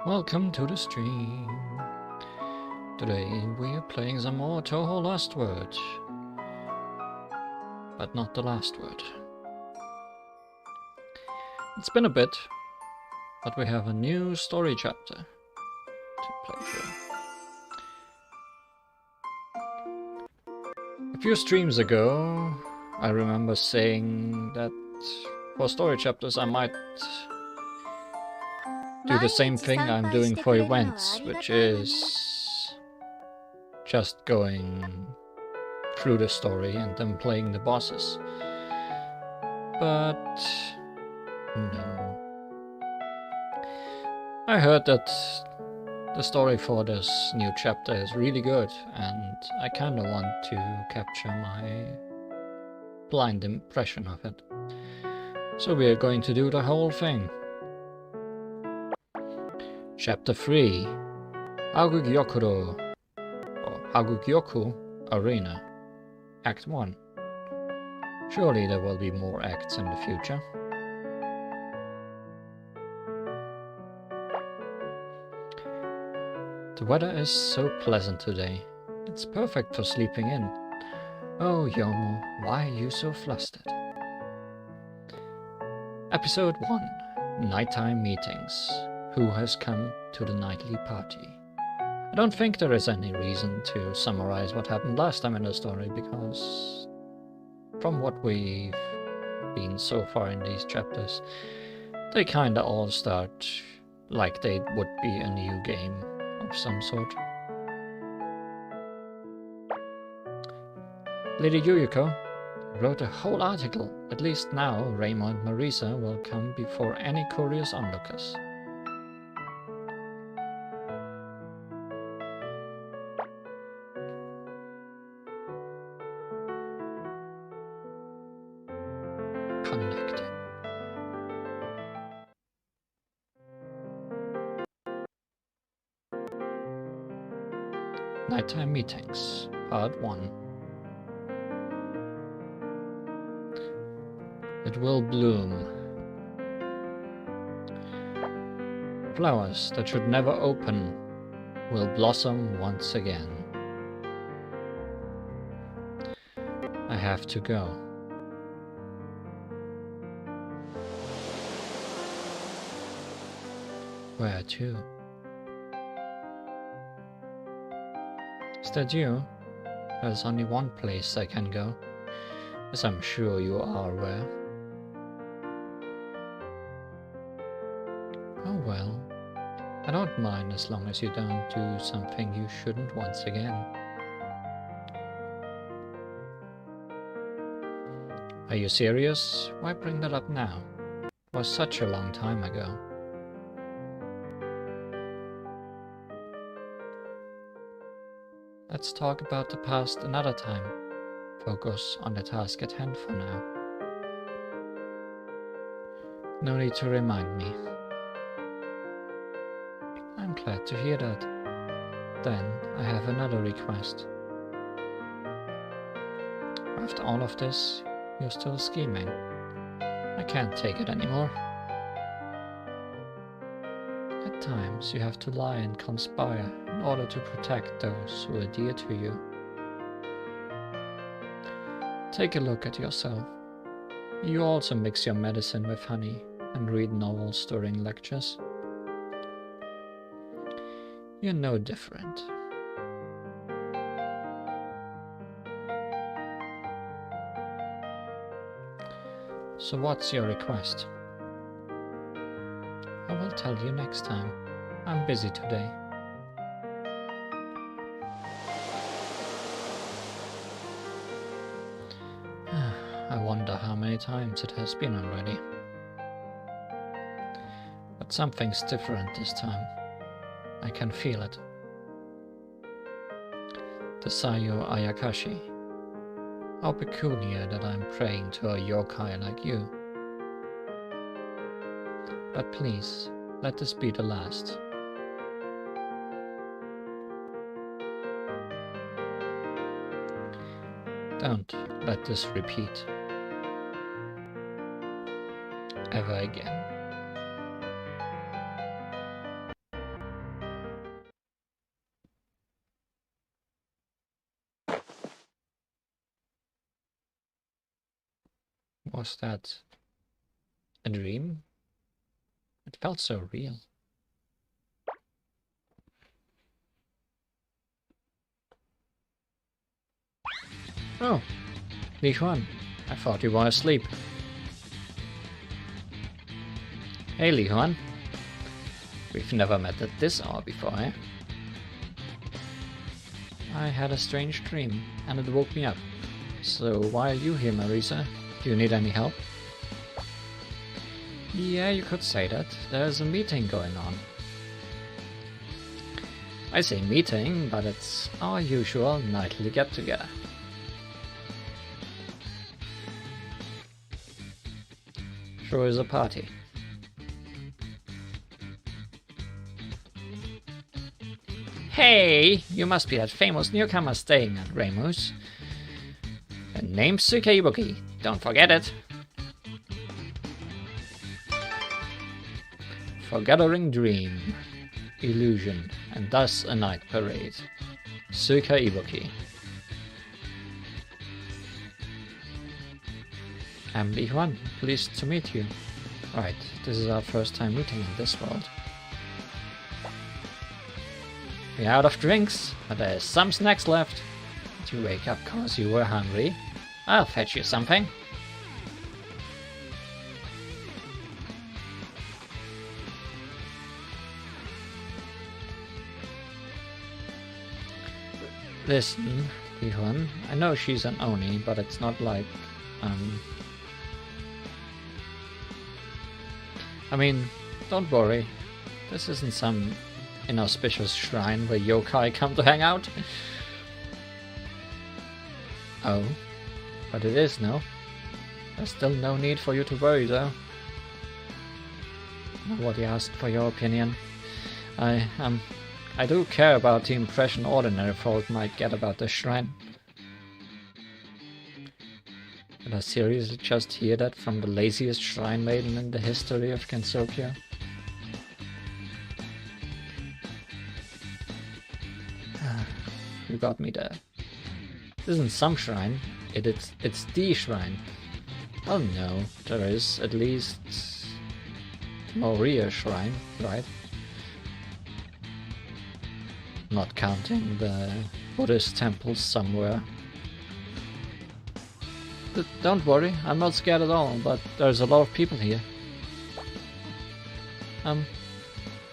Welcome to the stream. Today we are playing some more Touhou LostWord, but not the last word. It's been a bit, but we have a new story chapter to play through. A few streams ago, I remember saying that for story chapters I might do the same thing I'm doing for events, which is just going through the story and then playing the bosses. But no. I heard that the story for this new chapter is really good, and I kinda want to capture my blind impression of it. So we are going to do the whole thing. Chapter 3, Hakugyokurou, or Hakugyoku Arena, Act 1. Surely there will be more acts in the future. The weather is so pleasant today. It's perfect for sleeping in. Oh, Yomo, why are you so flustered? Episode 1, Nighttime Meetings. Who has come to the nightly party? I don't think there is any reason to summarize what happened last time in the story, because from what we've been so far in these chapters, they kinda all start like they would be a new game of some sort. Lady Yuyuko wrote a whole article. At least now Raymond and Marisa will come before any curious onlookers. Connecting. Nighttime Meetings, Part 1. It will bloom. Flowers that should never open will blossom once again. I have to go. Where to? Is that you? There's only one place I can go, as I'm sure you are aware. Oh well, I don't mind as long as you don't do something you shouldn't once again. Are you serious? Why bring that up now? It was such a long time ago. Let's talk about the past another time. Focus on the task at hand for now. No need to remind me. I'm glad to hear that. Then I have another request. After all of this, you're still scheming. I can't take it anymore. At times you have to lie and conspire in order to protect those who are dear to you. Take a look at yourself. You also mix your medicine with honey and read novels during lectures. You're no different. So what's your request? I will tell you next time. I'm busy today. I wonder how many times it has been already. But something's different this time. I can feel it. The Sayo Ayakashi. How peculiar that I'm praying to a yokai like you. But please, let this be the last. Don't let this repeat. Ever again. Was that a dream? It felt so real. Oh, Li Huan, I thought you were asleep. Hey Li Huan, we've never met at this hour before, eh? I had a strange dream, and it woke me up. So why are you here, Marisa? Do you need any help? Yeah, you could say that. There's a meeting going on. I say meeting, but it's our usual nightly get-together. Sure is a party. Hey, you must be that famous newcomer staying at Ramus. Her name's Ibuki, don't forget it. Forgathering dream, illusion, and thus a night parade. Ibuki. I'm Li Huan, pleased to meet you. Right, this is our first time meeting in this world. We're out of drinks, but there's some snacks left. Did you wake up cause you were hungry? I'll fetch you something. Listen, Li Huan, I know she's an Oni, but it's not like, I mean, don't worry. This isn't some inauspicious shrine where yokai come to hang out. Oh, but it is, no? There's still no need for you to worry, though. Nobody asked for your opinion. I do care about the impression ordinary folk might get about this shrine. Did I seriously just hear that from the laziest shrine maiden in the history of Gensokyo? You got me there. This isn't some shrine, it's the shrine. Well, no, there is at least Moria shrine, right? Not counting the Buddhist temples somewhere. Don't worry, I'm not scared at all, but there's a lot of people here. I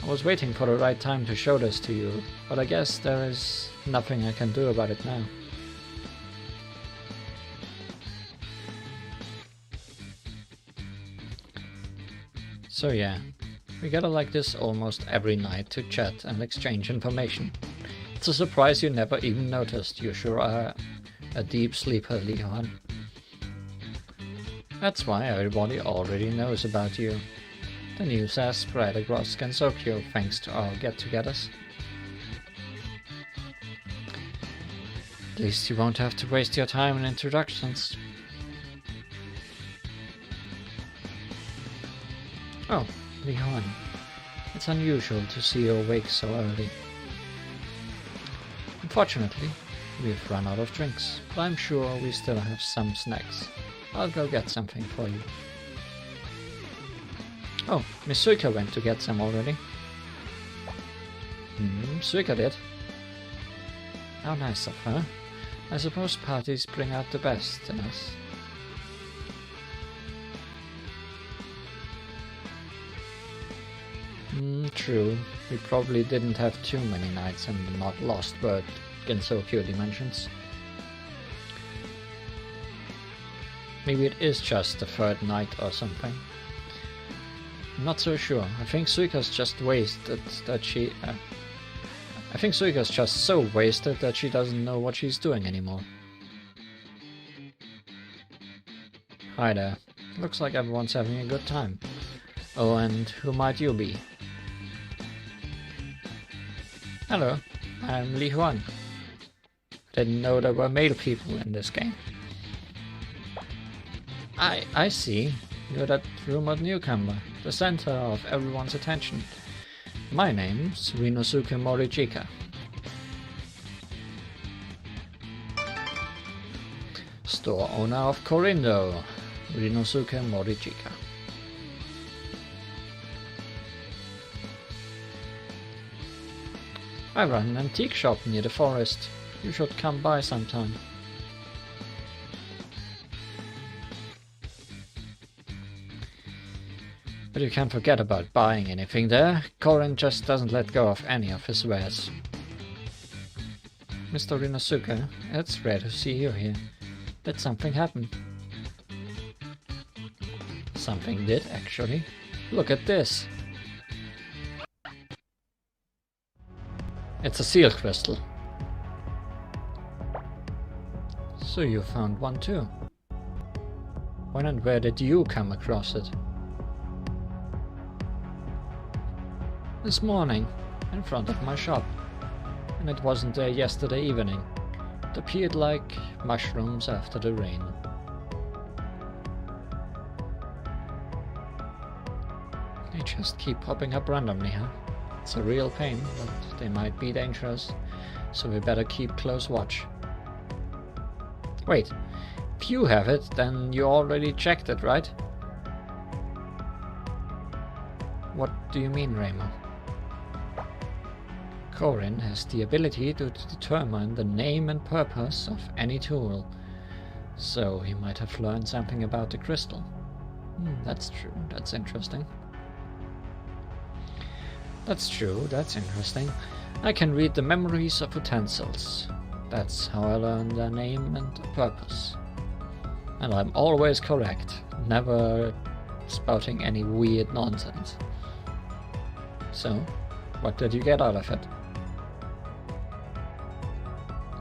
was waiting for the right time to show this to you, but I guess there is nothing I can do about it now. So yeah, we gather like this almost every night to chat and exchange information. It's a surprise you never even noticed. You sure are a deep sleeper, Li Huan. That's why everybody already knows about you. The news has spread across Gensokyo thanks to our get-togethers. At least you won't have to waste your time in introductions. Oh, Li Huan. It's unusual to see you awake so early. Unfortunately, we've run out of drinks, but I'm sure we still have some snacks. I'll go get something for you. Oh, Miss Suika went to get some already. Suika did. How nice of her. I suppose parties bring out the best in us. True. We probably didn't have too many nights in the not LostWord Gensokyo dimensions. Maybe it is just the third night or something. I'm not so sure. I think Suika's just wasted that she... I think Suika's just so wasted that she doesn't know what she's doing anymore. Hi there. Looks like everyone's having a good time. Oh, and who might you be? Hello, I'm Li Huan. Didn't know there were male people in this game. I see. You're that rumored newcomer, the center of everyone's attention. My name's Rinosuke Morijika. Store owner of Korindo. Rinosuke Morichika. I run an antique shop near the forest. You should come by sometime. But you can't forget about buying anything there. Korin just doesn't let go of any of his wares. Mr. Rinosuke, it's rare to see you here. Did something happen? Something did, actually. Look at this. It's a seal crystal. So you found one too. When and where did you come across it? This morning, in front of my shop. And it wasn't there yesterday evening. It appeared like mushrooms after the rain. They just keep popping up randomly, huh? It's a real pain, but they might be dangerous, so we better keep close watch. Wait, if you have it, then you already checked it, right? What do you mean, Remo? Korin has the ability to determine the name and purpose of any tool, so he might have learned something about the crystal. That's true, that's interesting. That's true, that's interesting. I can read the memories of utensils. That's how I learn their name and purpose. And I'm always correct, never spouting any weird nonsense. So, what did you get out of it?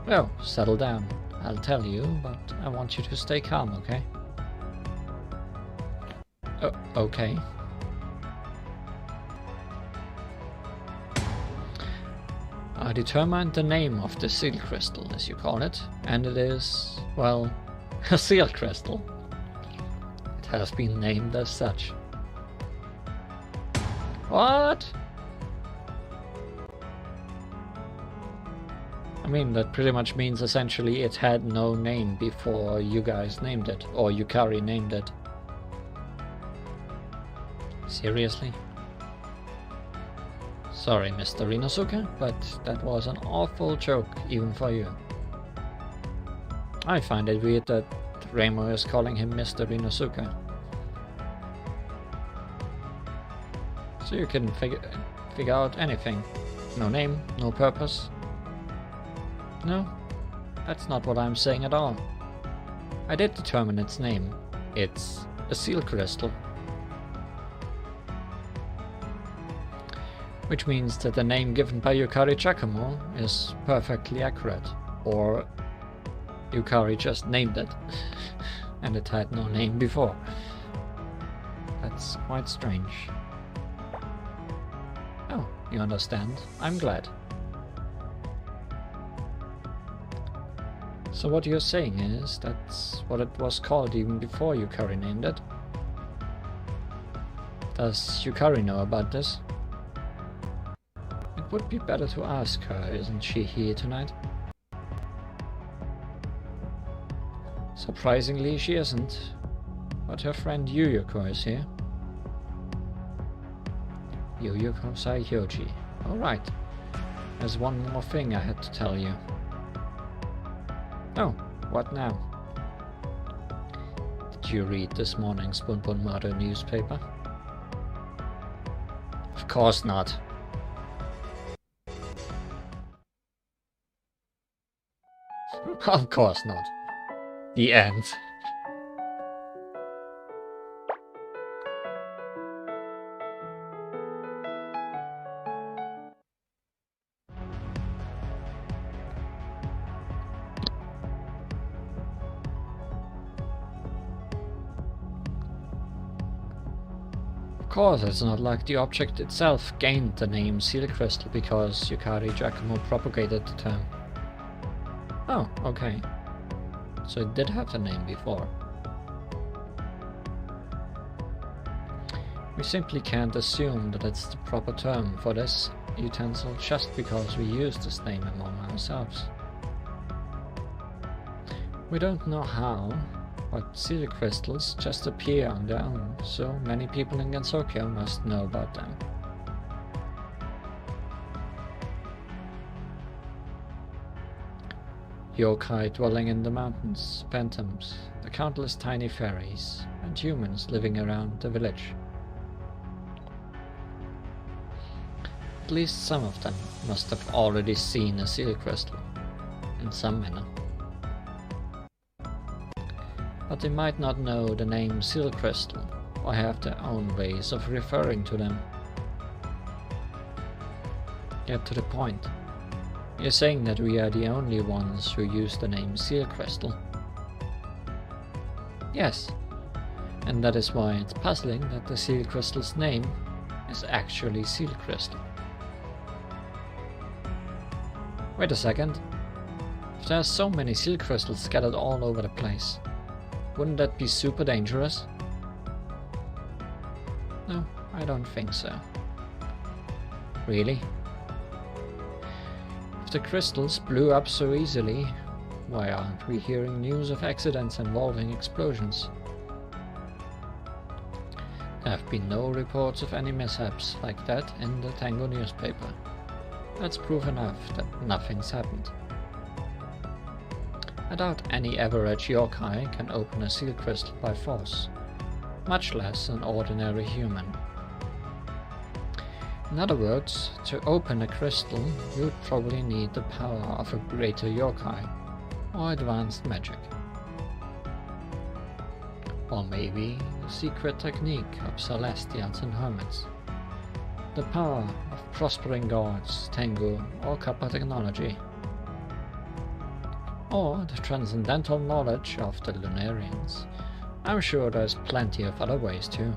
Well, settle down. I'll tell you, but I want you to stay calm, okay? Okay. I determined the name of the seal crystal, as you call it, and it is, well, a seal crystal. It has been named as such. What? I mean, that pretty much means essentially it had no name before you guys named it, or Yukari named it. Seriously? Sorry, Mr. Rinosuke, but that was an awful joke, even for you. I find it weird that Remo is calling him Mr. Rinosuke. So you can figure out anything. No name, no purpose. No, that's not what I'm saying at all. I did determine its name. It's a seal crystal. Which means that the name given by Yukari Giacomo is perfectly accurate. Or Yukari just named it, and it had no name before. That's quite strange. Oh, you understand. I'm glad. So what you're saying is that's what it was called even before Yukari named it? Does Yukari know about this? It would be better to ask her, isn't she here tonight? Surprisingly, she isn't, but her friend Yuyuko is here. Yuyuko Saihyoji. Alright, there's one more thing I had to tell you. Oh, what now? Did you read this morning's Bunbun Murder newspaper? Of course not. Of course not. The end. Of course, it's not like the object itself gained the name Seal Crystal because Yukari Giacomo propagated the term. Oh, okay. So it did have the name before. We simply can't assume that it's the proper term for this utensil just because we use this name among ourselves. We don't know how But seal crystals just appear on their own, so many people in Gensokyo must know about them. Yokai dwelling in the mountains, phantoms, the countless tiny fairies, and humans living around the village. At least some of them must have already seen a seal crystal, in some manner. But they might not know the name seal crystal, or have their own ways of referring to them. Get to the point. You're saying that we are the only ones who use the name seal crystal? Yes, and that is why it's puzzling that the seal crystal's name is actually seal crystal. Wait a second. If there are so many seal crystals scattered all over the place, wouldn't that be super dangerous? No, I don't think so. Really? If the crystals blew up so easily, why aren't we hearing news of accidents involving explosions? There have been no reports of any mishaps like that in the Tango newspaper. That's proof enough that nothing's happened. I doubt any average yokai can open a seal crystal by force, much less an ordinary human. In other words, to open a crystal, you'd probably need the power of a greater yokai, or advanced magic. Or maybe a secret technique of celestials and hermits. The power of prospering gods, Tengu, or Kappa technology. Or the transcendental knowledge of the Lunarians. I'm sure there's plenty of other ways too.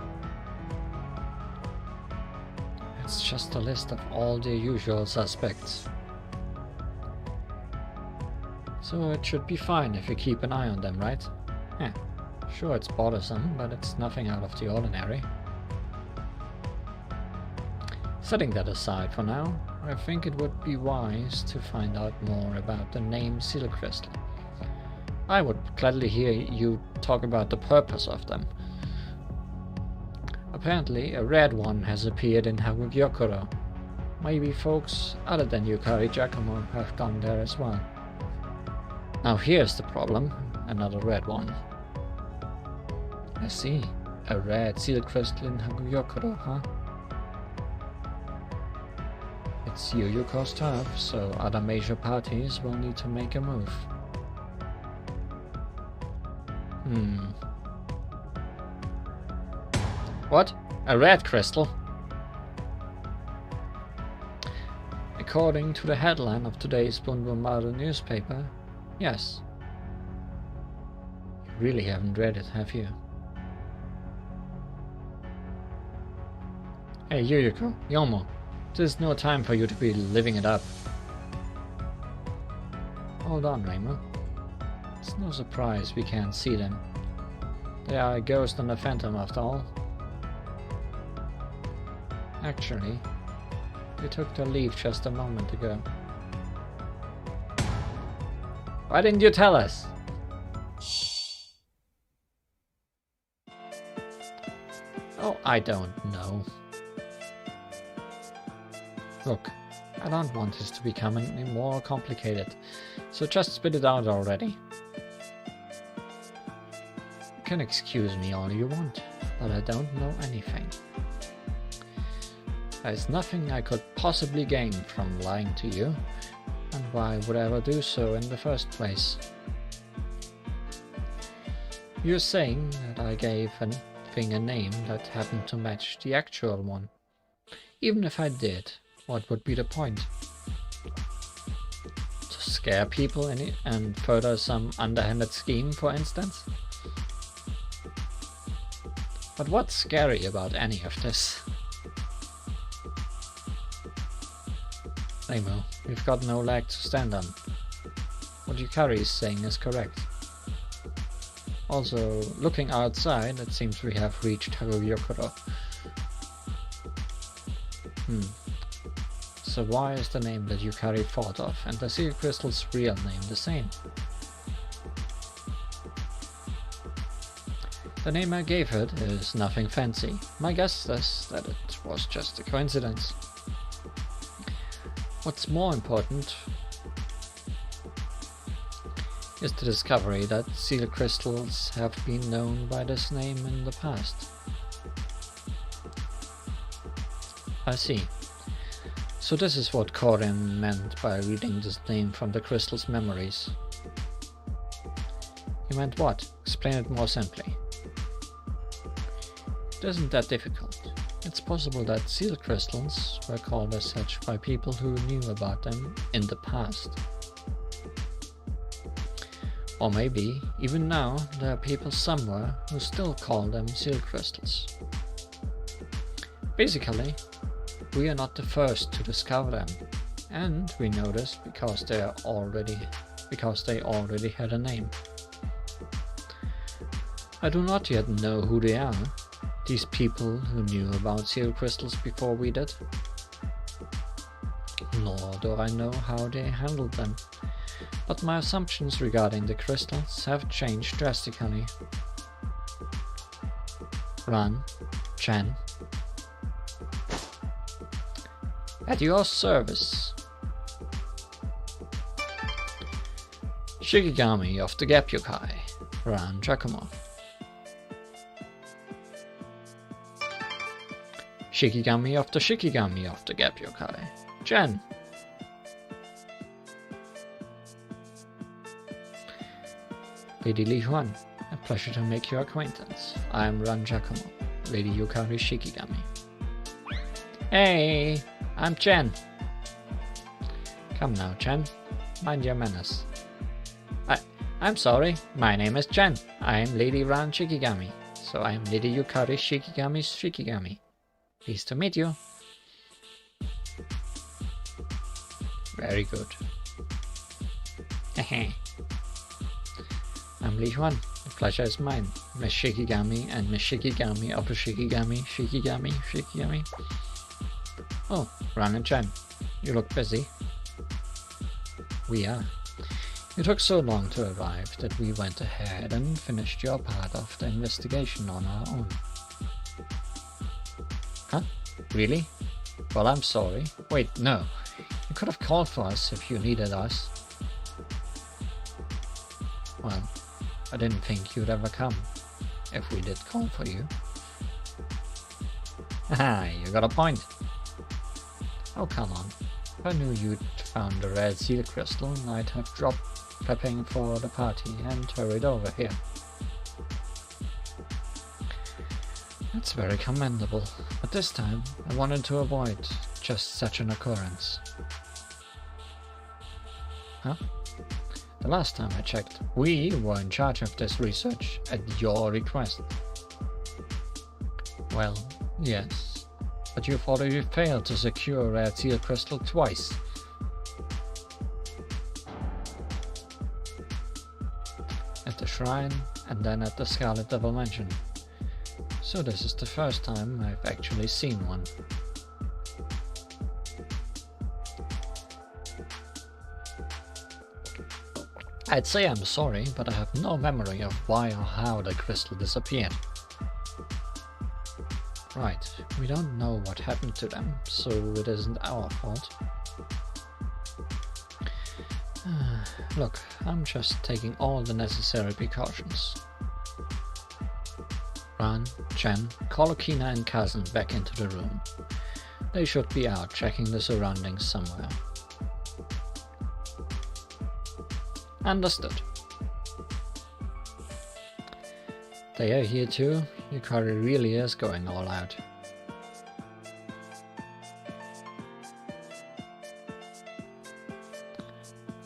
It's just a list of all the usual suspects. So it should be fine if you keep an eye on them, right? Yeah, sure it's bothersome, but it's nothing out of the ordinary. Setting that aside for now, I think it would be wise to find out more about the name seal crystal. I would gladly hear you talk about the purpose of them. Apparently a red one has appeared in Hakugyokurou. Maybe folks other than Yukari Giacomo have gone there as well. Now here's the problem, another red one. I see, a red seal crystal in Hakugyokurou, huh? It's Yuyuko's turf, so other major parties will need to make a move. What? A red crystal? According to the headline of today's Bunbumaru newspaper, yes. You really haven't read it, have you? Hey Yuyuko, Yomo. There's no time for you to be living it up. Hold on, Reimer. It's no surprise we can't see them. They are a ghost and a phantom after all. Actually, they took their leave just a moment ago. Why didn't you tell us? Oh, I don't know. Look, I don't want this to become any more complicated, so just spit it out already. You can excuse me all you want, but I don't know anything. There's nothing I could possibly gain from lying to you, and why would I ever do so in the first place? You're saying that I gave a thing a name that happened to match the actual one. Even if I did, what would be the point? To scare people and further some underhanded scheme, for instance? But what's scary about any of this? Nemo, we've got no leg to stand on. What Yukari is saying is correct. Also, looking outside, it seems we have reached Hakugyokurou. So why is the name that Yukari thought of and the seal crystal's real name the same? The name I gave it is nothing fancy. My guess is that it was just a coincidence. What's more important is the discovery that seal crystals have been known by this name in the past. I see. So this is what Korin meant by reading this name from the crystal's memories. He meant what? Explain it more simply. It isn't that difficult. It's possible that seal crystals were called as such by people who knew about them in the past. Or maybe, even now, there are people somewhere who still call them seal crystals. Basically, we are not the first to discover them, and we know this because they already had a name. I do not yet know who they are, these people who knew about seal crystals before we did. Nor do I know how they handled them, but my assumptions regarding the crystals have changed drastically. Ran, Chen. At your service. Shikigami of the Gapyokai, Ran Giacomo. Shikigami of the Gapyokai, Jen. Lady Li Huan, a pleasure to make your acquaintance. I am Ran Giacomo, Lady Yukari Shikigami. Hey, I'm Chen. Come now, Chen. Mind your manners. I'm sorry, my name is Chen. I am Lady Ran Shikigami, so I am Lady Yukari Shikigami's Shikigami. Pleased to meet you. Very good. Hehe. I'm Li Huan. The pleasure is mine. Miss Shikigami and Miss Shikigami of the Shikigami. Oh, Ran and Chen. You look busy. We are. It took so long to arrive that we went ahead and finished your part of the investigation on our own. Huh? Really? Well, I'm sorry. Wait, no. You could have called for us if you needed us. Well, I didn't think you'd ever come, if we did call for you. Haha, you got a point. Oh, come on. If I knew you'd found the rare seal crystal, I'd have dropped prepping for the party and hurried over here. That's very commendable, but this time I wanted to avoid just such an occurrence. Huh? The last time I checked, we were in charge of this research at your request. Well, yes, but you've already failed to secure a rare seal crystal twice. At the shrine, and then at the Scarlet Devil Mansion. So this is the first time I've actually seen one. I'd say I'm sorry, but I have no memory of why or how the crystal disappeared. Right, we don't know what happened to them, so it isn't our fault. Look, I'm just taking all the necessary precautions. Ran, Chen, call Okina and Kazan back into the room. They should be out checking the surroundings somewhere. Understood. They are here too. Yukari really is going all out.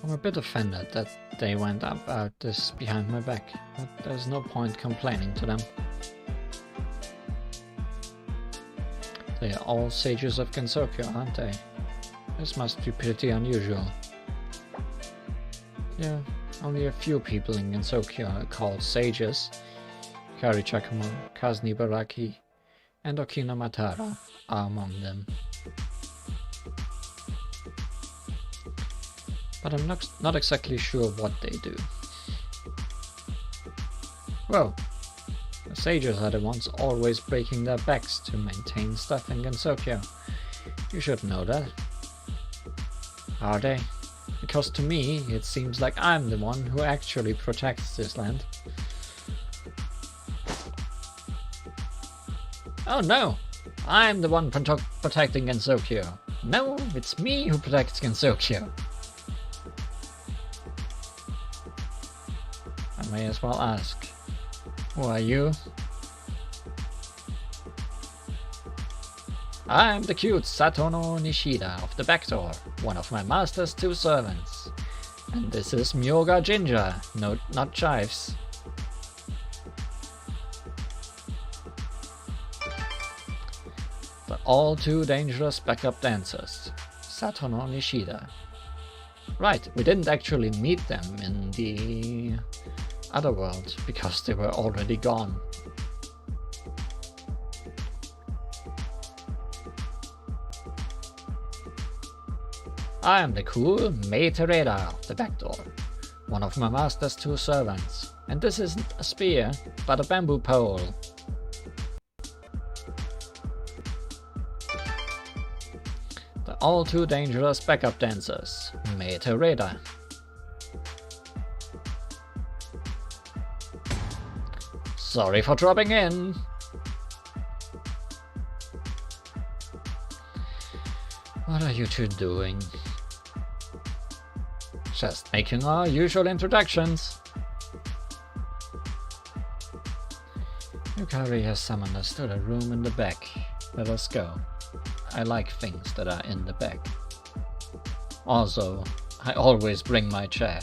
I'm a bit offended that they went about this behind my back, but there's no point complaining to them. They are all sages of Gensokyo, aren't they? This must be pretty unusual. Yeah, only a few people in Gensokyo are called sages. Kari Chakamo, Kazni Baraki, and Okina Matara are among them. But I'm not exactly sure what they do. Whoa, The sages are the ones always breaking their backs to maintain stuff in Gensokyo. You should know that. Are they? Because to me, it seems like I'm the one who actually protects this land. Oh no! I'm the one protecting Gensokyo. No, it's me who protects Gensokyo. I may as well ask. Who are you? I'm the cute Satono Nishida of the back door, one of my master's 2 servants. And this is Myoga Ginger, no, not Chives. The all too dangerous backup dancers, Satono Nishida. Right, we didn't actually meet them in the other world, because they were already gone. I am the cool Mei Tereda of the back door, one of my master's 2 servants, and this isn't a spear, but a bamboo pole. The all too dangerous backup dancers, Mei Tereda. Sorry for dropping in. What are you two doing? Just making our usual introductions. Yukari has summoned us to the room in the back. Let us go. I like things that are in the back. Also, I always bring my chair.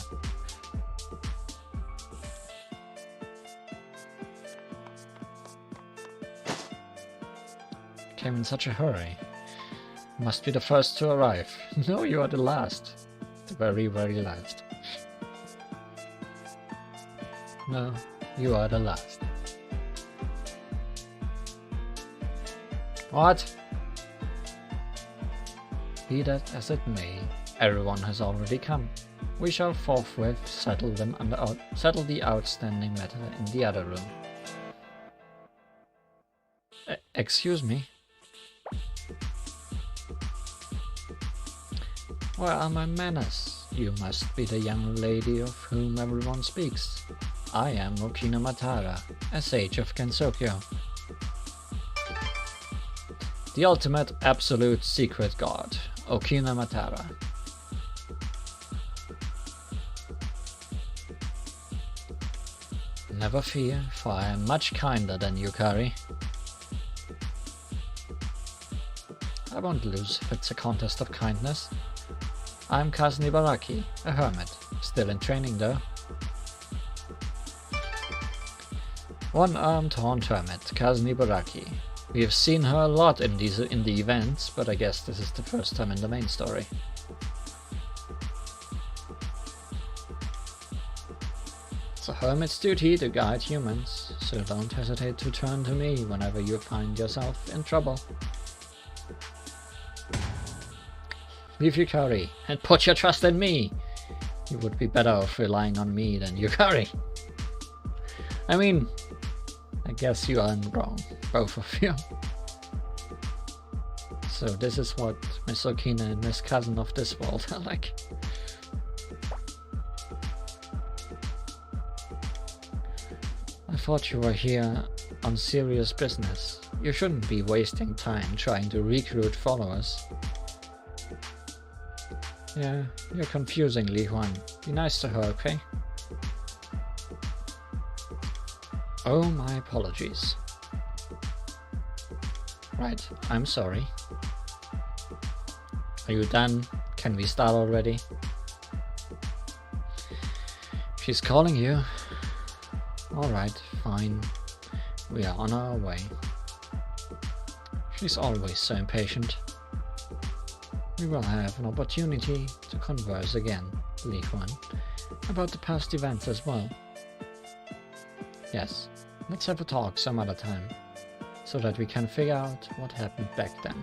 Came in such a hurry. Must be the first to arrive. No, you are the last. The very, very last. No, you are the last. What? Be that as it may, everyone has already come. We shall forthwith settle the outstanding matter in the other room. Excuse me? Where are my manners? You must be the young lady of whom everyone speaks. I am Okina Matara, a sage of Gensokyo. The ultimate absolute secret god, Okina Matara. Never fear, for I am much kinder than Yukari. I won't lose if it's a contest of kindness. I'm Kazumi Baraki, a hermit, still in training though. One-armed horned hermit, Kazumi Baraki. We have seen her a lot in the events, but I guess this is the first time in the main story. It's a hermit's duty to guide humans, so don't hesitate to turn to me whenever you find yourself in trouble. Leave Yukari and put your trust in me. You would be better off relying on me than Yukari. I mean, I guess you aren't wrong, both of you. So this is what Miss Okina and Miss Cousin of this world are like. I thought you were here on serious business. You shouldn't be wasting time trying to recruit followers. Yeah, you're confusing Li Huan. Be nice to her, okay? Oh, my apologies. Right, I'm sorry. Are you done? Can we start already? She's calling you. Alright, fine. We are on our way. She's always so impatient. We will have an opportunity to converse again, Li Huan, about the past events as well. Yes, let's have a talk some other time, so that we can figure out what happened back then.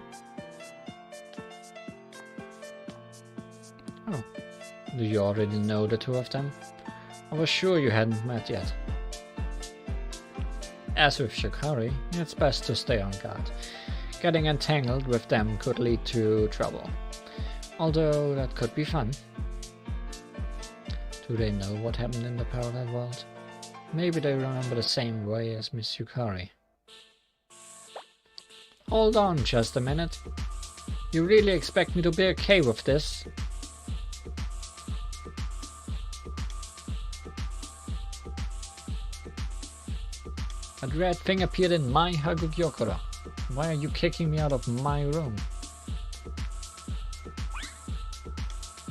Oh, do you already know the two of them? I was sure you hadn't met yet. as with Shikari, it's best to stay on guard. Getting entangled with them could lead to trouble. Although that could be fun. Do they know what happened in the parallel world? Maybe they remember the same way as Miss Yukari. Hold on just a minute. You really expect me to be okay with this? That red thing appeared in my Hakugyokurou. Why are you kicking me out of my room?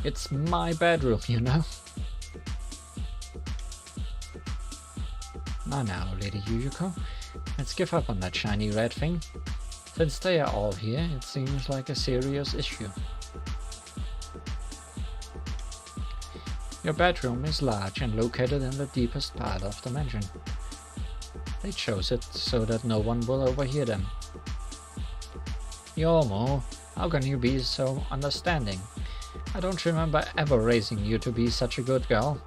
It's my bedroom, you know? Now, Lady Yuyuko, let's give up on that shiny red thing. Since they are all here, it seems like a serious issue. Your bedroom is large and located in the deepest part of the mansion. They chose it so that no one will overhear them. Yomo, how can you be so understanding? I don't remember ever raising you to be such a good girl.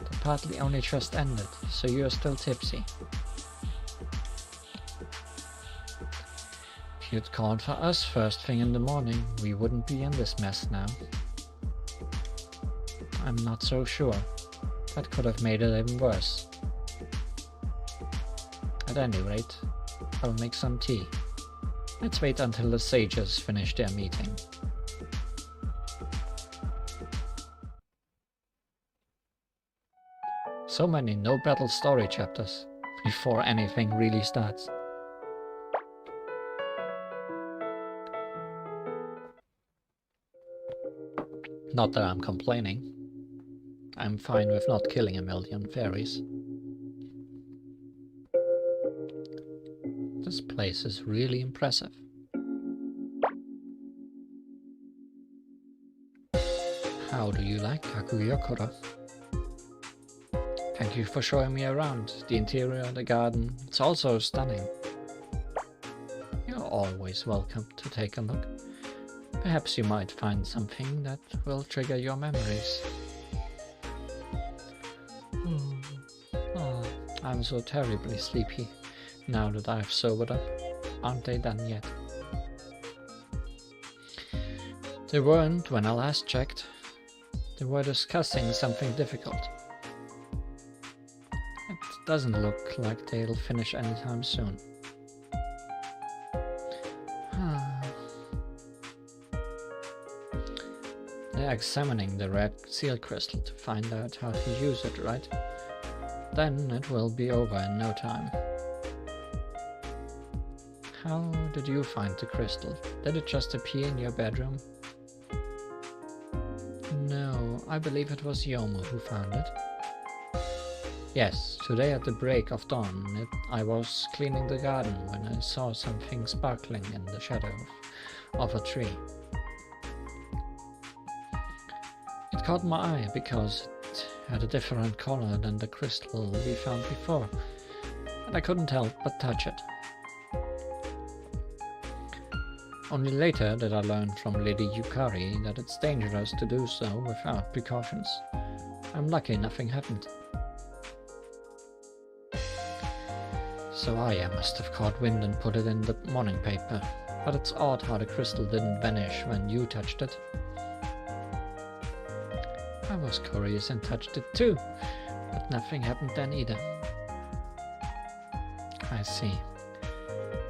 The party only just ended, so you are still tipsy. If you'd called for us first thing in the morning, we wouldn't be in this mess now. I'm not so sure. That could have made it even worse. At any rate, I'll make some tea. Let's wait until the sages finish their meeting. So many no-battle story chapters before anything really starts. Not that I'm complaining. I'm fine with not killing a million fairies. This place is really impressive. How do you like Hakugyokurou? Thank you for showing me around. The interior, the garden, it's also stunning. You're always welcome to take a look. Perhaps you might find something that will trigger your memories. Oh, I'm so terribly sleepy now that I've sobered up. Aren't they done yet? They weren't when I last checked. They were discussing something difficult. It doesn't look like they'll finish anytime soon. They're examining the red seal crystal to find out how to use it, right? Then it will be over in no time. How did you find the crystal? Did it just appear in your bedroom? No, I believe it was Yomo who found it. Yes, today at the break of dawn, I was cleaning the garden when I saw something sparkling in the shadow of a tree. It caught my eye because it had a different color than the crystal we found before, and I couldn't help but touch it. Only later did I learn from Lady Yukari that it's dangerous to do so without precautions. I'm lucky nothing happened. So I must have caught wind and put it in the morning paper, but it's odd how the crystal didn't vanish when you touched it. I was curious and touched it too, but nothing happened then either. I see.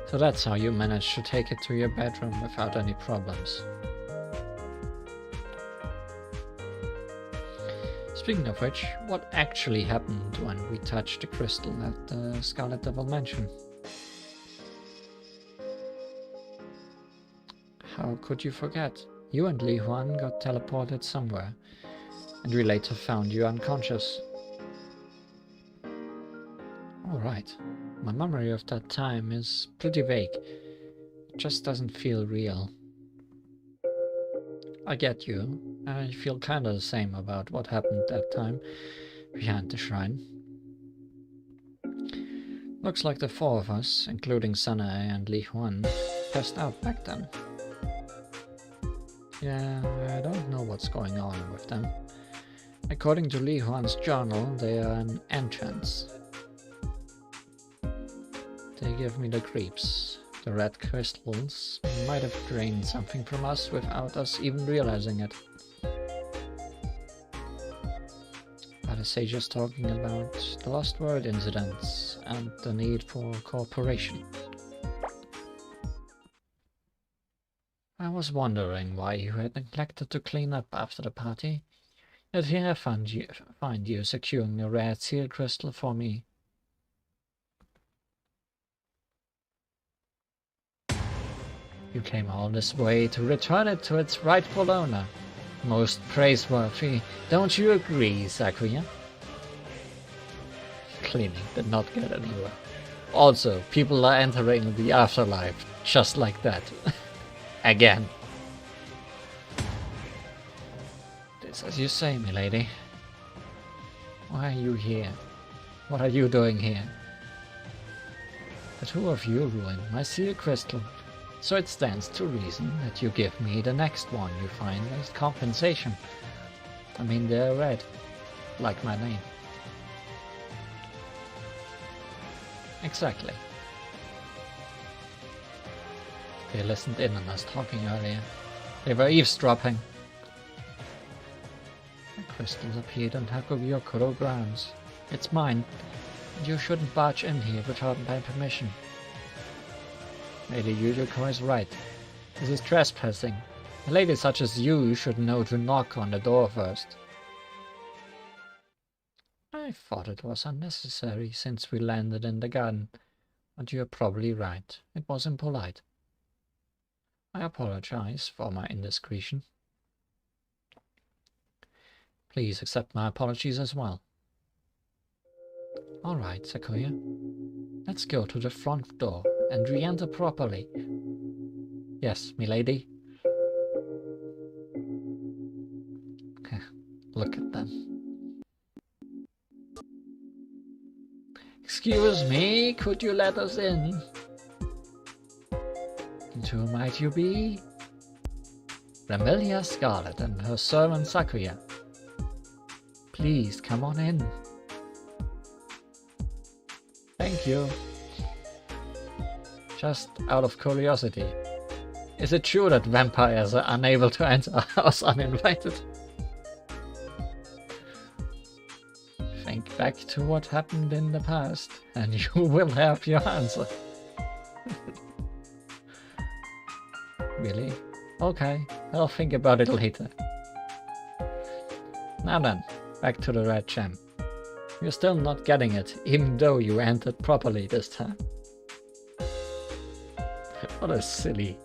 So that's how you managed to take it to your bedroom without any problems. Speaking of which, what actually happened when we touched the crystal at the Scarlet Devil Mansion? How could you forget? You and Li Huan got teleported somewhere, and we later found you unconscious. Alright. My memory of that time is pretty vague. It just doesn't feel real. I get you. I feel kinda the same about what happened that time behind the shrine. Looks like the four of us, including Sanae and Li Huan, passed out back then. Yeah, I don't know what's going on with them. According to Li Huan's journal, they are an entrance. They give me the creeps. The red crystals might have drained something from us without us even realizing it. Are the sages talking about the LostWord incidents and the need for cooperation? I was wondering why you had neglected to clean up after the party. Yet here I find you securing a rare seal crystal for me. You came all this way to return it to its rightful owner. Most praiseworthy, don't you agree, Sakuya? Cleaning did not get anywhere. Also, people are entering the afterlife, just like that. Again. It's as you say, milady. Why are you here? What are you doing here? The two of you ruined my seal crystal. So it stands to reason that you give me the next one you find as compensation. I mean, they're red, like my name. Exactly. They listened in on us talking earlier. They were eavesdropping. The crystals appeared on Hakugyokurou grounds. It's mine, and you shouldn't barge in here without my permission. Lady Yuyuko is right. This is trespassing. A lady such as you should know to knock on the door first. I thought it was unnecessary since we landed in the garden, but you're probably right. It was impolite. I apologize for my indiscretion. Please accept my apologies as well. Alright, Sakuya. Let's go to the front door and re-enter properly. Yes, milady. Look at them. Excuse me, could you let us in? And who might you be? Remelia Scarlet and her servant Sakuya. Please come on in. Thank you. Just out of curiosity, is it true that vampires are unable to enter a house uninvited? Think back to what happened in the past, and you will have your answer. Really? Okay, I'll think about it later. Now then, back to the red gem. You're still not getting it, even though you entered properly this time. What a silly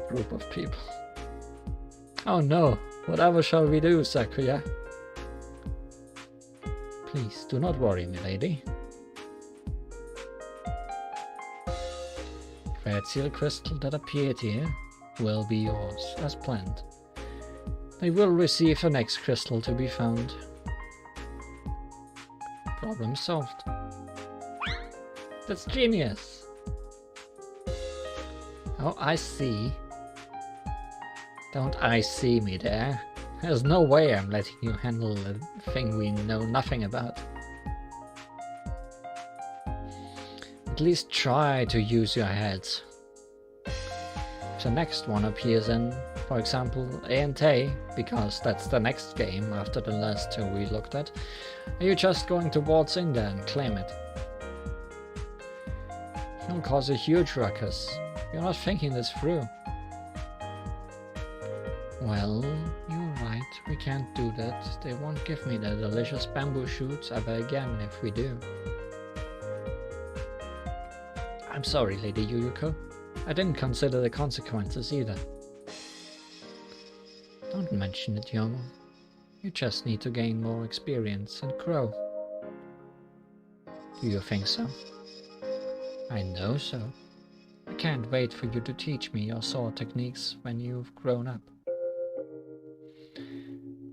group of people. Oh no, whatever shall we do, Sakuya? Please, do not worry, milady. The red seal crystal that appeared here will be yours, as planned. They will receive the next crystal to be found. Problem solved. That's genius! Oh, I see. Don't I see me there? There's no way I'm letting you handle a thing we know nothing about. At least try to use your heads. If the next one appears in, for example, A&T, because that's the next game after the last two we looked at, are you just going to waltz in there and claim it? You'll cause a huge ruckus. You're not thinking this through. Well, you're right, we can't do that. They won't give me the delicious bamboo shoots ever again if we do. I'm sorry, Lady Yuyuko. I didn't consider the consequences either. Don't mention it, Yomo. You just need to gain more experience and grow. Do you think so? I know so. I can't wait for you to teach me your sword techniques when you've grown up.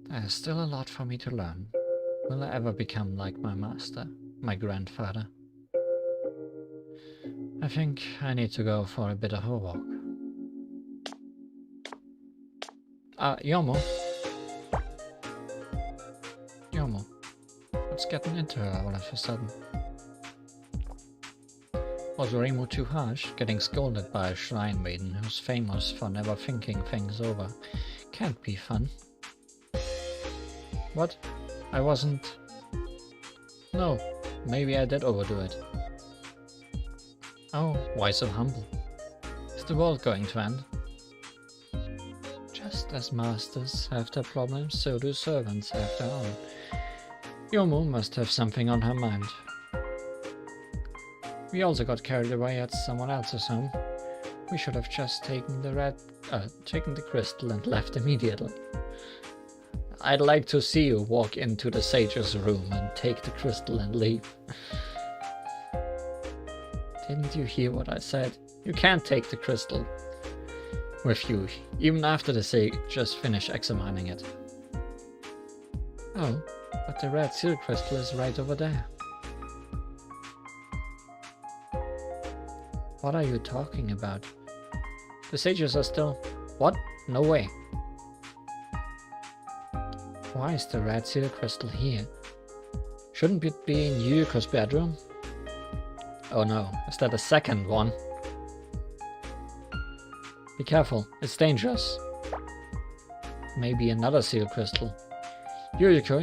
There's still a lot for me to learn. Will I ever become like my master, my grandfather? I think I need to go for a bit of a walk. Yomo? Yomo, what's getting into her all of a sudden? Was Reimu too harsh, getting scolded by a shrine maiden who's famous for never thinking things over? Can't be fun. What? I wasn't... No, maybe I did overdo it. Oh, why so humble? Is the world going to end? Just as masters have their problems, so do servants have their own. Yomu must have something on her mind. We also got carried away at someone else's home. We should have just taken the crystal and left immediately. I'd like to see you walk into the sage's room and take the crystal and leave. Didn't you hear what I said? You can't take the crystal with you, even after the sage just finished examining it. Oh, but the red seal crystal is right over there. What are you talking about? The sages are still... What? No way. Why is the red seal crystal here? Shouldn't it be in Yuko's bedroom? Oh no, is that a second one? Be careful, it's dangerous. Maybe another seal crystal. Yuko,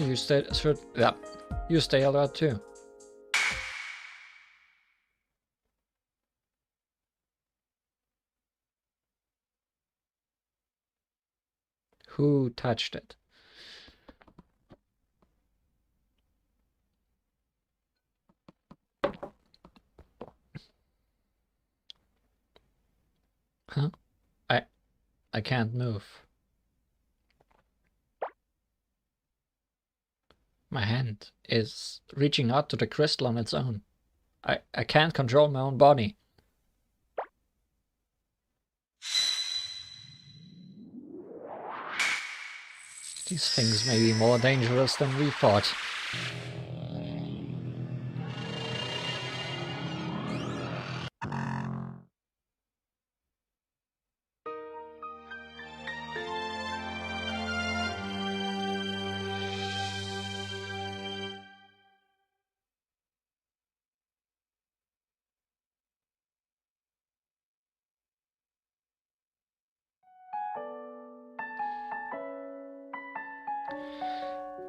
you stay alert too. Who touched it? Huh? I can't move. My hand is reaching out to the crystal on its own. I can't control my own body. These things may be more dangerous than we thought.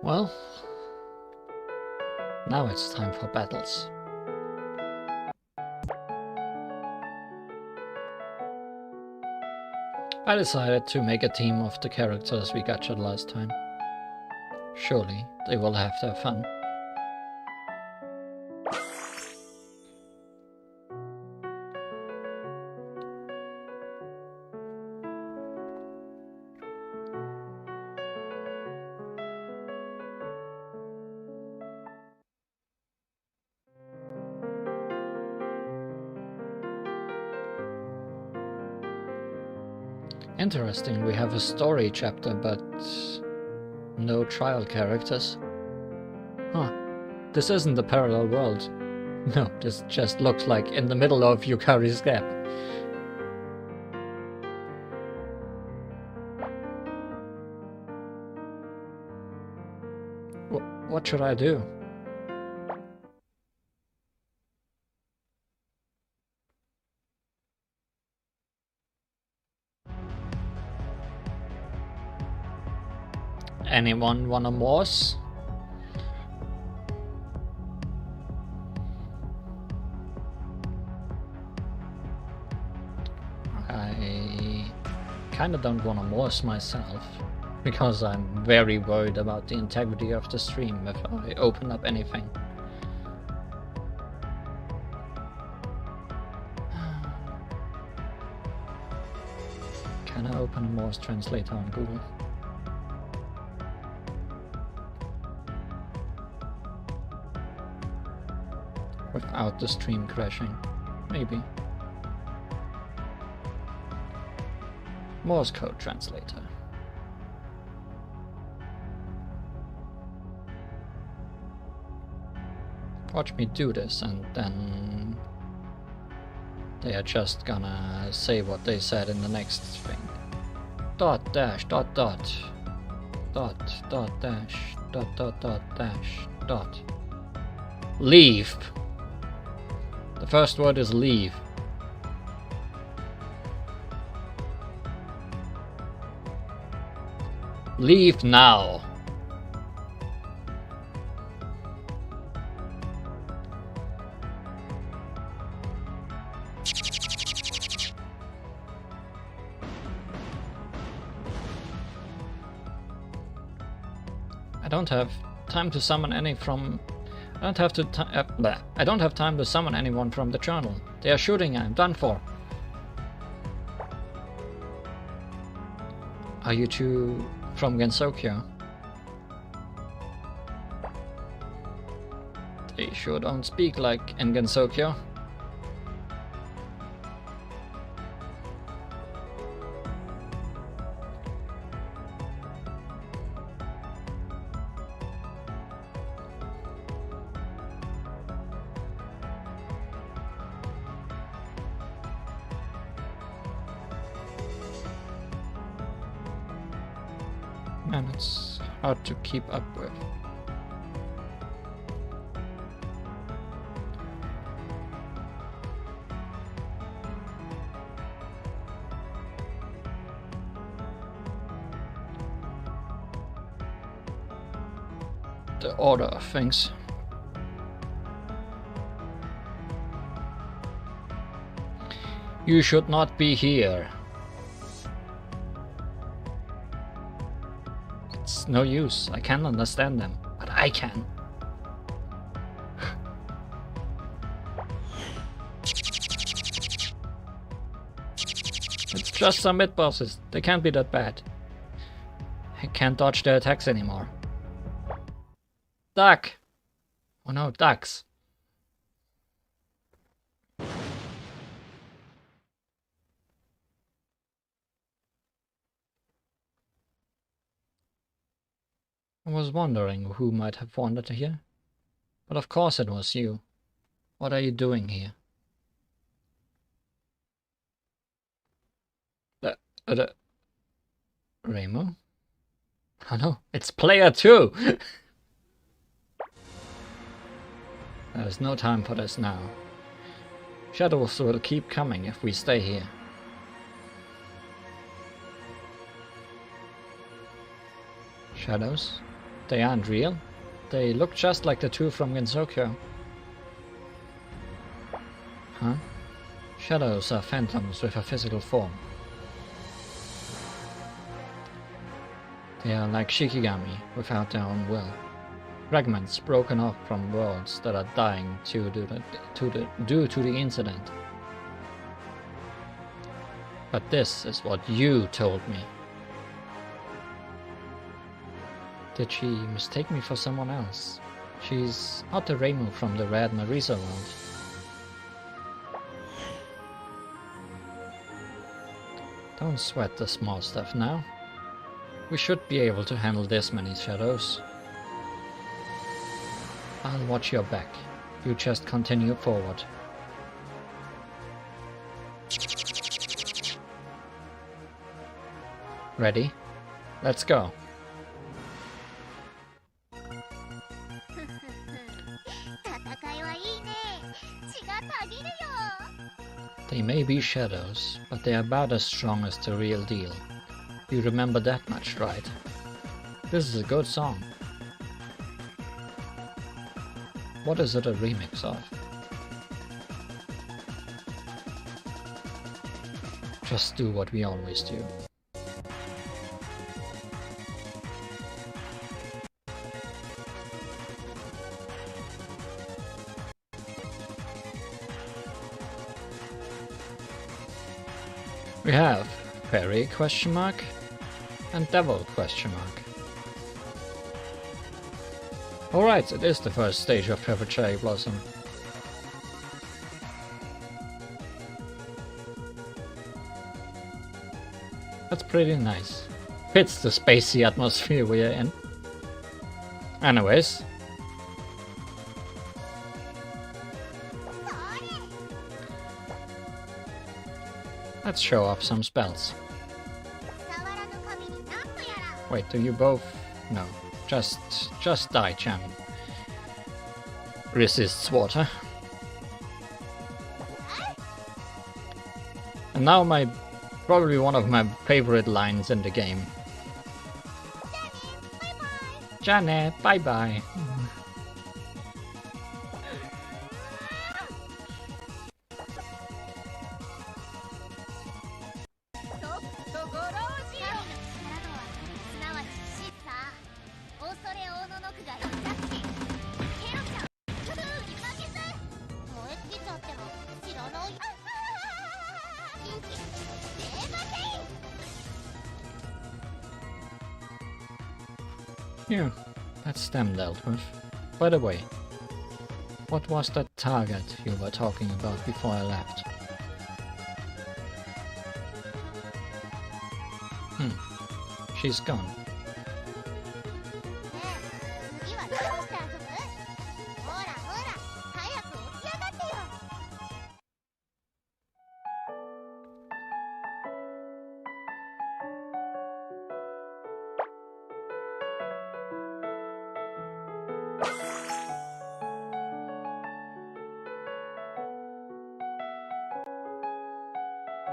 Well, now it's time for battles. I decided to make a team of the characters we gotcha'd last time. Surely they will have their fun. Interesting, we have a story chapter, but no trial characters. Huh, this isn't a parallel world. No, this just looks like in the middle of Yukari's gap. What should I do? Anyone wanna morse? I kinda don't wanna morse myself, because I'm very worried about the integrity of the stream if I open up anything. Can I open a Morse translator on Google? Without the stream crashing. Maybe. Morse code translator. Watch me do this and then they are just gonna say what they said in the next thing. Dot dash dot dot dot dot dash dot dot dot dash dot. Leave. The first word is leave. Leave now. I don't have time to summon any from. I don't have time to summon anyone from the journal. They are shooting. I'm done for. Are you two from Gensokyo? They sure don't speak like in Gensokyo. Man, it's hard to keep up with. The order of things. You should not be here. It's no use. I can't understand them, but I can. It's just some mid-bosses. They can't be that bad. I can't dodge their attacks anymore. Duck! Oh no, ducks. I was wondering who might have wandered here. But of course it was you. What are you doing here? Reimu? Oh no, it's player 2! There's no time for this now. Shadows will keep coming if we stay here. Shadows? They aren't real. They look just like the two from Gensokyo. Huh? Shadows are phantoms with a physical form. They are like Shikigami without their own will. Fragments broken off from worlds that are dying due to the incident. But this is what you told me. Did she mistake me for someone else? She's not the Reimu from the Red Marisa world. Don't sweat the small stuff now. We should be able to handle this many shadows. I'll watch your back. You just continue forward. Ready? Let's go. They may be shadows, but they are about as strong as the real deal. You remember that much, right? This is a good song. What is it a remix of? Just do what we always do. We have Fairy ? And Devil ? Alright, it is the first stage of Purple Cherry Blossom. That's pretty nice. Fits the spacey atmosphere we are in. Anyways. Let's show off some spells. Wait, do you both? No. Just die, Chan. Resists water. And now probably one of my favorite lines in the game. Janet, bye bye. Yeah, that's them dealt with. By the way, what was that target you were talking about before I left? She's gone.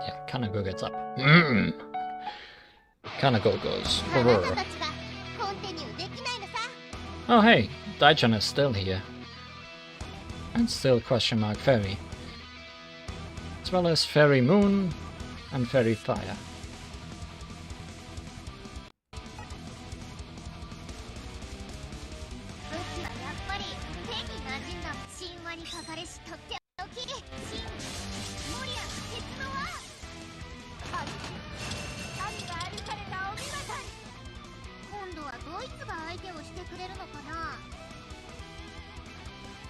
Yeah, Kanako gets up. Kanako goes. Brr. Oh hey, Daichan is still here. And still question mark Fairy. As well as Fairy Moon and Fairy Fire.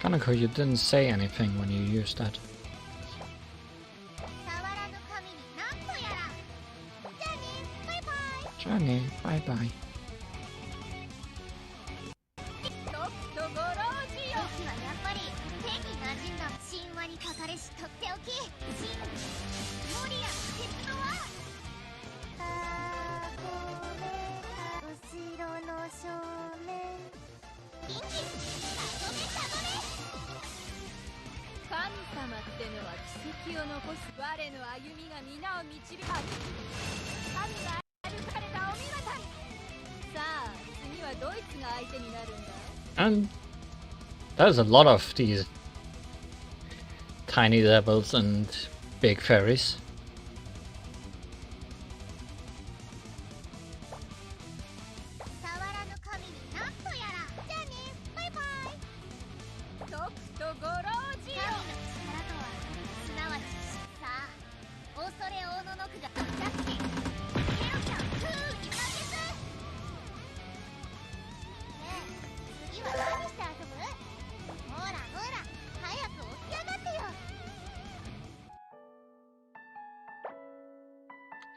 Kanako, you didn't say anything when you used that. Johnny, bye bye. And there's a lot of these tiny devils and big fairies.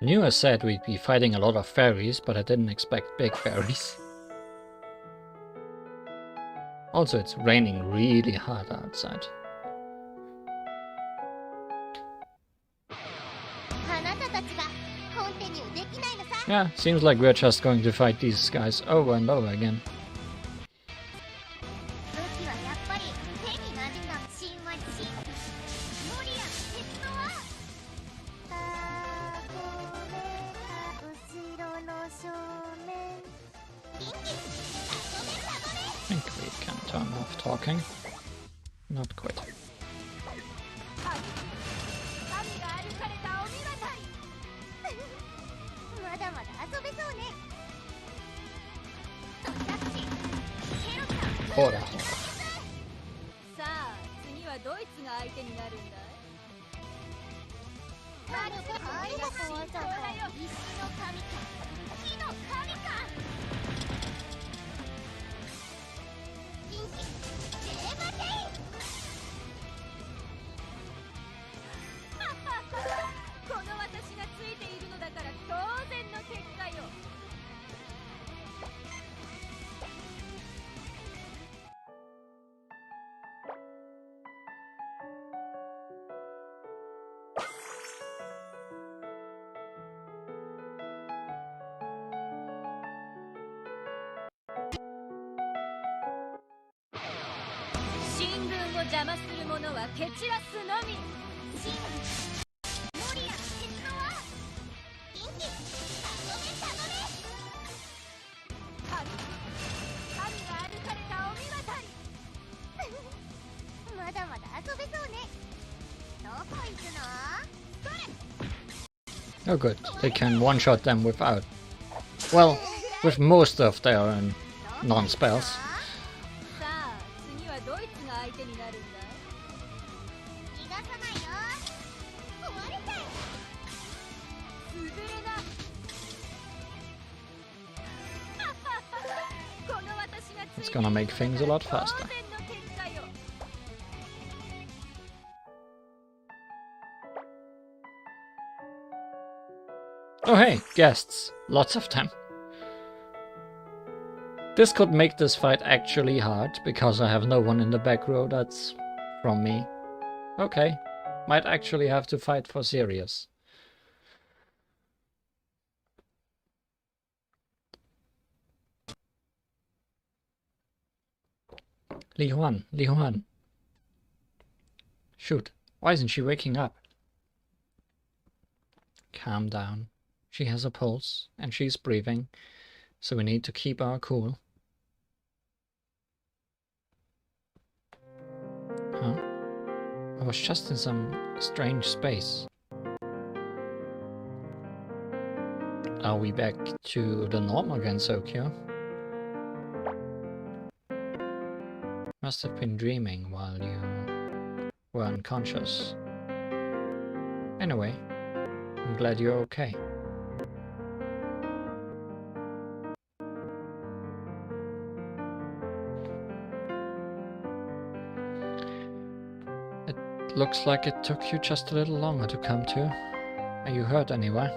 I knew I said we'd be fighting a lot of fairies, but I didn't expect big fairies. Also, it's raining really hard outside. Yeah, seems like we're just going to fight these guys over and over again. I think we can turn off talking. Not quite. Hora, hora. Oh good, they can one-shot them without... Well, with most of their non-spells. It's gonna make things a lot faster. Oh hey, guests. Lots of them. This could make this fight actually hard, because I have no one in the back row that's from me. Okay, might actually have to fight for serious. Li Huan. Shoot, why isn't she waking up? Calm down. She has a pulse, and she's breathing, so we need to keep our cool. Huh? I was just in some strange space. Are we back to the norm again, Sokyo? Must have been dreaming while you were unconscious. Anyway, I'm glad you're okay. It looks like it took you just a little longer to come to. Are you hurt anywhere?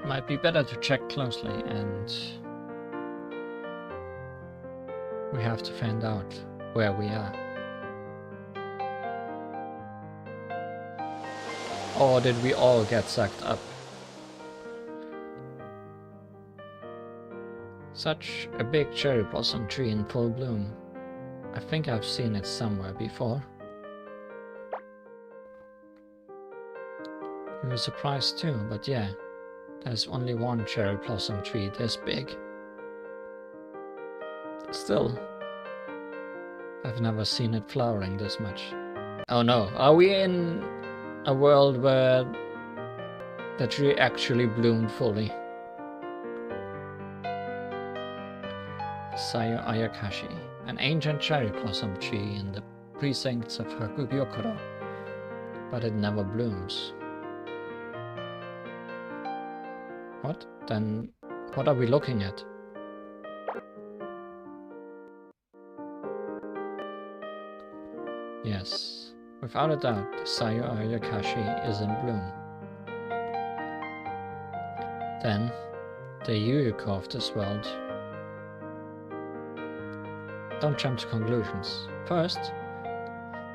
Might be better to check closely, and we have to find out where we are. Or did we all get sucked up? Such a big cherry blossom tree in full bloom. I think I've seen it somewhere before. You were surprised too, but yeah, there's only one cherry blossom tree this big. Still, I've never seen it flowering this much. Oh no, are we in a world where the tree actually bloomed fully? Sayo Ayakashi, an ancient cherry blossom tree in the precincts of Hakugyokurou, but it never blooms. What? Then what are we looking at? Yes, without a doubt, the Sayo Ayakashi is in bloom. Then, the Yuyuko of this world. Don't jump to conclusions. First,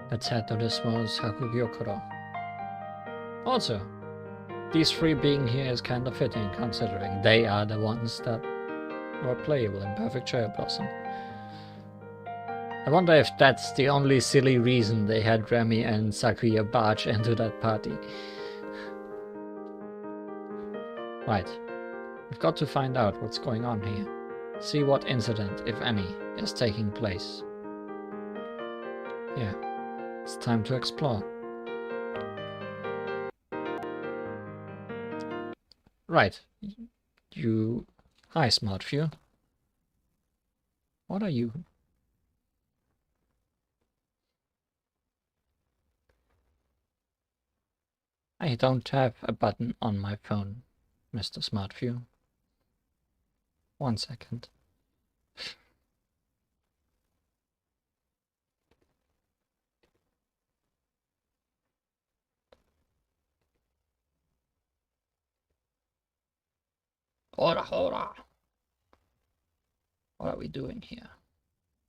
let's head to this world's Hakugyokurou. Also, these three being here is kind of fitting, considering they are the ones that were playable in Perfect Cherry Blossom. I wonder if that's the only silly reason they had Remy and Sakuya barge into that party. Right, we've got to find out what's going on here. See what incident, if any, is taking place. Yeah, it's time to explore. Right, you... Hi, Smartview. What are you? I don't have a button on my phone, Mr. Smartview. 1 second. Hora! What are we doing here?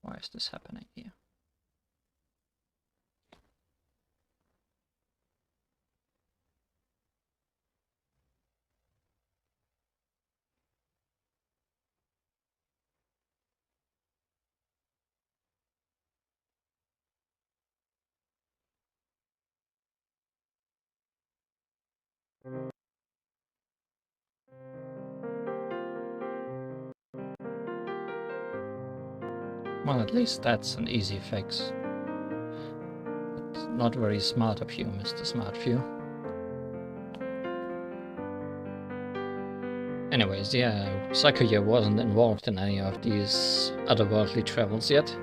Why is this happening here? Well, at least that's an easy fix. But not very smart of you, Mr. Smartfew. Anyways, yeah, Sakuya wasn't involved in any of these otherworldly travels yet.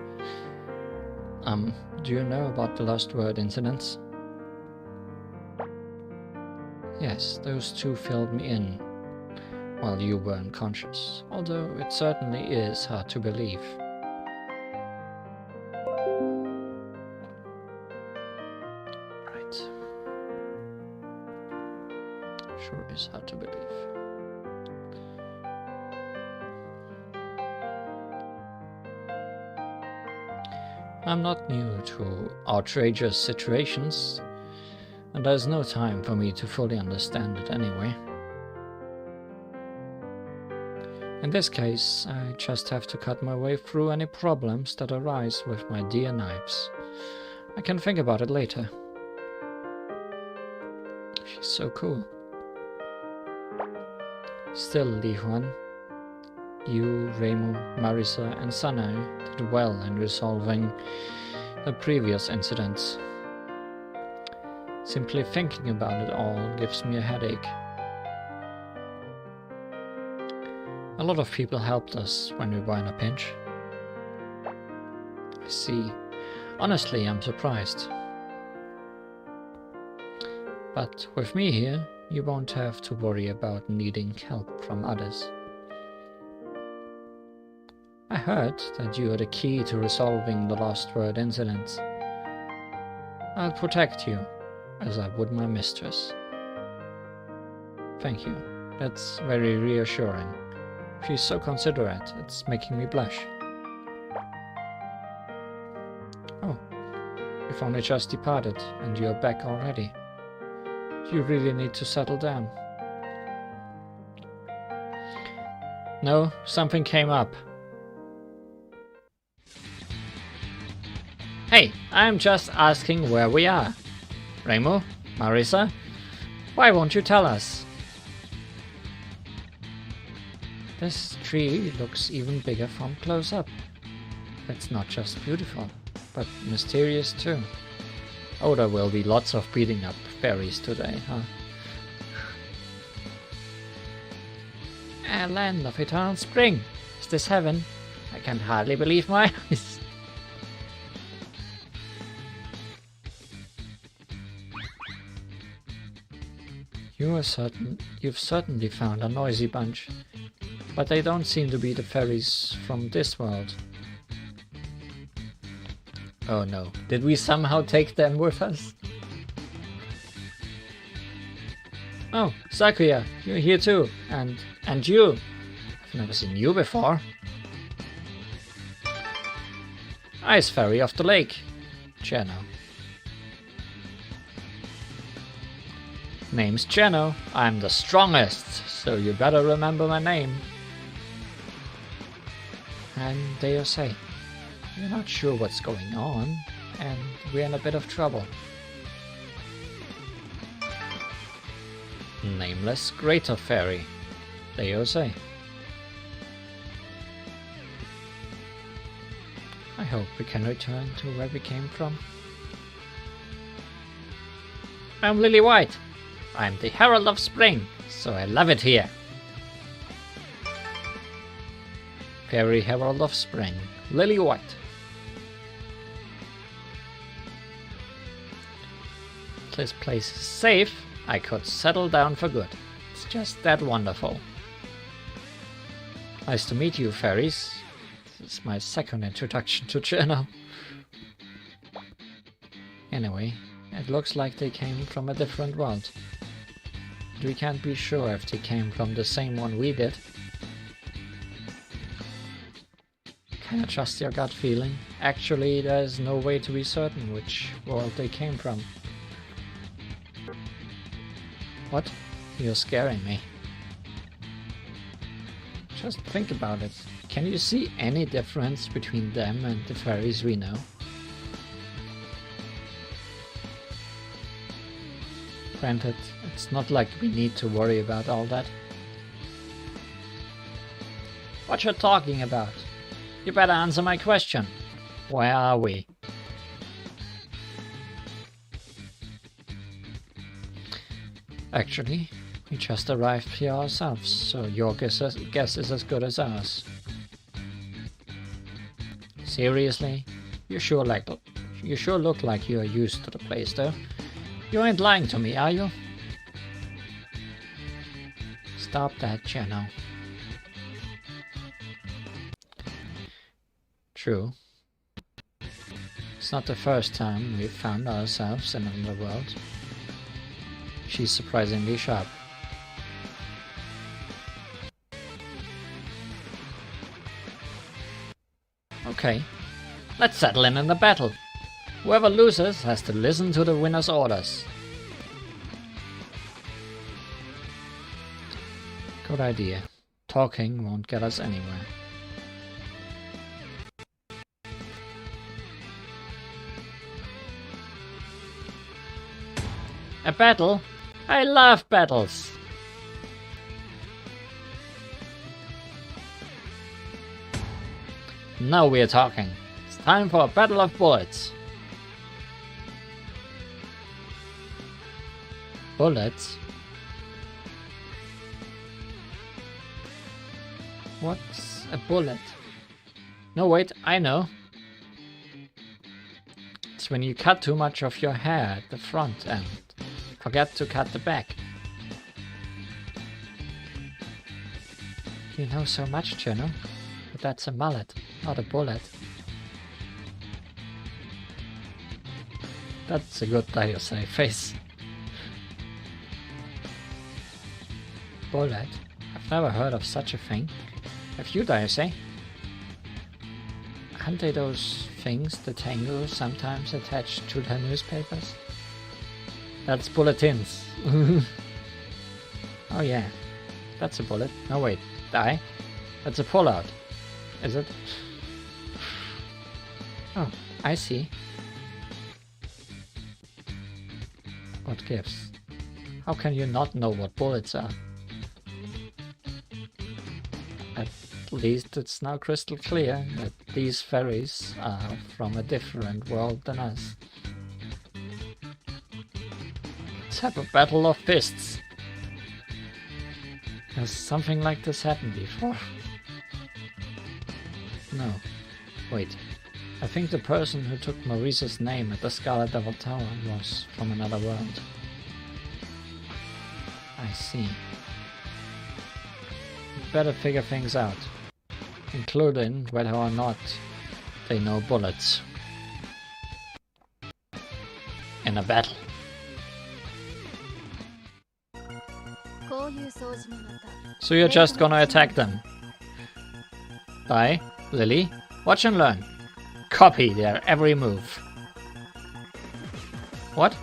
Do you know about the LostWord incidents? Yes, those two filled me in while you were unconscious, although it certainly is hard to believe. Right. Sure is hard to believe. I'm not new to outrageous situations, and there's no time for me to fully understand it anyway. In this case, I just have to cut my way through any problems that arise with my dear knives. I can think about it later. She's so cool. Still, Li Huan, you, Reimu, Marisa, and Sanai did well in resolving the previous incidents. Simply thinking about it all gives me a headache. A lot of people helped us when we were in a pinch. I see. Honestly, I'm surprised. But with me here, you won't have to worry about needing help from others. I heard that you are the key to resolving the LostWord incidents. I'll protect you, as I would my mistress. Thank you. That's very reassuring. She's so considerate, it's making me blush. Oh, you've only just departed, and you're back already. You really need to settle down. No, something came up. Hey, I'm just asking where we are. Reimu, Marisa, why won't you tell us? This tree looks even bigger from close up. It's not just beautiful, but mysterious too. Oh, there will be lots of beating up fairies today, huh? A land of eternal spring. Is this heaven? I can hardly believe my eyes. You've certainly found a noisy bunch, but they don't seem to be the fairies from this world. Oh no, did we somehow take them with us? Oh, Sakuya, you're here too, and you. I've never seen you before. Ice fairy of the lake, Cheno. Name's Cheno. I'm the strongest, so you better remember my name. And they say, we're not sure what's going on, and we're in a bit of trouble. Nameless Greater Fairy, they say. I hope we can return to where we came from. I'm Lily White. I'm the Herald of Spring, so I love it here. Fairy Herald of Spring, Lily White. This place is safe. I could settle down for good. It's just that wonderful. Nice to meet you, fairies. This is my second introduction to Cheno. Anyway, it looks like they came from a different world. We can't be sure if they came from the same one we did. Can I trust your gut feeling? Actually, there's no way to be certain which world they came from. What? You're scaring me. Just think about it. Can you see any difference between them and the fairies we know? Granted, it's not like we need to worry about all that. What you're talking about? You better answer my question. Where are we? Actually, we just arrived here ourselves, so your guess is as good as ours. Seriously? You sure look like you're used to the place, though. You ain't lying to me, are you? Stop that, Cheno. True. It's not the first time we've found ourselves in another world. She's surprisingly sharp. Okay, let's settle in the battle. Whoever loses has to listen to the winner's orders. Good idea. Talking won't get us anywhere. A battle? I love battles! Now we're talking. It's time for a battle of bullets. Bullets? What's a bullet? No, wait, I know. It's when you cut too much of your hair at the front and forget to cut the back. You know so much, Cheno. But that's a mullet, not a bullet. That's a good Daiosei face. Bullet? I've never heard of such a thing. Have you, Daiosei? Aren't they those things the Tengu sometimes attach to their newspapers? That's bulletins. Oh yeah, that's a bullet. No wait, die? That's a pullout. Is it? Oh, I see. What gives? How can you not know what bullets are? At least it's now crystal clear that these fairies are from a different world than us. Let's have a battle of fists. Has something like this happened before? No. Wait. I think the person who took Maurice's name at the Scarlet Devil Tower was from another world. I see. We'd better figure things out, including whether or not they know bullets. In a battle. So you're just gonna attack them. Dai, Lily, watch and learn. Copy their every move. What?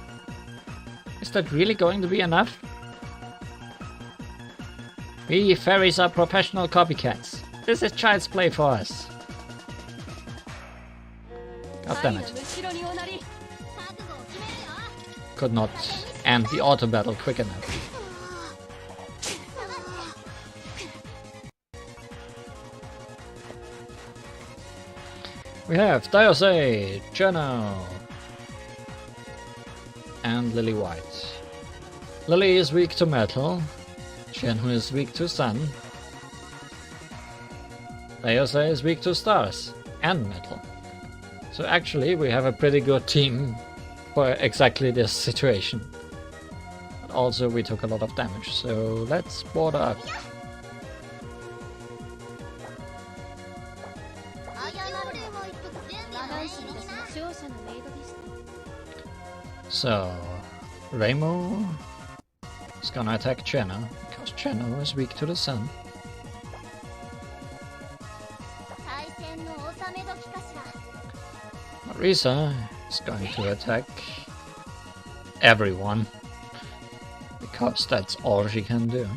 Is that really going to be enough? We fairies are professional copycats. This is child's play for us. God damn it. Could not end the auto battle quick enough. We have Daiosei, Cheno, and Lily White. Lily is weak to metal, Cheno is weak to sun, Daiosei is weak to stars and metal. So actually we have a pretty good team for exactly this situation. But also we took a lot of damage, so let's border up. So, Reimu is gonna attack Cheno, because Cheno is weak to the sun. Marisa is going to attack everyone, because that's all she can do.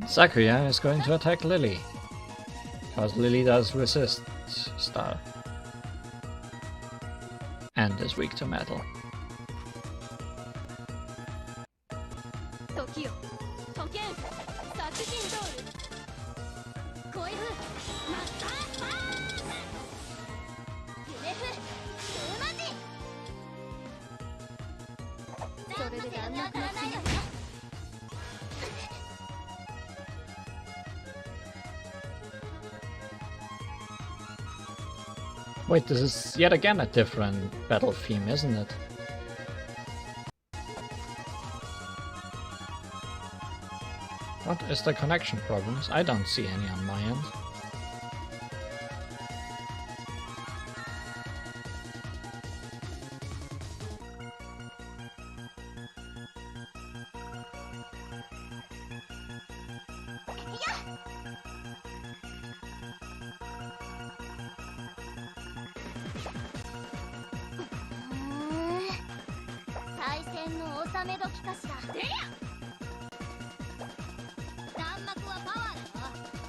Sakuya is going to attack Lily, because Lily does resist star. And is weak to metal. Wait, this is yet again a different battle theme, isn't it? What is the connection problems? I don't see any on my end.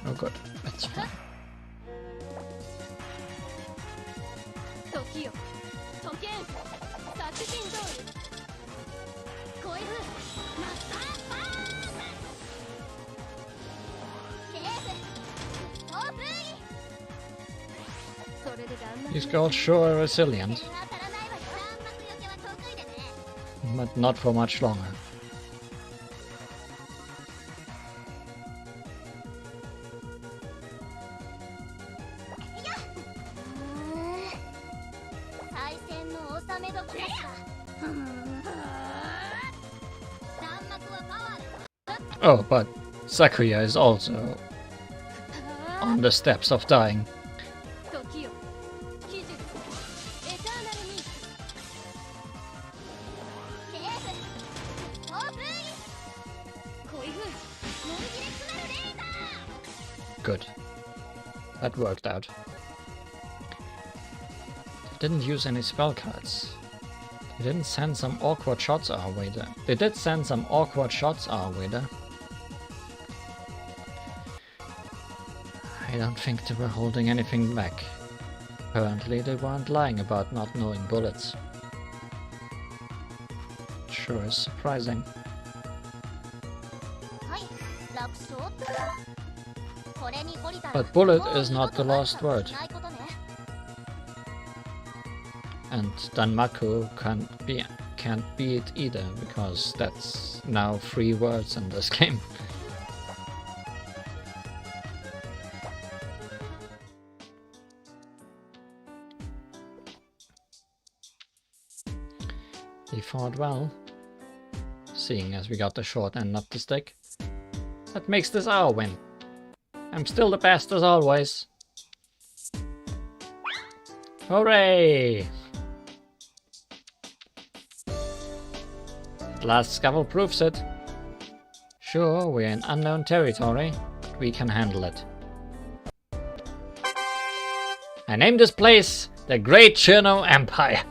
Oh good, that's fine. These girls sure are resilient, but not for much longer. Oh, but Sakuya is also on the steps of dying. Good. That worked out. Didn't use any spell cards. They didn't send some awkward shots our way there. They did send some awkward shots our way there. I don't think they were holding anything back. Apparently they weren't lying about not knowing bullets. Sure is surprising. But bullet is not the last word. And Danmaku can't be it either, because that's now 3 words in this game. He fought well, seeing as we got the short end of the stick. That makes this our win. I'm still the best as always. Hooray! The last scuffle proves it. Sure, we're in unknown territory, but we can handle it. I named this place the Great Cherno Empire.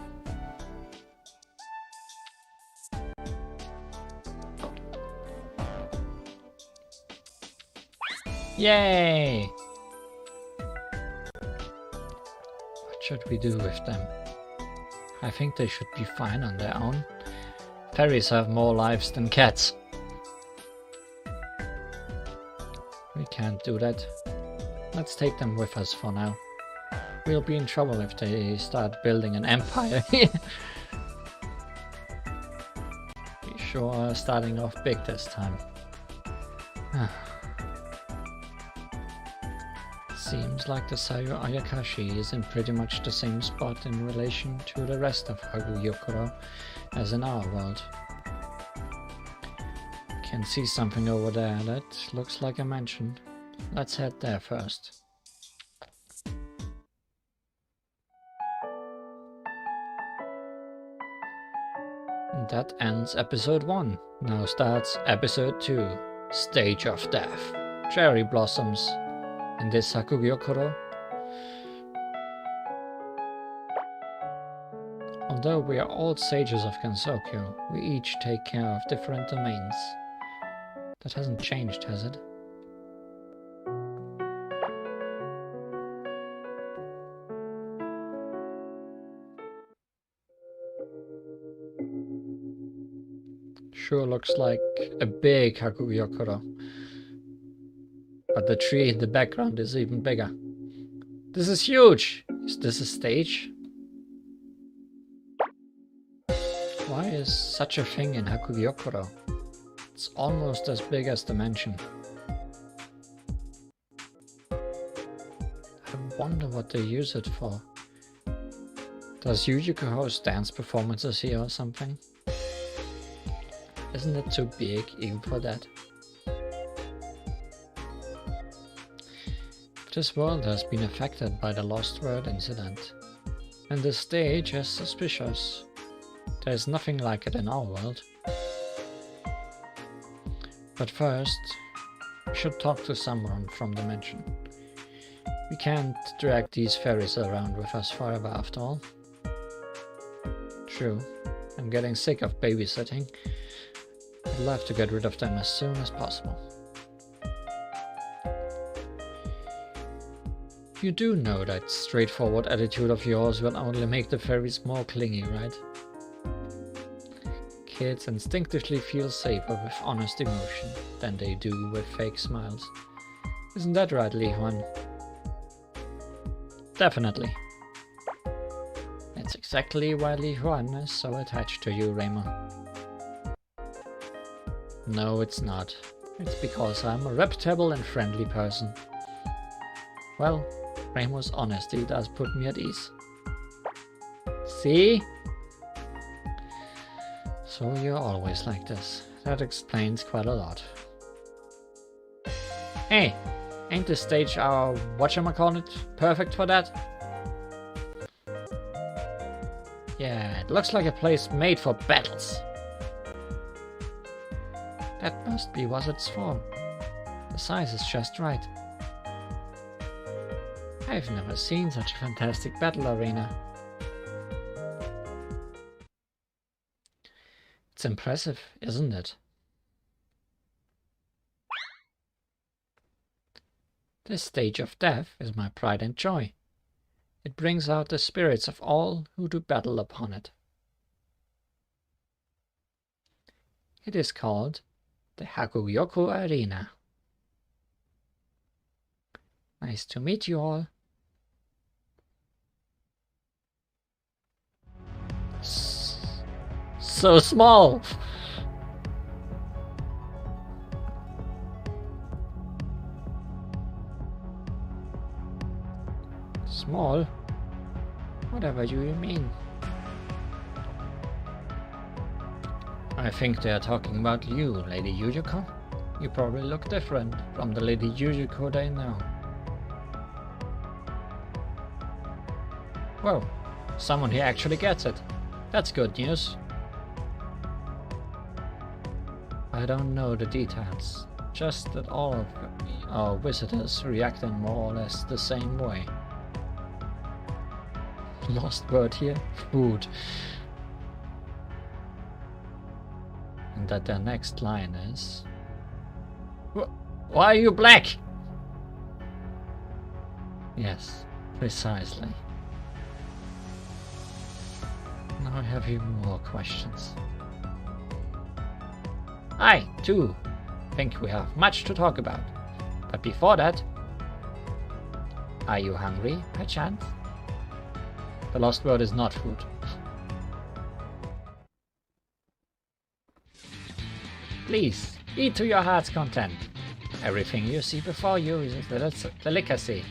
Yay! What should we do with them? I think they should be fine on their own. Fairies have more lives than cats. We can't do that. Let's take them with us for now. We'll be in trouble if they start building an empire. We sure are starting off big this time. Seems like the Sayo Ayakashi is in pretty much the same spot in relation to the rest of Hakugyokurou as in our world. Can see something over there that looks like a mansion. Let's head there first. And that ends episode 1. Now starts episode 2, Stage of Death. Cherry blossoms. In this Hakugyokurou. Although we are all sages of Kansokyo, we each take care of different domains. That hasn't changed, has it? Sure looks like a big Hakugyokurou. But the tree in the background is even bigger. This is huge! Is this a stage? Why is such a thing in Hakugyokurou? It's almost as big as the mansion. I wonder what they use it for. Does Yujuko host dance performances here or something? Isn't it too big even for that? This world has been affected by the LostWord incident, and the stage is suspicious. There is nothing like it in our world. But first, we should talk to someone from the mansion. We can't drag these fairies around with us forever after all. True, I'm getting sick of babysitting. I'd love to get rid of them as soon as possible. You do know that straightforward attitude of yours will only make the fairies more clingy, right? Kids instinctively feel safer with honest emotion than they do with fake smiles. Isn't that right, Li Huan? Definitely. That's exactly why Li Huan is so attached to you, Raymond. No, it's not. It's because I'm a reputable and friendly person. Well, Raymond's honesty does put me at ease. See? So you're always like this. That explains quite a lot. Hey, ain't the stage our whatchamacallit perfect for that? Yeah, it looks like a place made for battles. That must be what it's for. The size is just right. I've never seen such a fantastic battle arena. It's impressive, isn't it? This stage of death is my pride and joy. It brings out the spirits of all who do battle upon it. It is called the Hakugyokurou Arena. Nice to meet you all. So small! Small? Whatever do you mean? I think they are talking about you, Lady Yujuko. You probably look different from the Lady Yujuko they know. Well, someone here actually gets it. That's good news. I don't know the details, just that all of our visitors react in more or less the same way. Lost word here? Food. And that their next line is... Why are you black? Yes, precisely. Now I have even more questions. I, too, think we have much to talk about. But before that... Are you hungry, perchance? The lost word is not food. Please, eat to your heart's content. Everything you see before you is a delicacy.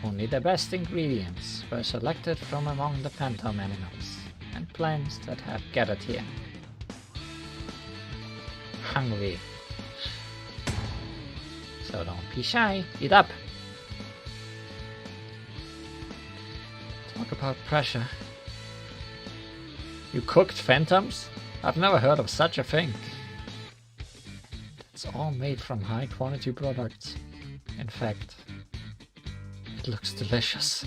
Only the best ingredients were selected from among the phantom animals and plants that have gathered here. Hungry. So don't be shy, eat up! Talk about pressure. You cooked phantoms? I've never heard of such a thing. It's all made from high quality products. In fact, it looks delicious.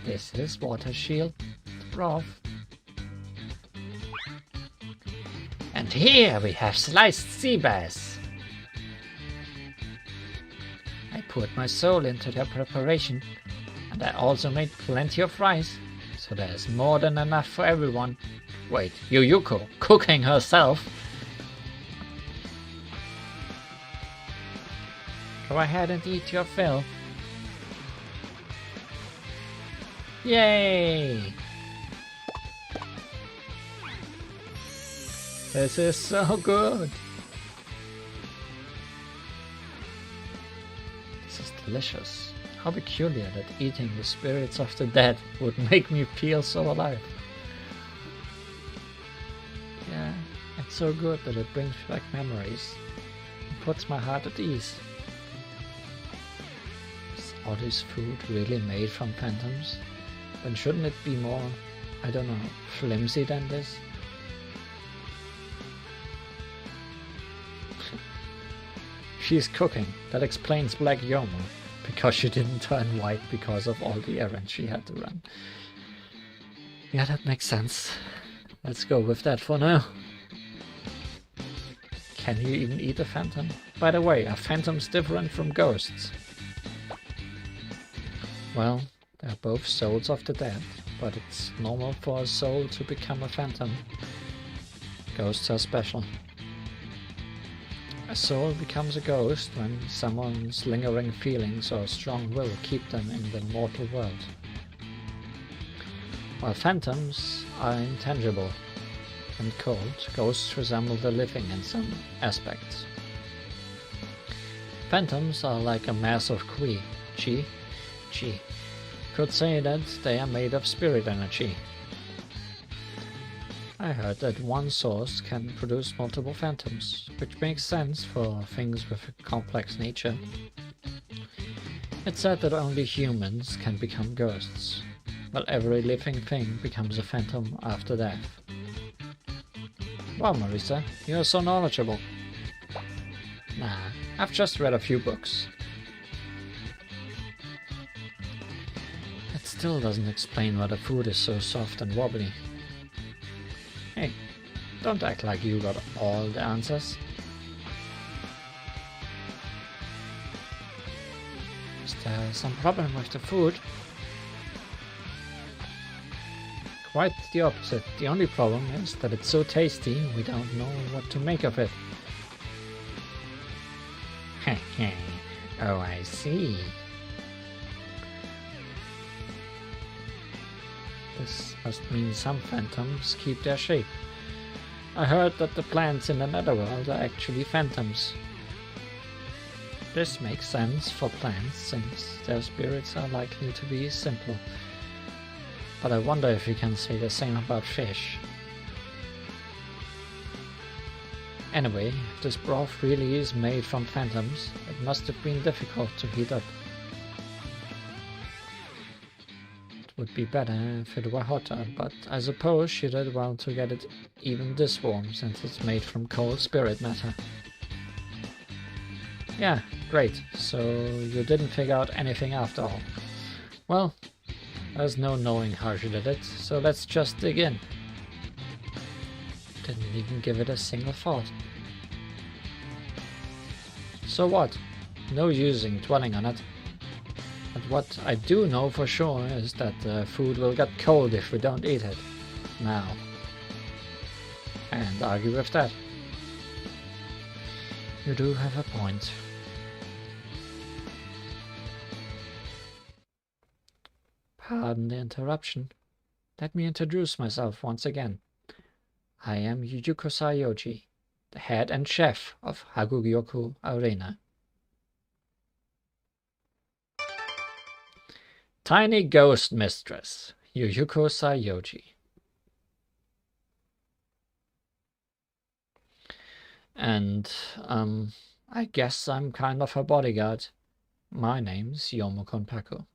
This is water shield broth. And here we have sliced sea bass. I poured my soul into their preparation, and I also made plenty of rice, so there is more than enough for everyone. Wait, Yujuko cooking herself? Go ahead and eat your fill. Yay! This is so good! This is delicious. How peculiar that eating the spirits of the dead would make me feel so alive. Yeah, it's so good that it brings back memories and puts my heart at ease. Is all this food really made from phantoms? Then shouldn't it be more, I don't know, flimsy than this? She's cooking. That explains Black Yomo, because she didn't turn white because of all the errands she had to run. Yeah, that makes sense. Let's go with that for now. Can you even eat a phantom? By the way, are phantoms different from ghosts? Well, they're both souls of the dead, but it's normal for a soul to become a phantom. Ghosts are special. A soul becomes a ghost when someone's lingering feelings or strong will keep them in the mortal world. While phantoms are intangible and cold, ghosts resemble the living in some aspects. Phantoms are like a mass of chi. Could say that they are made of spirit energy. I heard that one source can produce multiple phantoms, which makes sense for things with a complex nature. It's said that only humans can become ghosts, while every living thing becomes a phantom after death. Wow, Marisa, you're so knowledgeable. Nah, I've just read a few books. That still doesn't explain why the food is so soft and wobbly. Hey, don't act like you got all the answers. Is there some problem with the food? Quite the opposite. The only problem is that it's so tasty we don't know what to make of it. Oh, I see. This must mean some phantoms keep their shape. I heard that the plants in the netherworld are actually phantoms. This makes sense for plants since their spirits are likely to be simple. But I wonder if we can say the same about fish. Anyway, if this broth really is made from phantoms, it must have been difficult to heat up. Would be better if it were hotter, but I suppose she did well to get it even this warm since it's made from cold spirit matter. Yeah, great, so you didn't figure out anything after all. Well, there's no knowing how she did it, so let's just dig in. Didn't even give it a single thought. So what? No using dwelling on it. But what I do know for sure is that the food will get cold if we don't eat it now. And argue with that. You do have a point. Pardon the interruption. Let me introduce myself once again. I am Yuyuko Sayoji, the head and chef of Hakugyokurou Arena. Tiny Ghost Mistress, Yuyuko Sayoji. And, I guess I'm kind of her bodyguard. My name's Yomo Konpaku.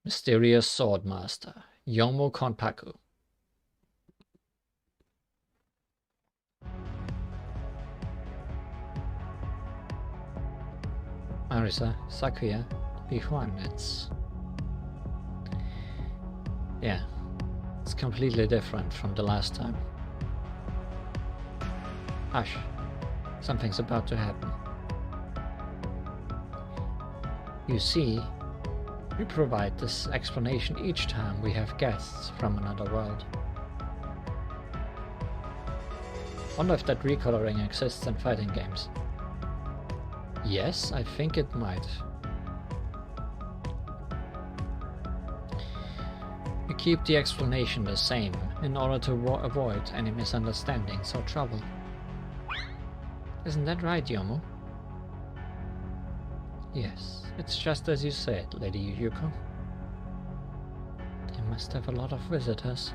Mysterious Swordmaster, Yomo Konpaku. Marisa, Sakuya, Bihuan, it's completely different from the last time. Hush, something's about to happen. You see, we provide this explanation each time we have guests from another world. Wonder if that recoloring exists in fighting games. Yes, I think it might. We keep the explanation the same in order to avoid any misunderstandings or trouble. Isn't that right, Yomo? Yes, it's just as you said, Lady Yuko. They must have a lot of visitors.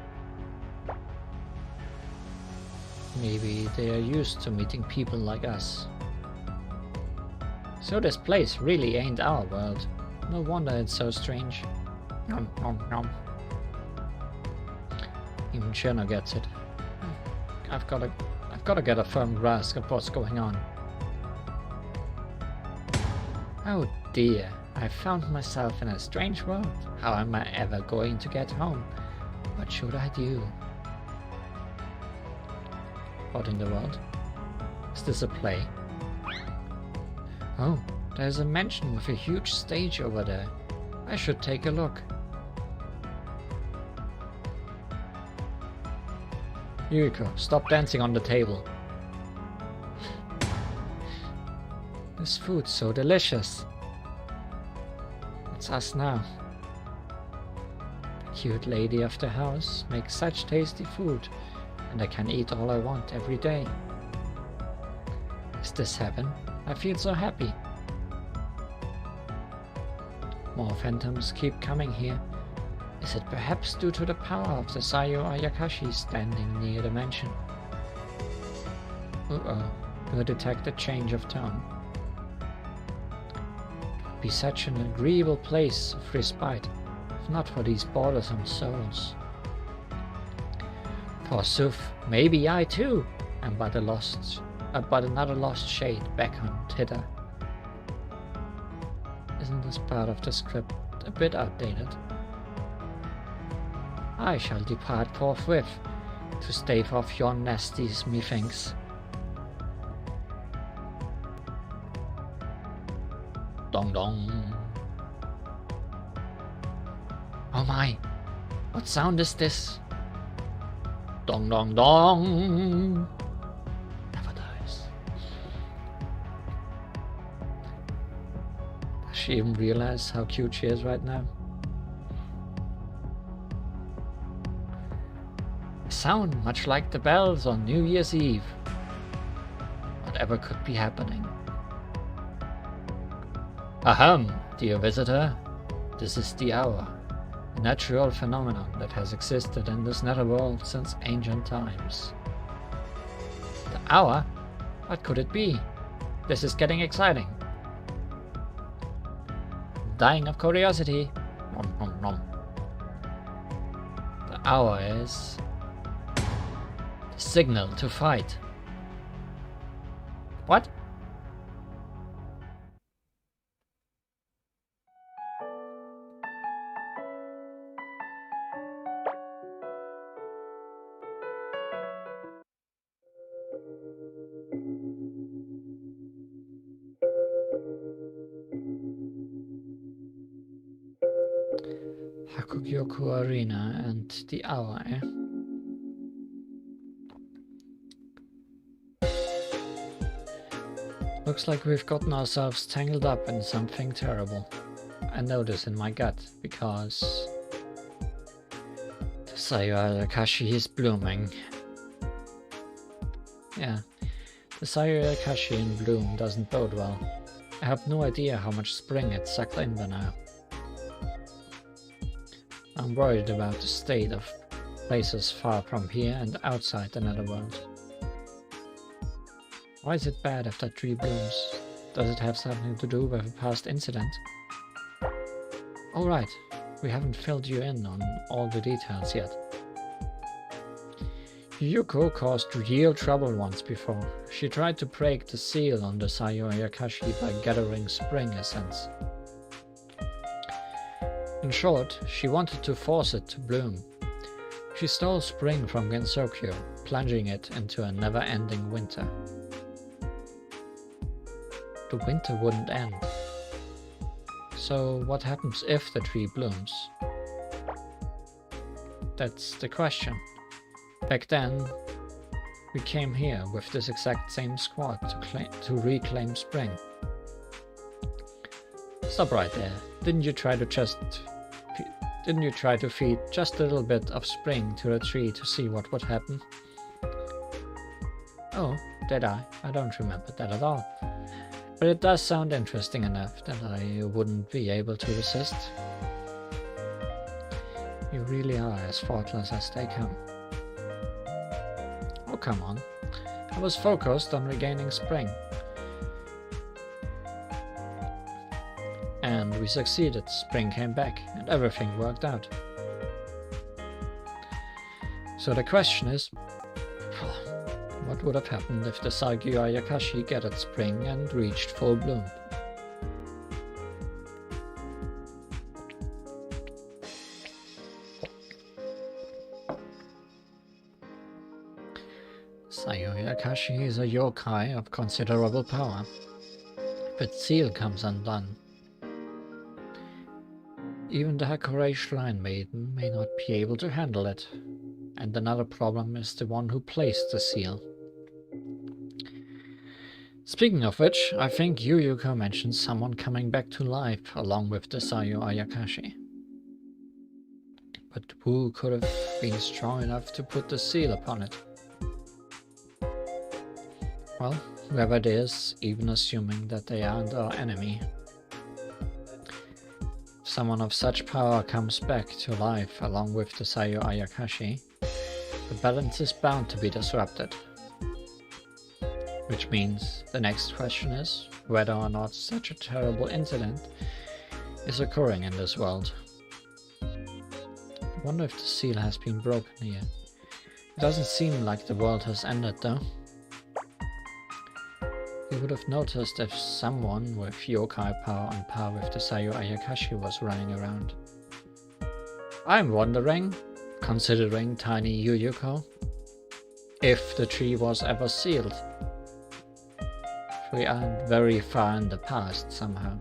Maybe they are used to meeting people like us. So this place really ain't our world. No wonder it's so strange. Nom nom nom. Even Chino gets it. I've gotta get a firm grasp of what's going on. Oh dear, I found myself in a strange world. How am I ever going to get home? What should I do? What in the world? Is this a play? Oh, there's a mansion with a huge stage over there. I should take a look. Yuriko, stop dancing on the table. This food's so delicious. It's us now. The cute lady of the house makes such tasty food, and I can eat all I want every day. Is this heaven? I feel so happy. More phantoms keep coming here. Is it perhaps due to the power of the Sayo Ayakashi standing near the mansion? Uh-oh, I detect a change of tone. It would be such an agreeable place of respite, if not for these bothersome souls. Forsooth, maybe I too am but another lost shade beckoned hither. Isn't this part of the script a bit outdated? I shall depart forthwith, to stave off yon nasties, methinks. Dong dong. Oh my, what sound is this? Dong dong dong. Never dies. Does she even realize how cute she is right now? Sound much like the bells on New Year's Eve. Whatever could be happening. Ahem, dear visitor. This is the hour, a natural phenomenon that has existed in this netherworld since ancient times. The hour? What could it be? This is getting exciting. I'm dying of curiosity. Nom, nom, nom. The hour is signal to fight. What? Hakugyokurou Arena and the hour, eh? Looks like we've gotten ourselves tangled up in something terrible. I know this in my gut, because the Sayo Ayakashi is blooming. Yeah, the Sayo Ayakashi in bloom doesn't bode well. I have no idea how much spring it's sucked in by now. I'm worried about the state of places far from here and outside the netherworld. Why is it bad if that tree blooms? Does it have something to do with a past incident? Oh right, we haven't filled you in on all the details yet. Yuko caused real trouble once before. She tried to break the seal on the Sayo Ayakashi by gathering spring essence. In short, she wanted to force it to bloom. She stole spring from Gensokyo, plunging it into a never-ending winter. The winter wouldn't end. So what happens if the tree blooms? That's the question. Back then, we came here with this exact same squad to reclaim spring. Stop right there. Didn't you try to feed just a little bit of spring to the tree to see what would happen? Oh, did I? I don't remember that at all. But it does sound interesting enough that I wouldn't be able to resist. You really are as thoughtless as they come. Oh, come on. I was focused on regaining spring. And we succeeded. Spring came back and everything worked out. So the question is, what would have happened if the Sakyu Ayakashi gathered spring and reached full bloom? Sakyu Ayakashi is a yokai of considerable power. If its seal comes undone, even the Hakurei Shrine Maiden may not be able to handle it. And another problem is the one who placed the seal. Speaking of which, I think Yuyuko mentioned someone coming back to life along with the Sakyu Ayakashi. But who could have been strong enough to put the seal upon it? Well, whoever it is, even assuming that they aren't our enemy. If someone of such power comes back to life along with the Sakyu Ayakashi, the balance is bound to be disrupted. Which means the next question is whether or not such a terrible incident is occurring in this world. I wonder if the seal has been broken here. It doesn't seem like the world has ended though. You would have noticed if someone with yokai power on par with the Sakyu Ayakashi was running around. I'm wondering, considering tiny Yuyuko, if the tree was ever sealed. We aren't very far in the past somehow.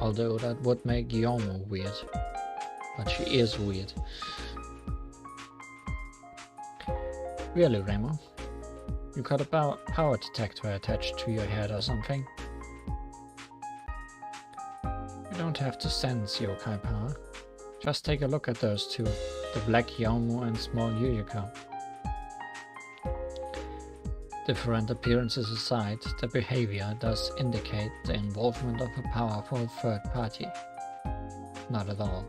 Although that would make Yomo weird. But she is weird. Really, Remo? You got a power detector attached to your head or something? You don't have to sense yokai power. Just take a look at those two, the black Yomu and small Yuyuko. Different appearances aside, the behavior does indicate the involvement of a powerful third party. Not at all.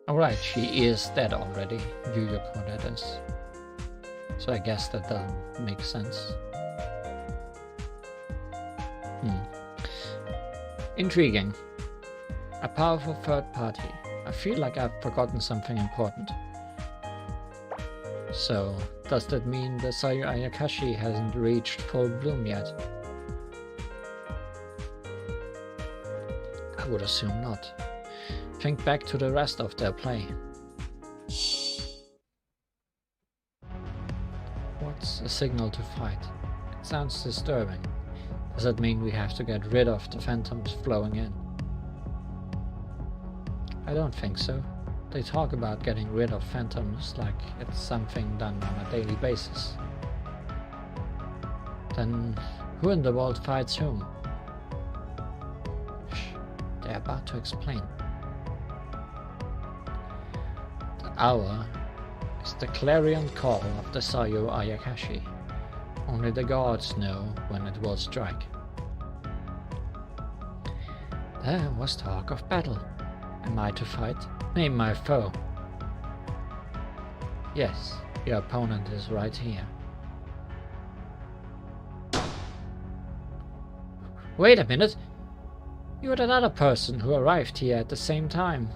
Alright, she is dead already, Yuyuko that is. So I guess that doesn't make sense. Intriguing. A powerful third party. I feel like I've forgotten something important. So, does that mean the Sakyu Ayakashi hasn't reached full bloom yet? I would assume not. Think back to the rest of their play. What's a signal to fight? It sounds disturbing. Does that mean we have to get rid of the phantoms flowing in? I don't think so. They talk about getting rid of phantoms like it's something done on a daily basis. Then who in the world fights whom? Shh, they're about to explain. The hour is the clarion call of the Sakyu Ayakashi. Only the gods know when it will strike. There was talk of battle. Am I to fight? Name my foe. Yes, your opponent is right here. Wait a minute! You're that other person who arrived here at the same time.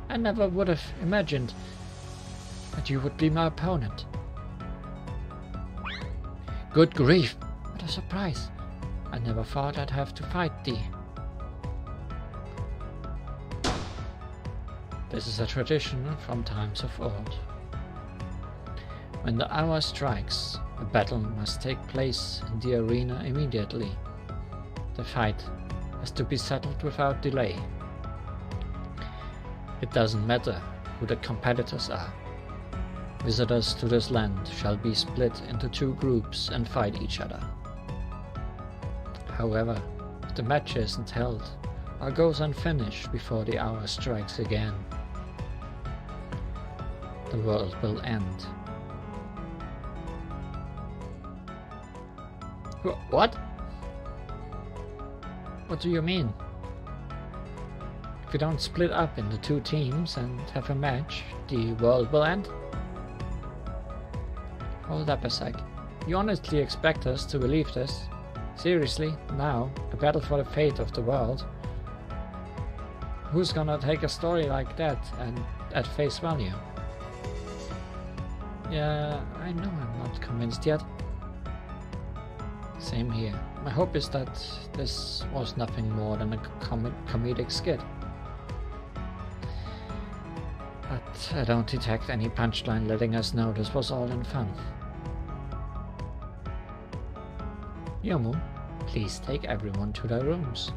I never would have imagined that you would be my opponent. Good grief, what a surprise. I never thought I'd have to fight thee. This is a tradition from times of old. When the hour strikes, a battle must take place in the arena immediately. The fight has to be settled without delay. It doesn't matter who the competitors are. Visitors to this land shall be split into two groups and fight each other. However, if the match isn't held or goes unfinished before the hour strikes again, the world will end. What? What do you mean? If we don't split up into 2 teams and have a match, the world will end? Hold up a sec. You honestly expect us to believe this? Seriously? Now? A battle for the fate of the world? Who's gonna take a story like that and at face value? Yeah, I know I'm not convinced yet. Same here. My hope is that this was nothing more than a comedic skit. But I don't detect any punchline letting us know this was all in fun. Yomu, please take everyone to their rooms.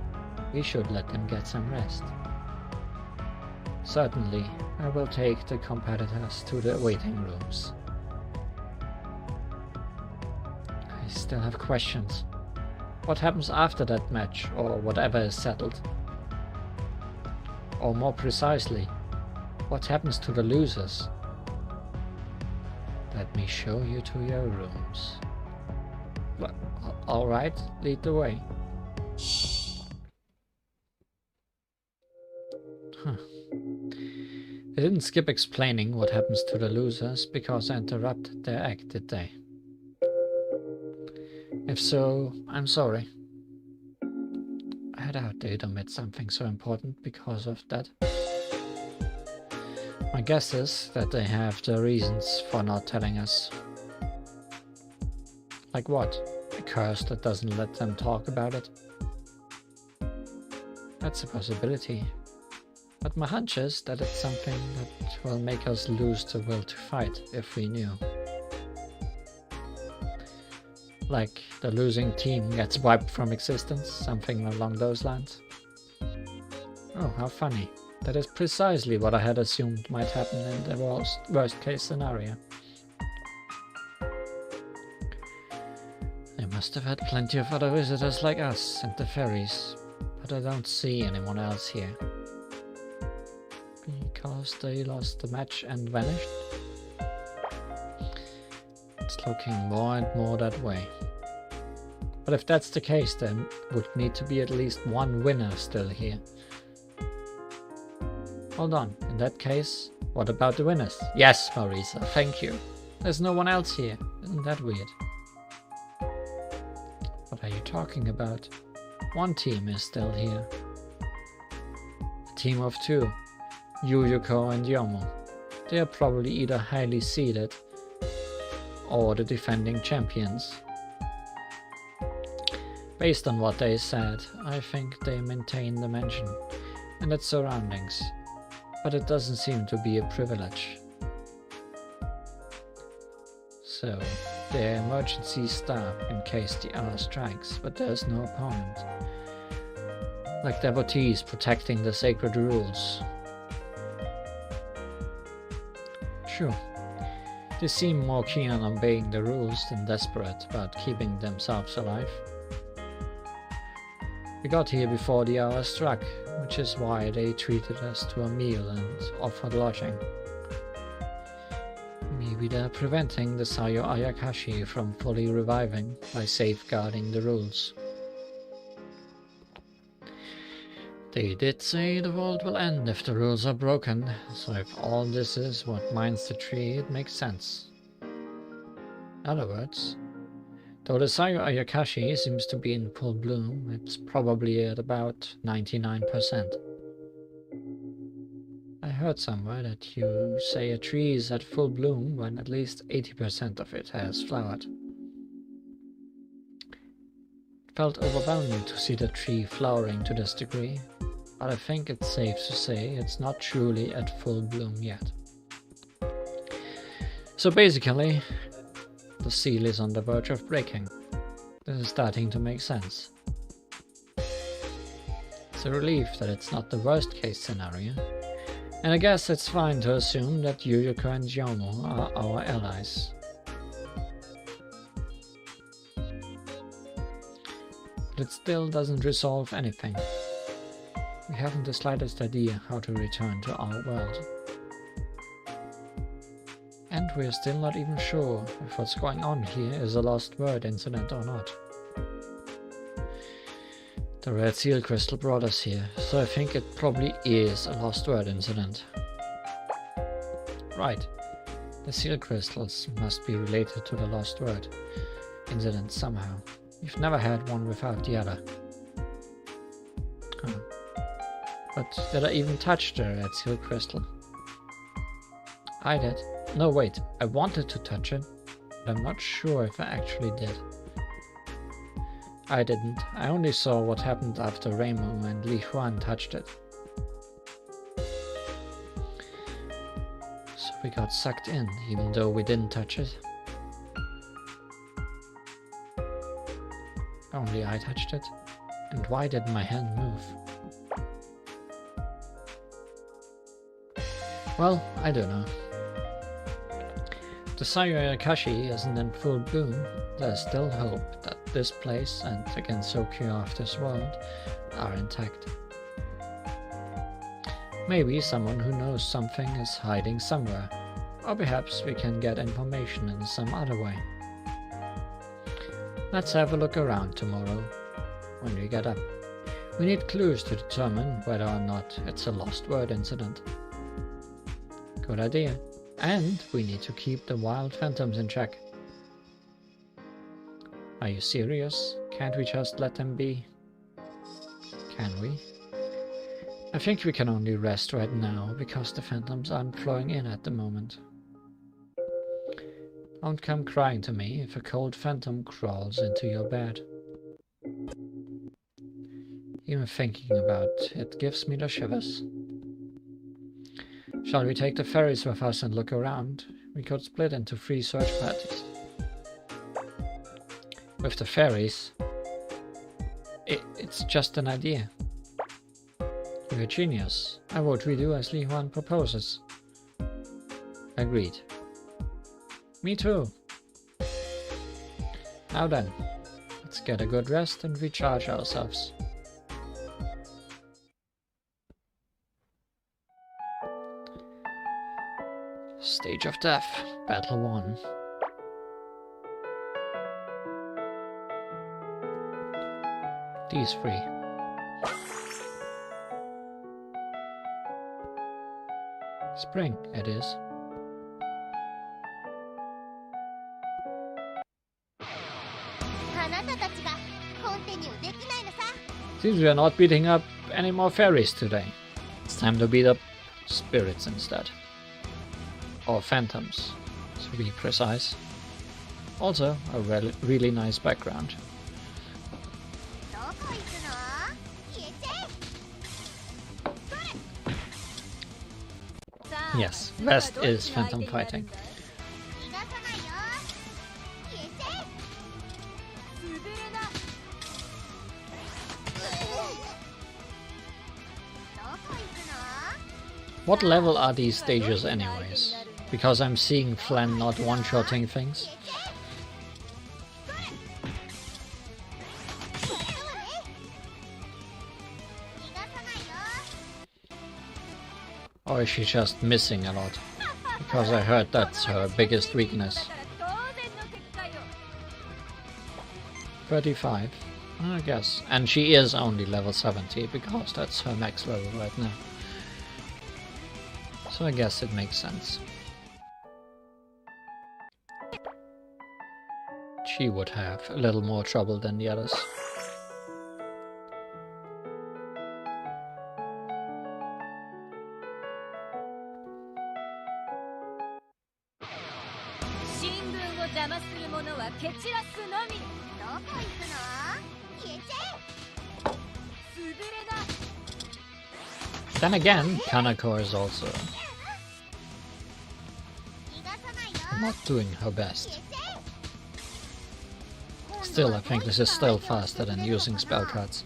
We should let them get some rest. Certainly, I will take the competitors to the waiting rooms. I still have questions. What happens after that match, or whatever is settled? Or more precisely, what happens to the losers? Let me show you to your rooms. Alright, lead the way. They didn't skip explaining what happens to the losers because I interrupted their act, did they? If so, I'm sorry. I doubt they'd omit something so important because of that. My guess is that they have their reasons for not telling us. Like what? A curse that doesn't let them talk about it? That's a possibility. But my hunch is that it's something that will make us lose the will to fight if we knew. Like the losing team gets wiped from existence, something along those lines. Oh, how funny. That is precisely what I had assumed might happen in the worst case scenario. They must have had plenty of other visitors like us and the fairies, but I don't see anyone else here. Because they lost the match and vanished? It's looking more and more that way. But if that's the case, then would need to be at least one winner still here. Hold on, in that case, what about the winners? Yes, Marisa, thank you. There's no one else here. Isn't that weird? What are you talking about? One team is still here. A team of 2. Yuyuko and Yomo. They are probably either highly seeded or the defending champions. Based on what they said, I think they maintain the mansion and its surroundings, but it doesn't seem to be a privilege. So, they're emergency staff in case the hour strikes, but there's no opponent. Like devotees protecting the sacred rules. Sure. They seem more keen on obeying the rules than desperate about keeping themselves alive. We got here before the hour struck, which is why they treated us to a meal and offered lodging. Maybe they're preventing the Sayo Ayakashi from fully reviving by safeguarding the rules. They did say the world will end if the rules are broken, so if all this is what minds the tree, it makes sense. In other words, though the Sayo Ayakashi seems to be in full bloom, it's probably at about 99%. I heard somewhere that you say a tree is at full bloom when at least 80% of it has flowered. It felt overwhelming to see the tree flowering to this degree, but I think it's safe to say it's not truly at full bloom yet. So basically, the seal is on the verge of breaking. This is starting to make sense. It's a relief that it's not the worst case scenario, and I guess it's fine to assume that Yuyuko and Yomo are our allies. But it still doesn't resolve anything. We haven't the slightest idea how to return to our world. And we're still not even sure if what's going on here is a lost word incident or not. The red seal crystal brought us here, so I think it probably is a lost word incident. Right. The seal crystals must be related to the lost word incident somehow. We've never had one without the other. Huh. But did I even touch the red seal crystal? I did. No, wait. I wanted to touch it, but I'm not sure if I actually did. I didn't. I only saw what happened after Raymond and Li Huan touched it. So we got sucked in, even though we didn't touch it. Only I touched it. And why did my hand move? Well, I don't know. The Sayuri Akashi isn't in full bloom. There's still hope that this place and the Gensokyo of this world are intact. Maybe someone who knows something is hiding somewhere, or perhaps we can get information in some other way. Let's have a look around tomorrow when we get up. We need clues to determine whether or not it's a lost word incident. Good idea. And we need to keep the wild phantoms in check. Are you serious? Can't we just let them be? Can we? I think we can only rest right now because the phantoms aren't flowing in at the moment. Don't come crying to me if a cold phantom crawls into your bed. Even thinking about it gives me the shivers. Shall we take the ferries with us and look around? We could split into 3 search parties. With the ferries, it's just an idea. You're a genius. I vote we do as Li Huan proposes. Agreed. Me too. Now then, let's get a good rest and recharge ourselves. Stage of Death, Battle 1. These 3. Spring, it is. Seems we are not beating up any more fairies today. It's time to beat up spirits instead. Or phantoms, to be precise. Also, a really nice background. Yes, West is phantom fighting. What level are these stages anyways? Because I'm seeing Flan not one-shotting things. Or is she just missing a lot? Because I heard that's her biggest weakness. 35, I guess. And she is only level 70 because that's her max level right now. So I guess it makes sense. She would have a little more trouble than the others. Then again, Kanako is also not doing her best. Still, I think this is still faster than using spell cards.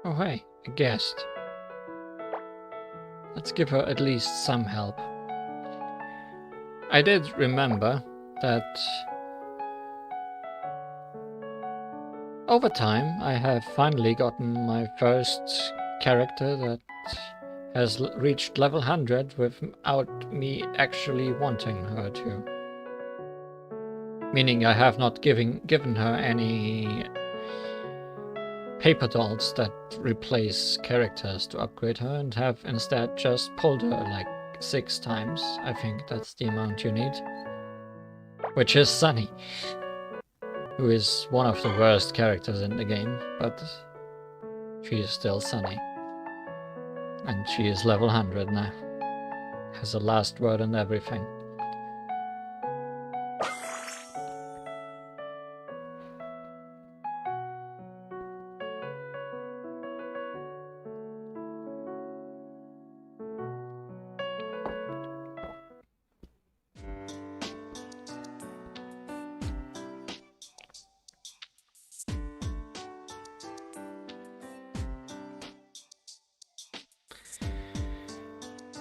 Oh hey, a guest. Let's give her at least some help. I did remember that over time I have finally gotten my first character that has reached level 100 without me actually wanting her to. Meaning I have not given her any paper dolls that replace characters to upgrade her, and have instead just pulled her like 6 times. I think that's the amount you need. Which is Sunny, who is one of the worst characters in the game, but she is still Sunny. And she is level 100 now. Has a last word and everything.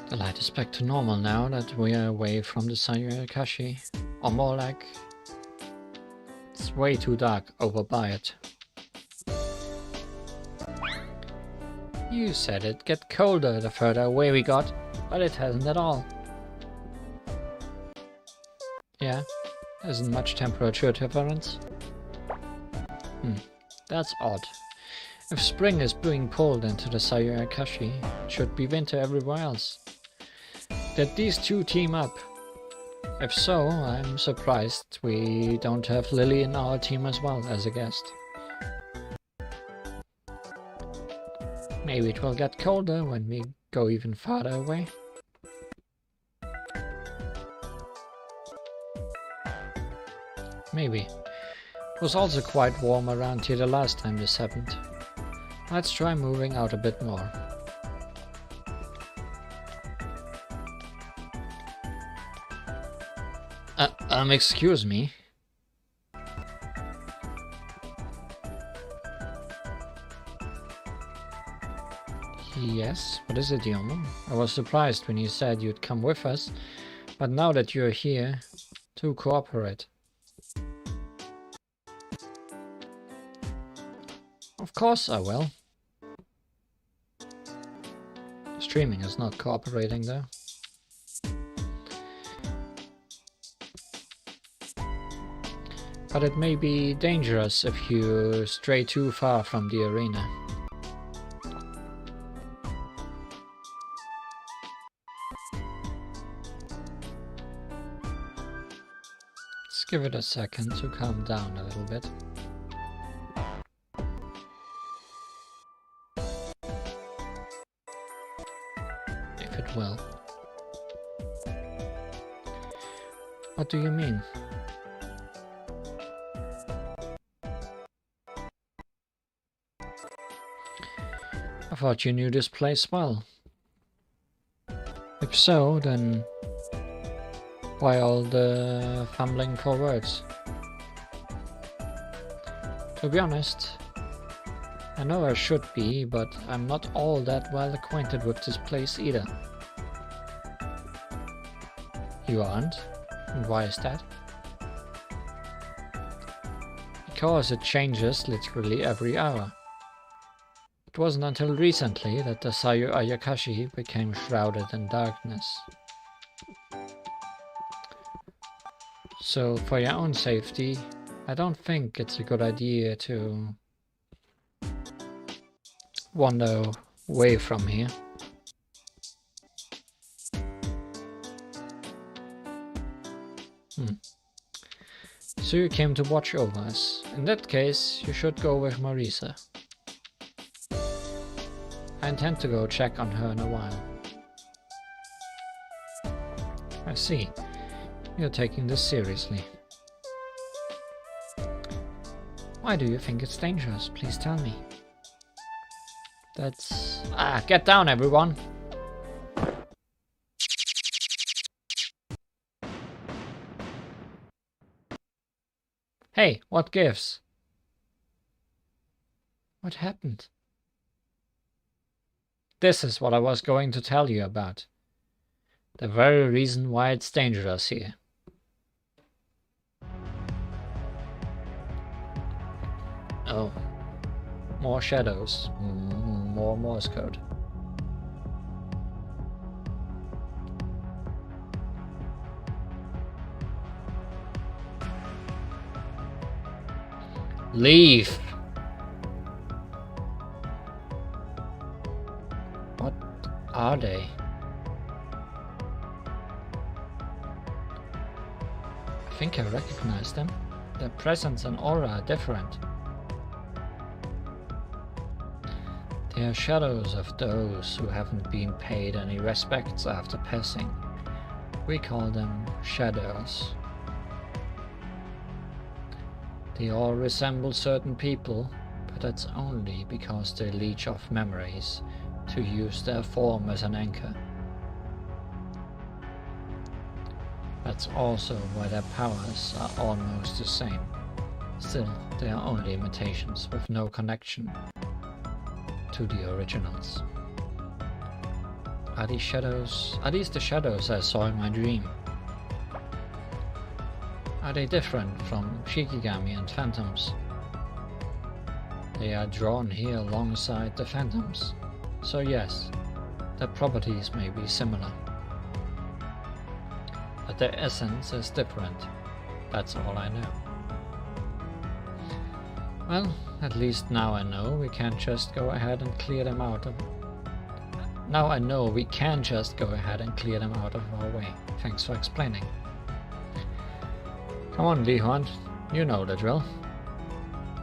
The light is back to normal now that we are away from the Sayakashi. Or more like, it's way too dark over by it. You said it'd get colder the further away we got, but it hasn't at all. Yeah, isn't much temperature difference. That's odd. If spring is being pulled into the Sayakashi, it should be winter everywhere else. Did these two team up? If so, I'm surprised we don't have Lily in our team as well as a guest. Maybe it will get colder when we go even farther away. Maybe. It was also quite warm around here the last time this happened. Let's try moving out a bit more. Excuse me. Yes, what is it, Yomo? I was surprised when you said you'd come with us, but now that you're here, to cooperate. Of course I will. Streaming is not cooperating though. But it may be dangerous if you stray too far from the arena. Let's give it a second to calm down a little bit. If it will. What do you mean? I thought you knew this place well. If so, then why all the fumbling for words? To be honest, I know I should be, but I'm not all that well acquainted with this place either. You aren't? And why is that? Because it changes literally every hour. It wasn't until recently that the Sayu Ayakashi became shrouded in darkness. So for your own safety, I don't think it's a good idea to wander away from here. So you came to watch over us. In that case, you should go with Marisa. I intend to go check on her in a while. I see. You're taking this seriously. Why do you think it's dangerous? Please tell me. That's... get down, everyone! Hey, what gives? What happened? This is what I was going to tell you about. The very reason why it's dangerous here. Oh. More shadows. More Morse code. Leave! What are they? I think I recognize them. Their presence and aura are different. They are shadows of those who haven't been paid any respects after passing. We call them shadows. They all resemble certain people, but that's only because they leech off memories to use their form as an anchor. That's also why their powers are almost the same. Still, they are only imitations with no connection to the originals. Are these the shadows I saw in my dream? Are they different from Shikigami and phantoms? They are drawn here alongside the phantoms, so yes, their properties may be similar. But their essence is different, that's all I know. Well, at least now I know we can't just go ahead and clear them out of... Now I know we can just go ahead and clear them out of our way. Thanks for explaining. Come on, Li Huan, you know the drill.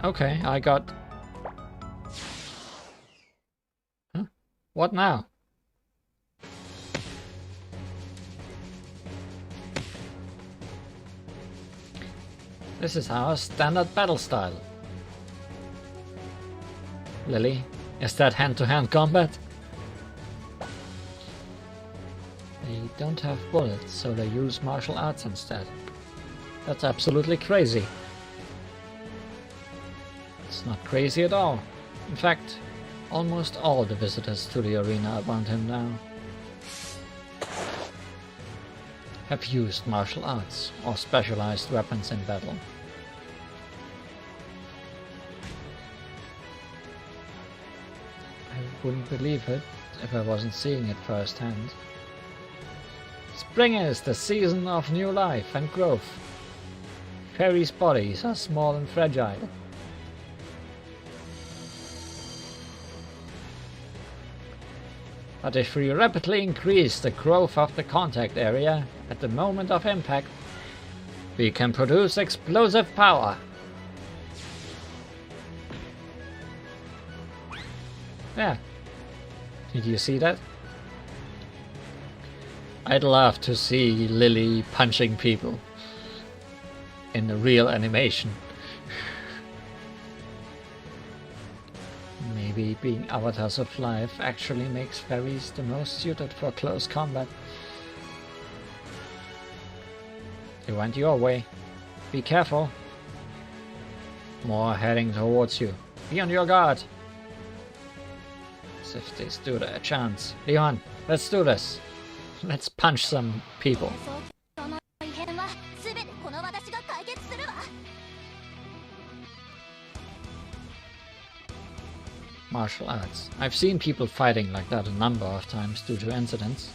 Okay, I got... Huh? What now? This is our standard battle style. Lily, is that hand-to-hand combat? They don't have bullets, so they use martial arts instead. That's absolutely crazy. It's not crazy at all. In fact, almost all the visitors to the arena around him now have used martial arts or specialized weapons in battle. I wouldn't believe it if I wasn't seeing it firsthand. Spring is the season of new life and growth. Fairies' bodies are small and fragile. But if we rapidly increase the growth of the contact area at the moment of impact, we can produce explosive power. Yeah. Did you see that? I'd love to see Lily punching people in the real animation. Maybe being avatars of life actually makes fairies the most suited for close combat. They went your way. Be careful. More heading towards you. Be on your guard. as if they stood a chance. Leon, let's do this. Let's punch some people. Martial arts. I've seen people fighting like that a number of times due to incidents.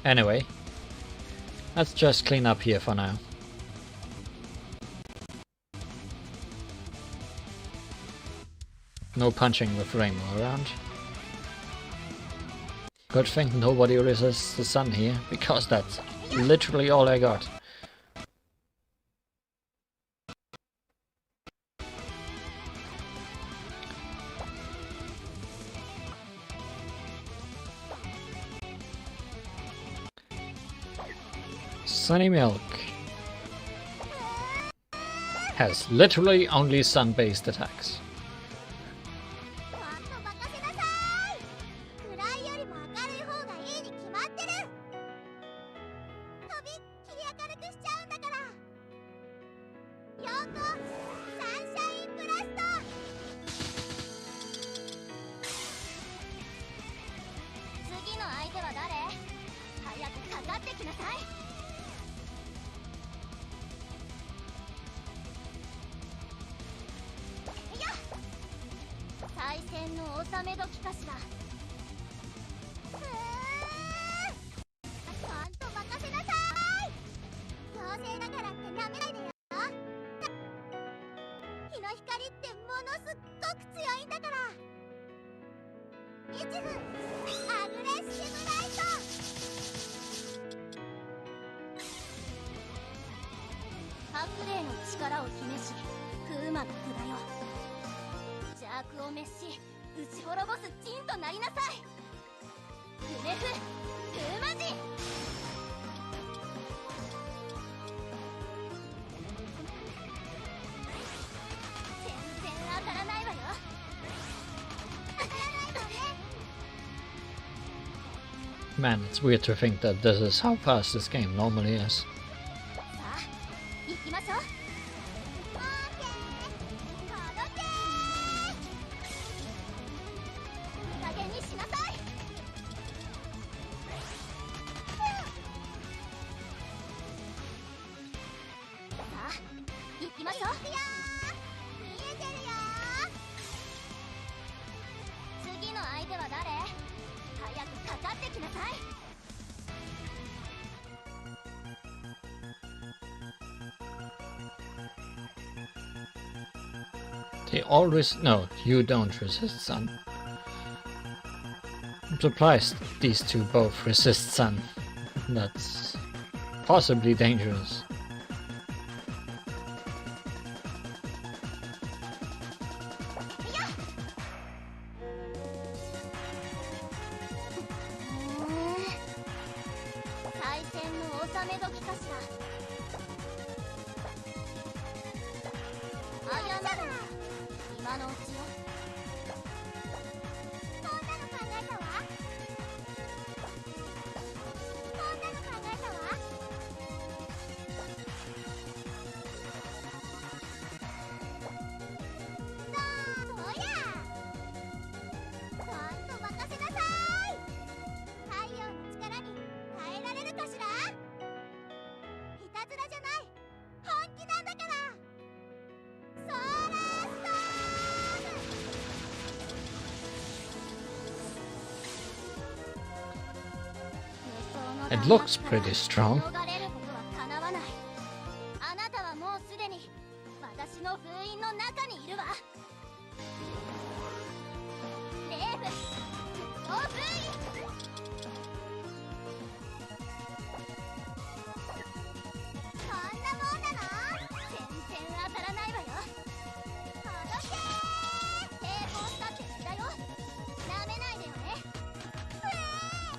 Anyway, let's just clean up here for now. No punching with Rainbow around. Good thing nobody resists the sun here, because that's literally all I got. Sunny Milk has literally only sun-based attacks. Man, it's weird to think that this is how fast this game normally is. They always... No, you don't resist sun. I'm surprised these two both resist sun. That's possibly dangerous. It looks pretty strong.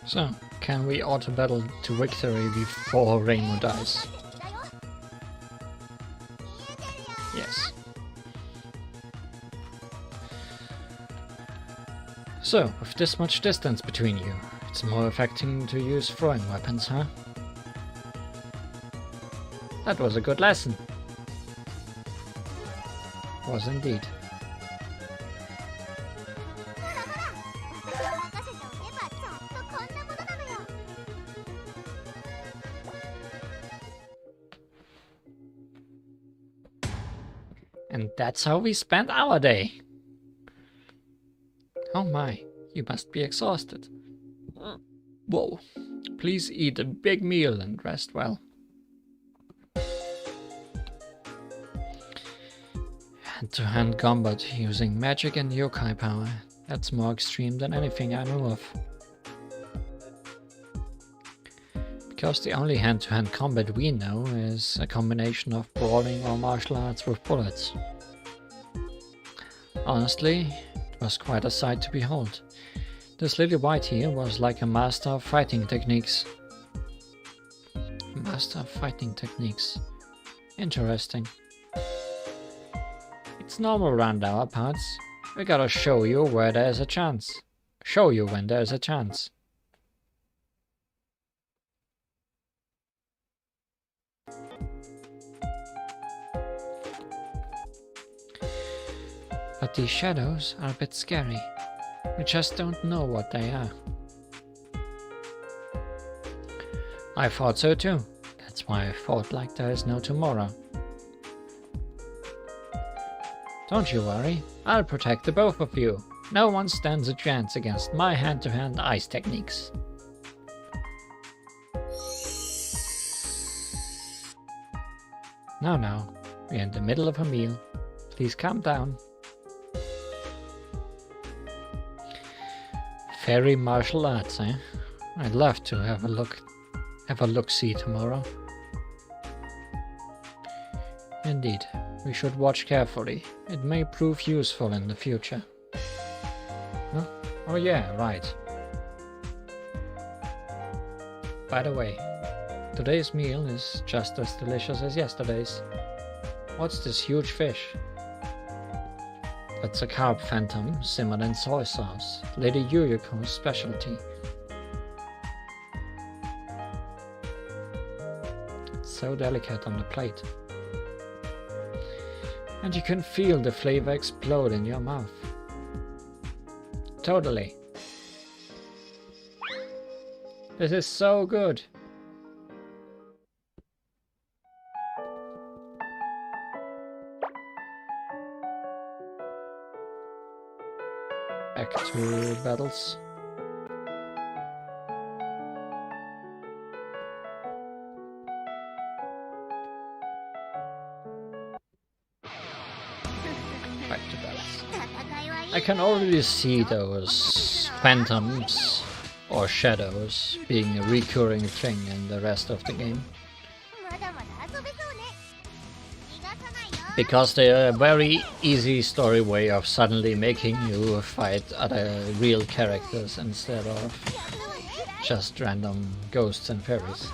So, can we auto-battle to victory before Rainbow dies? Yes. So, with this much distance between you, it's more affecting to use throwing weapons, huh? That was a good lesson. Was indeed. And that's how we spent our day. Oh my, you must be exhausted. Whoa, please eat a big meal and rest well. Hand-to-hand combat using magic and yokai power. That's more extreme than anything I know of. Because the only hand-to-hand combat we know is a combination of brawling or martial arts with bullets. Honestly, it was quite a sight to behold. This little white here was like a master of fighting techniques. Master of fighting techniques. Interesting. It's normal around our parts. We gotta show you where there's a chance. Show you when there's a chance. But these shadows are a bit scary. We just don't know what they are. I thought so too. That's why I fought like there is no tomorrow. Don't you worry, I'll protect the both of you. No one stands a chance against my hand-to-hand ice techniques. No, we're in the middle of a meal. Please calm down. Fairy martial arts, eh? I'd love to have a look-see tomorrow. Indeed, we should watch carefully. It may prove useful in the future. Huh? Oh yeah, right. By the way, today's meal is just as delicious as yesterday's. What's this huge fish? That's a carp phantom simmered in soy sauce, Lady Yuyuko's specialty. It's so delicate on the plate. And you can feel the flavor explode in your mouth. Totally. This is so good. Back to battles. Back to battles. I can already see those phantoms or shadows being a recurring thing in the rest of the game. Because they are a very easy story way of suddenly making you fight other real characters instead of just random ghosts and fairies.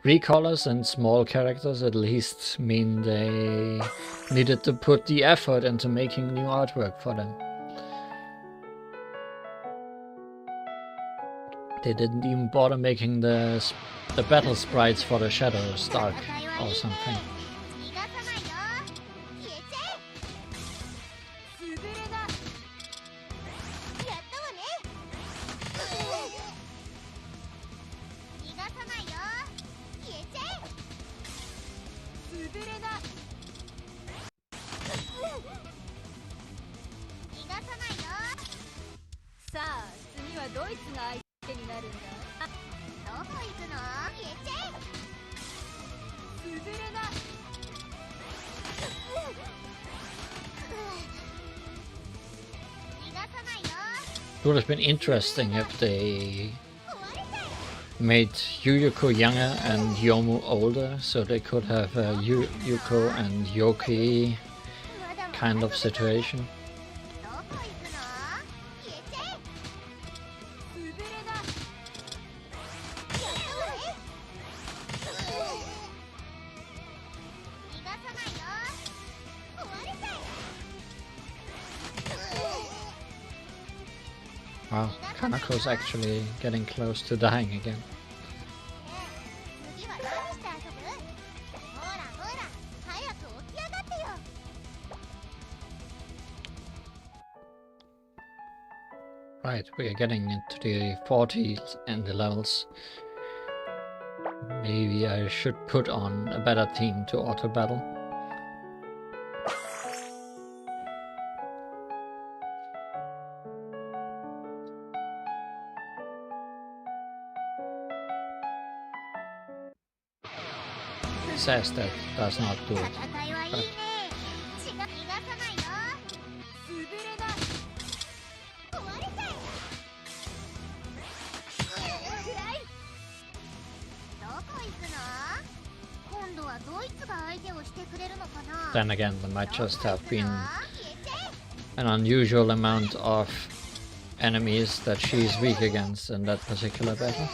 Recolors and small characters at least mean they needed to put the effort into making new artwork for them. They didn't even bother making the battle sprites for the shadows dark or something. It would have been interesting if they made Yuyuko younger and Yomu older, so they could have a Yuyuko and Yoki kind of situation. Wow, Kanako's actually getting close to dying again. Right, we are getting into the 40s in the levels. Maybe I should put on a better team to auto battle. It says that does not do it. But then again, there might just have been an unusual amount of enemies that she's weak against in that particular battle.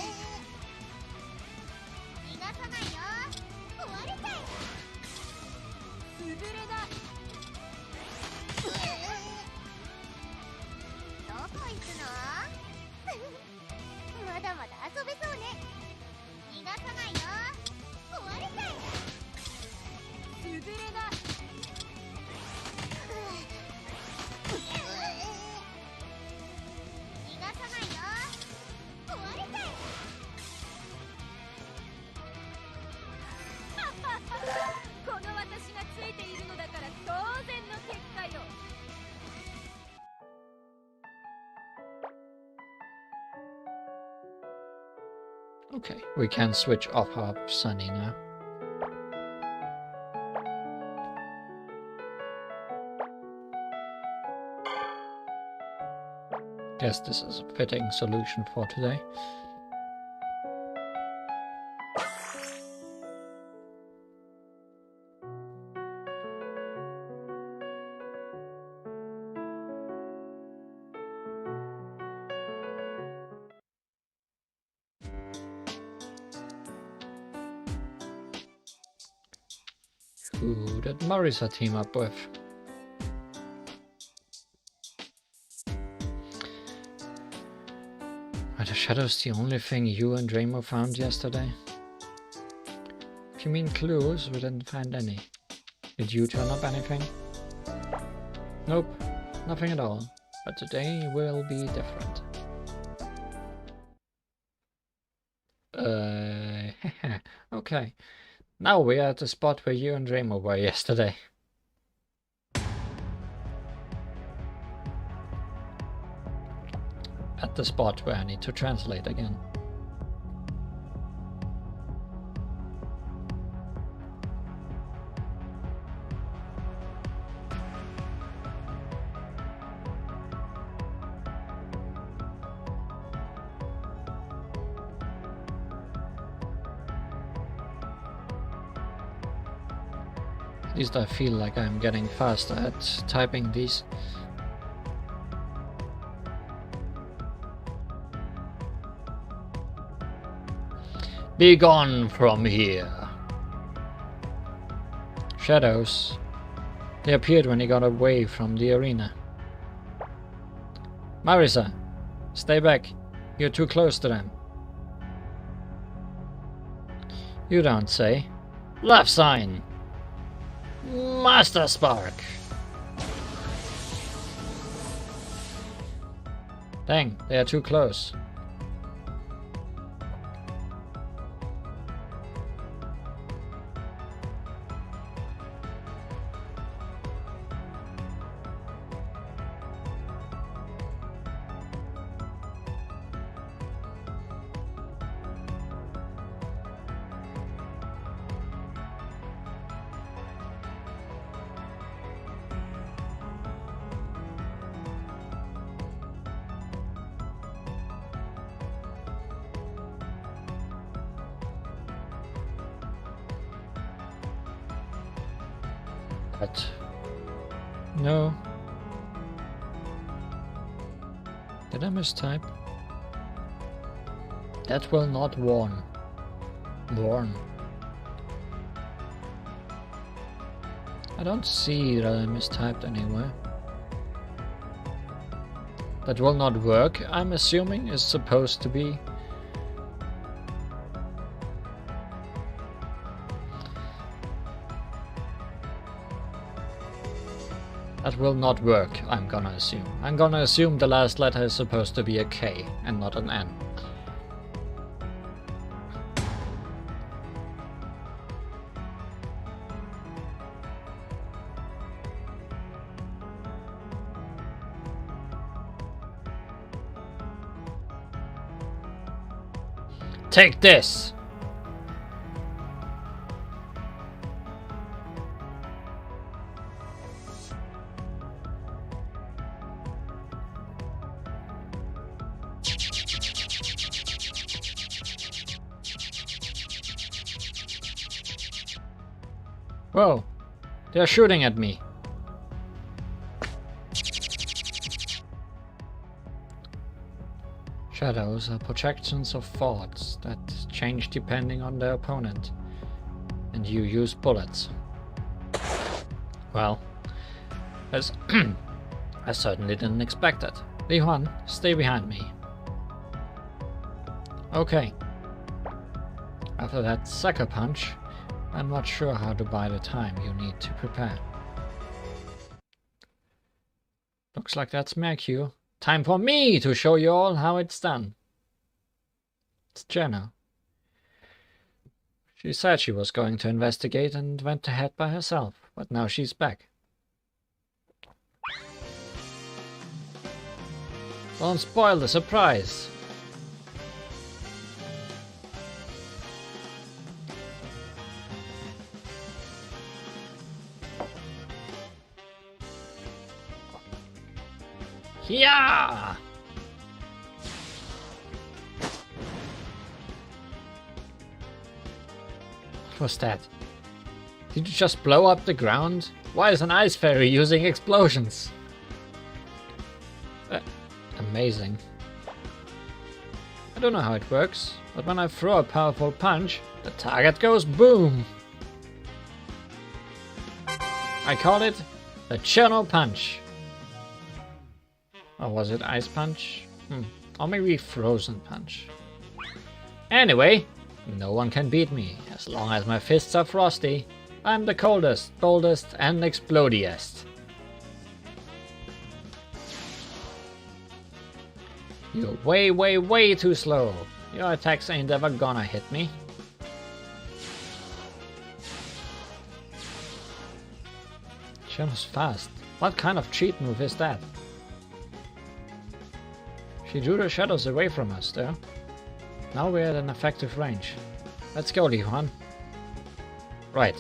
Okay, we can switch off of Sunny now. Guess this is a fitting solution for today. Who did Marisa team up with? Are the shadows the only thing you and Ramo found yesterday? If you mean clues, we didn't find any. Did you turn up anything? Nope, nothing at all. But today will be different. Okay. Now we are at the spot where you and Ramo were yesterday. At the spot where I need to translate again. At least I feel like I'm getting faster at typing these. Be gone from here. Shadows. They appeared when he got away from the arena. Marisa, stay back. You're too close to them. You don't say. Left sign. Master Spark. Dang, they are too close. But no. Did I mistype? That will not warn. Warn. I don't see that I mistyped anywhere. That will not work, I'm assuming, is supposed to be. That will not work, I'm gonna assume. I'm gonna assume the last letter is supposed to be a K and not an N. Take this! Whoa, they're shooting at me. Shadows are projections of thoughts that change depending on their opponent, and you use bullets. Well, as I certainly didn't expect it. Li Huan, stay behind me. Okay. After that sucker punch, I'm not sure how to buy the time you need to prepare. Looks like that's my cue. Time for me to show you all how it's done. It's Jenna. She said she was going to investigate and went ahead by herself, but now she's back. Don't spoil the surprise. Yeah! What was that? Did you just blow up the ground? Why is an ice fairy using explosions? Amazing. I don't know how it works, but when I throw a powerful punch, the target goes boom! I call it the Cherno Punch. Or was it Ice Punch? Or maybe Frozen Punch. Anyway, no one can beat me. As long as my fists are frosty, I'm the coldest, boldest, and explodiest. You're way, way, way too slow. Your attacks ain't ever gonna hit me. Cherno's fast. What kind of cheat move is that? She drew the shadows away from us, though. Now we're at an effective range. Let's go, Li Huan. Right.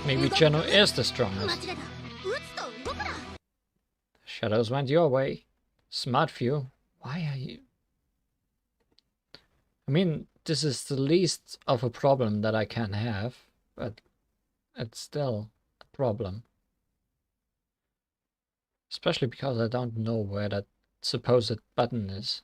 Maybe Cherno is the strongest. Shadows went your way. Smart few. Why are you... I mean, this is the least of a problem that I can have, but it's still a problem. Especially because I don't know where that supposed button is.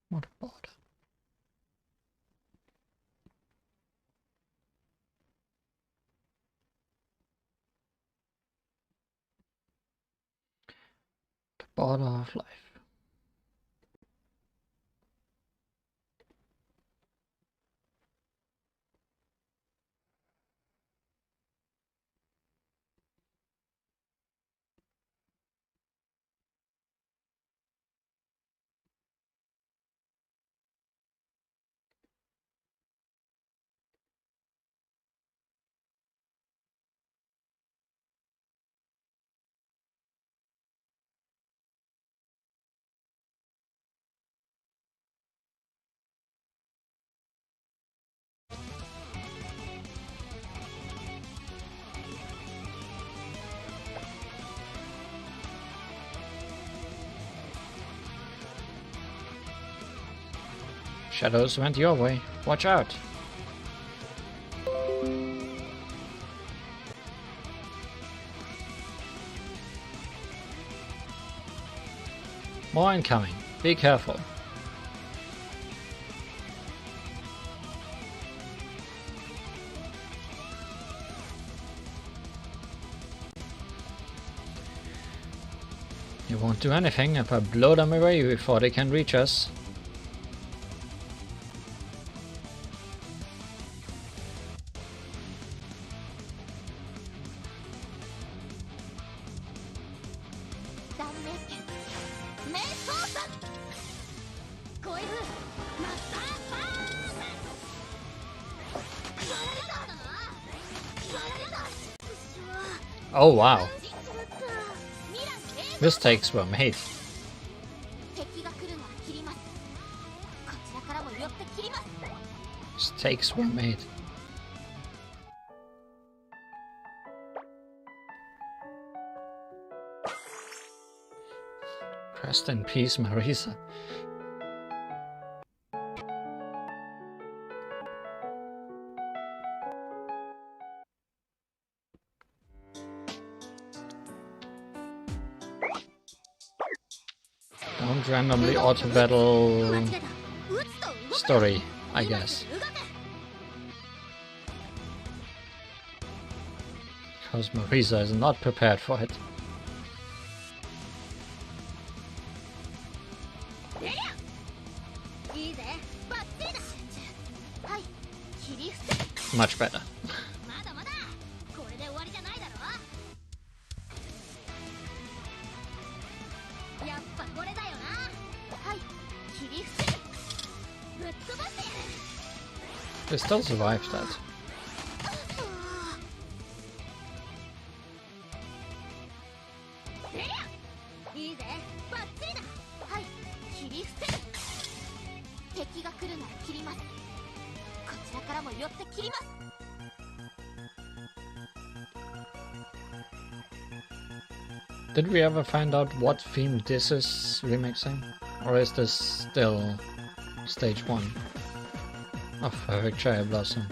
What a bother. The bother of life. Shadows went your way. Watch out. More incoming. Be careful. You won't do anything if I blow them away before they can reach us. Oh wow. Mistakes were made. Mistakes were made. Rest in peace, Marisa. Don't randomly auto-battle story, I guess. Because Marisa is not prepared for it. Much better. They still survived that. Did we ever find out what theme this is remixing? Or is this still stage 1 of Perfect Cherry Blossom?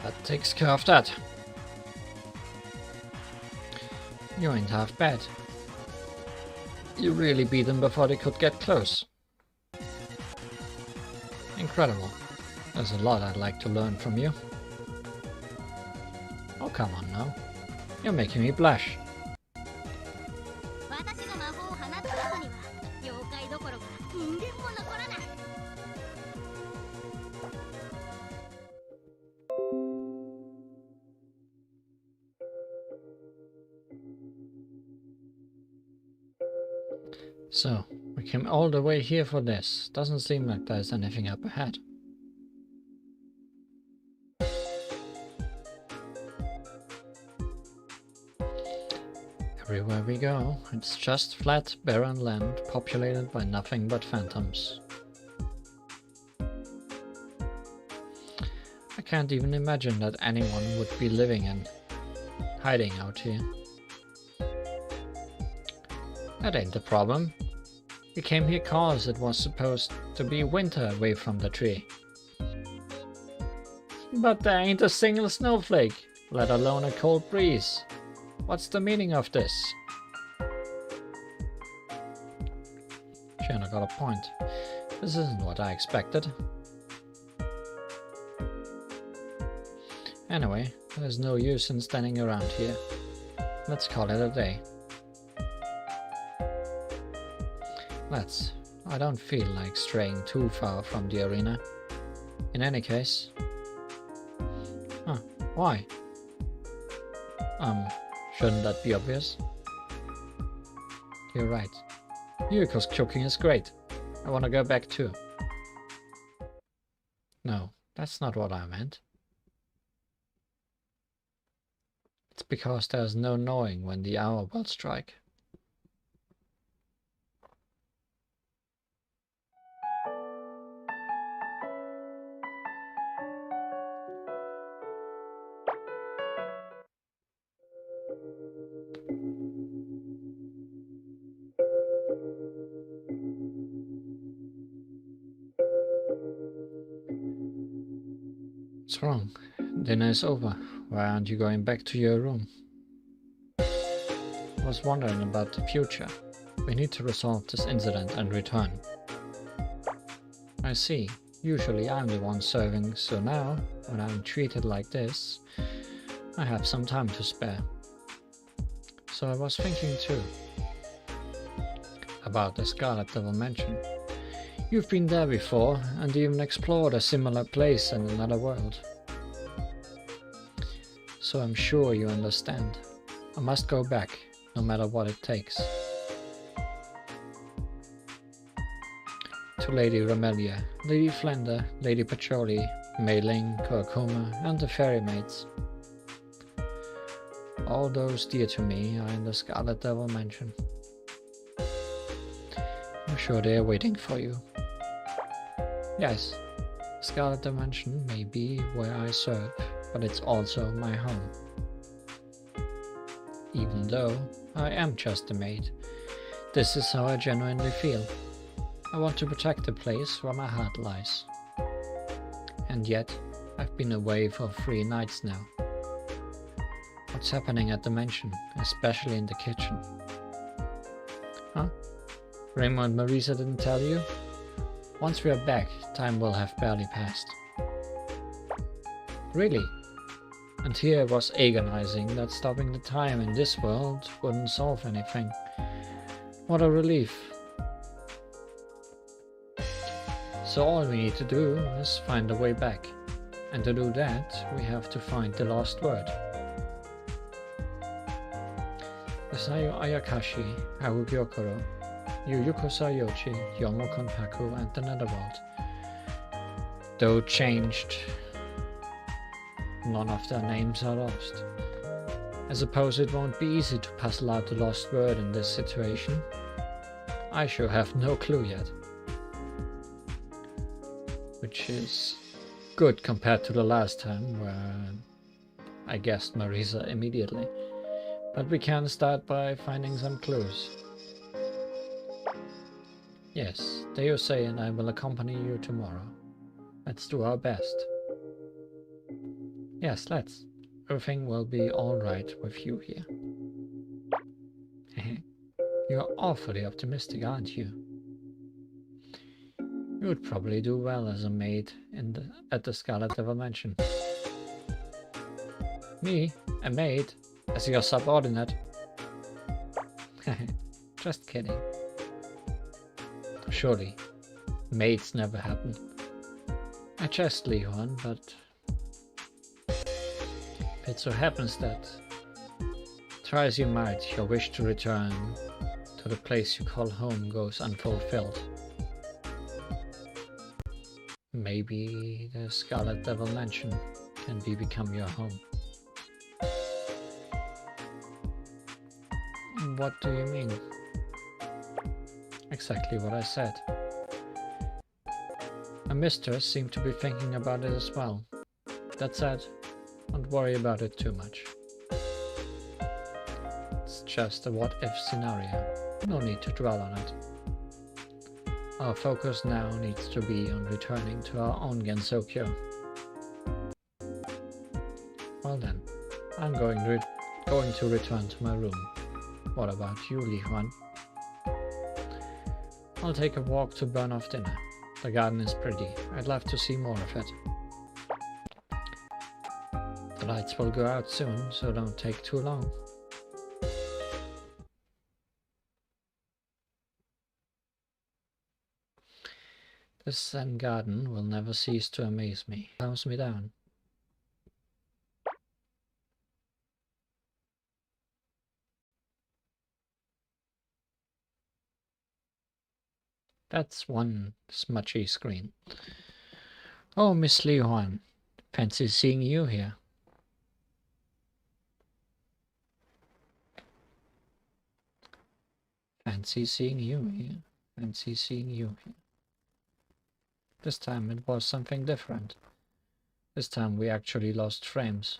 That takes care of that. You ain't half bad. You really beat them before they could get close. Incredible. There's a lot I'd like to learn from you. Oh, come on now. You're making me blush. So, we came all the way here for this. Doesn't seem like there's anything up ahead. Everywhere we go, it's just flat, barren land populated by nothing but phantoms. I can't even imagine that anyone would be living and hiding out here. That ain't the problem. We came here cause it was supposed to be winter away from the tree. But there ain't a single snowflake, let alone a cold breeze. What's the meaning of this? Shiona got a point. This isn't what I expected. Anyway, there's no use in standing around here. Let's call it a day. I don't feel like straying too far from the arena. In any case... Huh, why? Shouldn't that be obvious? You're right. Yuko's cooking is great. I wanna go back too. No, that's not what I meant. It's because there's no knowing when the hour will strike. What's wrong? Dinner is over. Why aren't you going back to your room? I was wondering about the future. We need to resolve this incident and return. I see. Usually I'm the one serving, so now, when I'm treated like this, I have some time to spare. So I was thinking too about the Scarlet Devil Mansion. You've been there before, and even explored a similar place in another world. So I'm sure you understand. I must go back, no matter what it takes. To Lady Ramelia, Lady Flender, Lady Pacholi, Mei Ling, Kurokuma, and the fairy maids. All those dear to me are in the Scarlet Devil Mansion. I'm sure they are waiting for you. Yes, Scarlet Dimension may be where I serve, but it's also my home. Even though I am just a maid, this is how I genuinely feel. I want to protect the place where my heart lies. And yet, I've been away for 3 nights now. What's happening at the mansion, especially in the kitchen? Huh? Raymond and Marisa didn't tell you? Once we are back, time will have barely passed. Really? And here I was agonizing that stopping the time in this world wouldn't solve anything. What a relief. So all we need to do is find a way back. And to do that, we have to find the lost word. The Sayo Ayakashi, Hakugyokurou, Yuyuko Sayochi, Yomo Konpaku, and the Netherworld. Though changed, none of their names are lost. I suppose it won't be easy to puzzle out the lost word in this situation. I sure have no clue yet. Which is good compared to the last time, where I guessed Marisa immediately. But we can start by finding some clues. Yes, Deusei and I will accompany you tomorrow. Let's do our best. Yes, let's. Everything will be alright with you here. You're awfully optimistic, aren't you? You would probably do well as a maid at the Scarlet Devil Mansion. Me? A maid? As your subordinate? Just kidding. Surely, maids never happen. I jest, Li Huan, but if it so happens that, try as you might, your wish to return to the place you call home goes unfulfilled. Maybe the Scarlet Devil Mansion can become your home. What do you mean? Exactly what I said. My mistress seemed to be thinking about it as well. That said, don't worry about it too much. It's just a what-if scenario. No need to dwell on it. Our focus now needs to be on returning to our own Gensokyo. Well then, I'm going to return to my room. What about you, Li Huan? I'll take a walk to burn off dinner. The garden is pretty. I'd love to see more of it. The lights will go out soon, so don't take too long. This Zen garden will never cease to amaze me. It calms me down. That's one smudgy screen. Oh, Miss Li Huan. Fancy seeing you here. Fancy seeing you here. Fancy seeing you here. This time it was something different. This time we actually lost frames.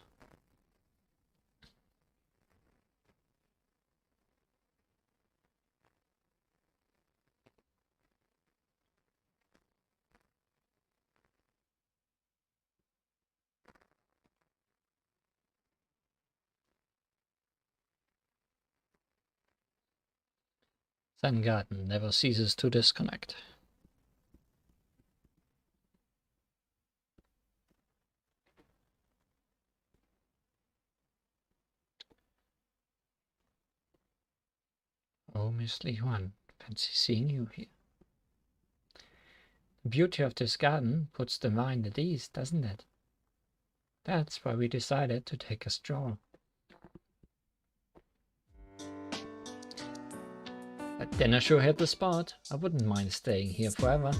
Zen Garden never ceases to disconnect. Oh, Miss Li Huan, fancy seeing you here. The beauty of this garden puts the mind at ease, doesn't it? That's why we decided to take a stroll. That dinner sure hit the spot. I wouldn't mind staying here forever.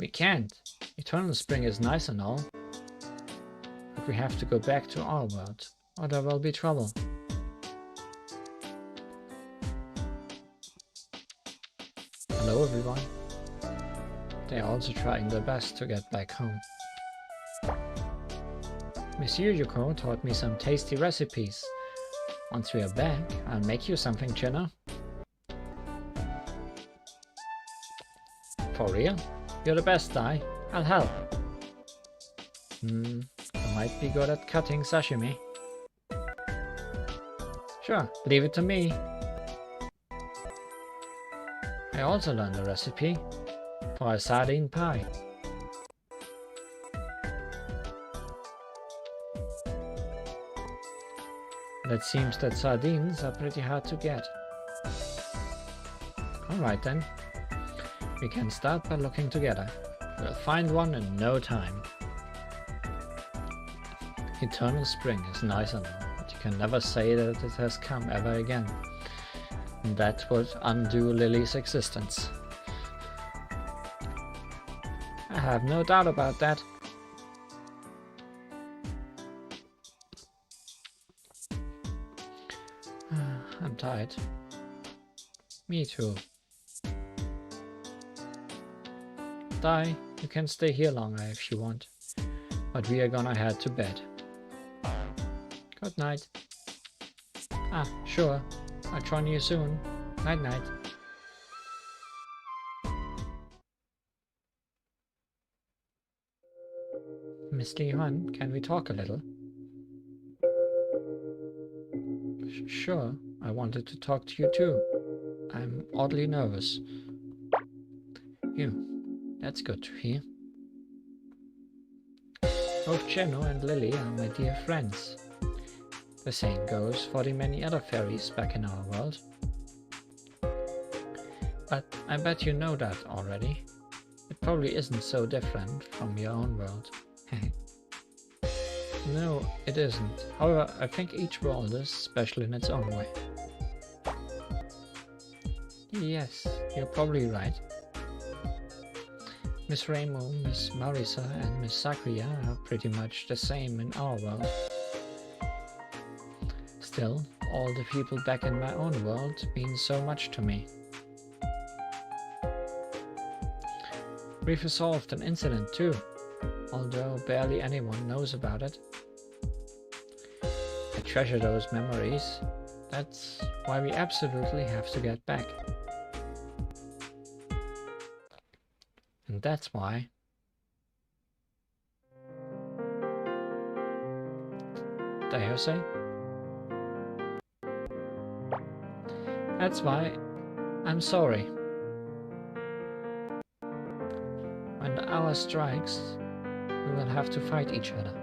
We can't. Eternal Spring is nice and all. But we have to go back to our world, or there will be trouble. Hello everyone. They're also trying their best to get back home. Monsieur Yoko taught me some tasty recipes. Once we are back, I'll make you something, Jenna. For real? You're the best, Dai. I'll help. You might be good at cutting sashimi. Sure, leave it to me. I also learned a recipe for a sardine pie. It seems that sardines are pretty hard to get. Alright then, we can start by looking together. We'll find one in no time. Eternal Spring is nice and all, but you can never say that it has come ever again. And that would undo Lily's existence. I have no doubt about that. I'm tired. Me too. Dai, you can stay here longer if you want, but we are gonna head to bed. Good night. Ah, sure. I'll join you soon. Night night. Miss Li Huan, can we talk a little? Sure. I wanted to talk to you too. I'm oddly nervous. That's good to hear. Both Jenno and Lily are my dear friends. The same goes for the many other fairies back in our world. But I bet you know that already. It probably isn't so different from your own world. No, it isn't. However, I think each world is special in its own way. Yes, you're probably right. Miss Rainbow, Miss Marisa and Miss Sakria are pretty much the same in our world. Still, all the people back in my own world mean so much to me. We've resolved an incident too, although barely anyone knows about it. I treasure those memories. That's why we absolutely have to get back. And that's why Dayose? That's why I'm sorry. When the hour strikes, we will have to fight each other.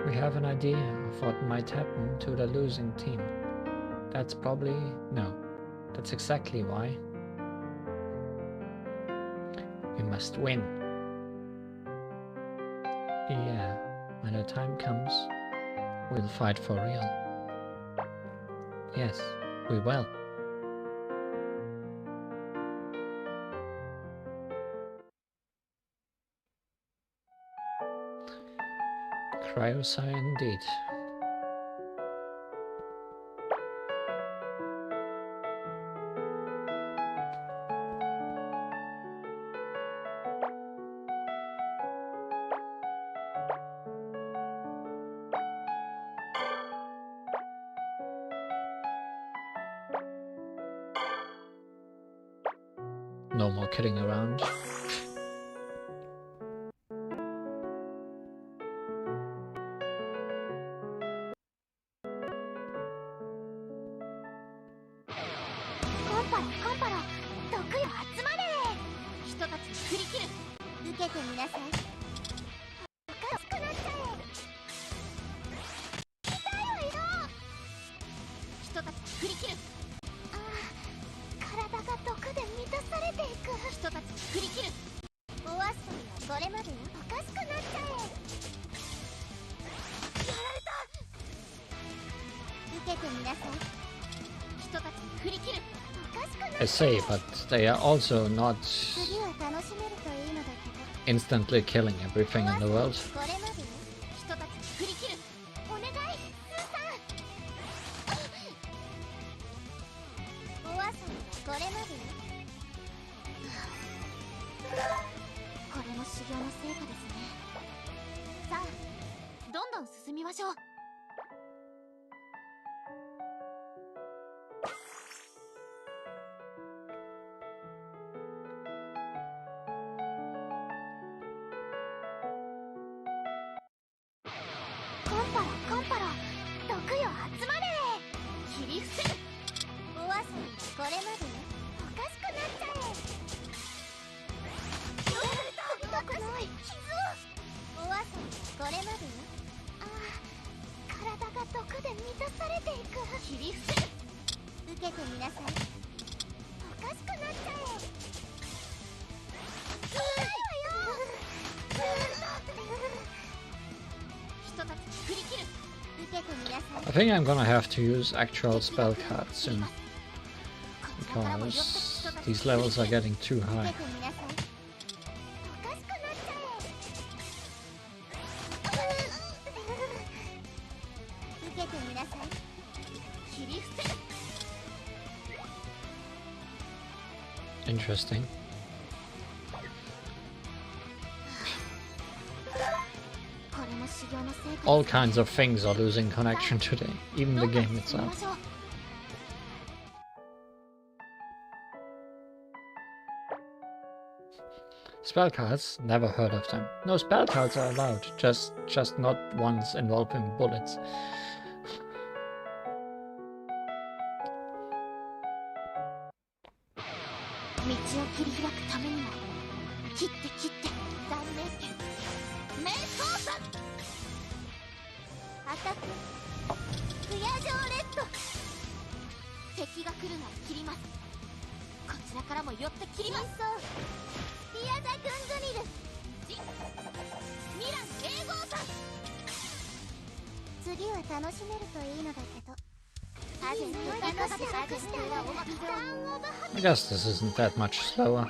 We have an idea of what might happen to the losing team. That's exactly why. We must win. Yeah, when the time comes, we'll fight for real. Yes, we will. Cryosci indeed. No more kidding around. I say, but they are also not instantly killing everything in the world. I think I'm gonna have to use actual spell cards soon, because these levels are getting too high. Interesting. All kinds of things are losing connection today, even the game itself. Spell cards? Never heard of them. No, spell cards are allowed, just not ones involving bullets. I guess this isn't that much slower.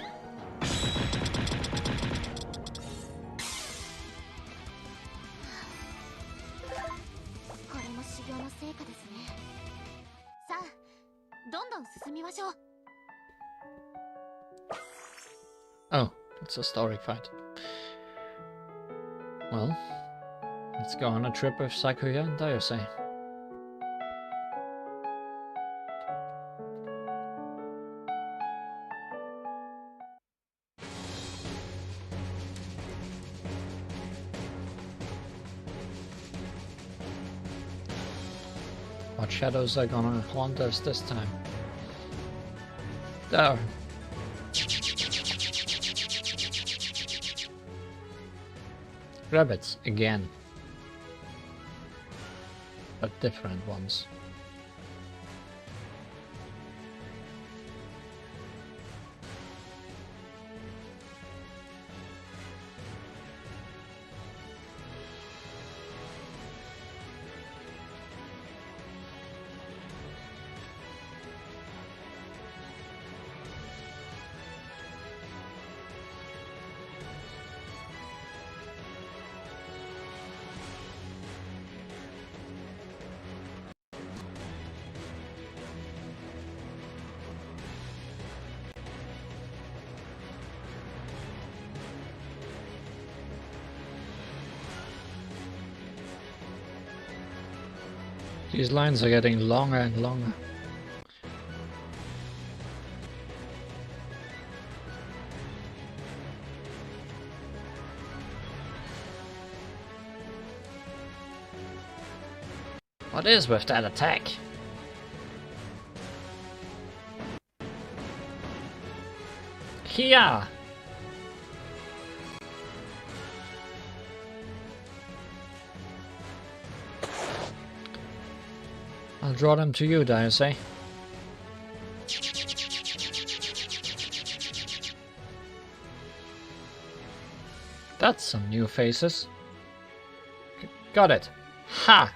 Oh, it's a story fight. Well, let's go on a trip with Sakuya and Dayose. What shadows are gonna haunt us this time? There. Rabbits again, but different ones. These lines are getting longer and longer. What is with that attack? Here! I'll draw them to you, dare I say. That's some new faces. Got it. Ha!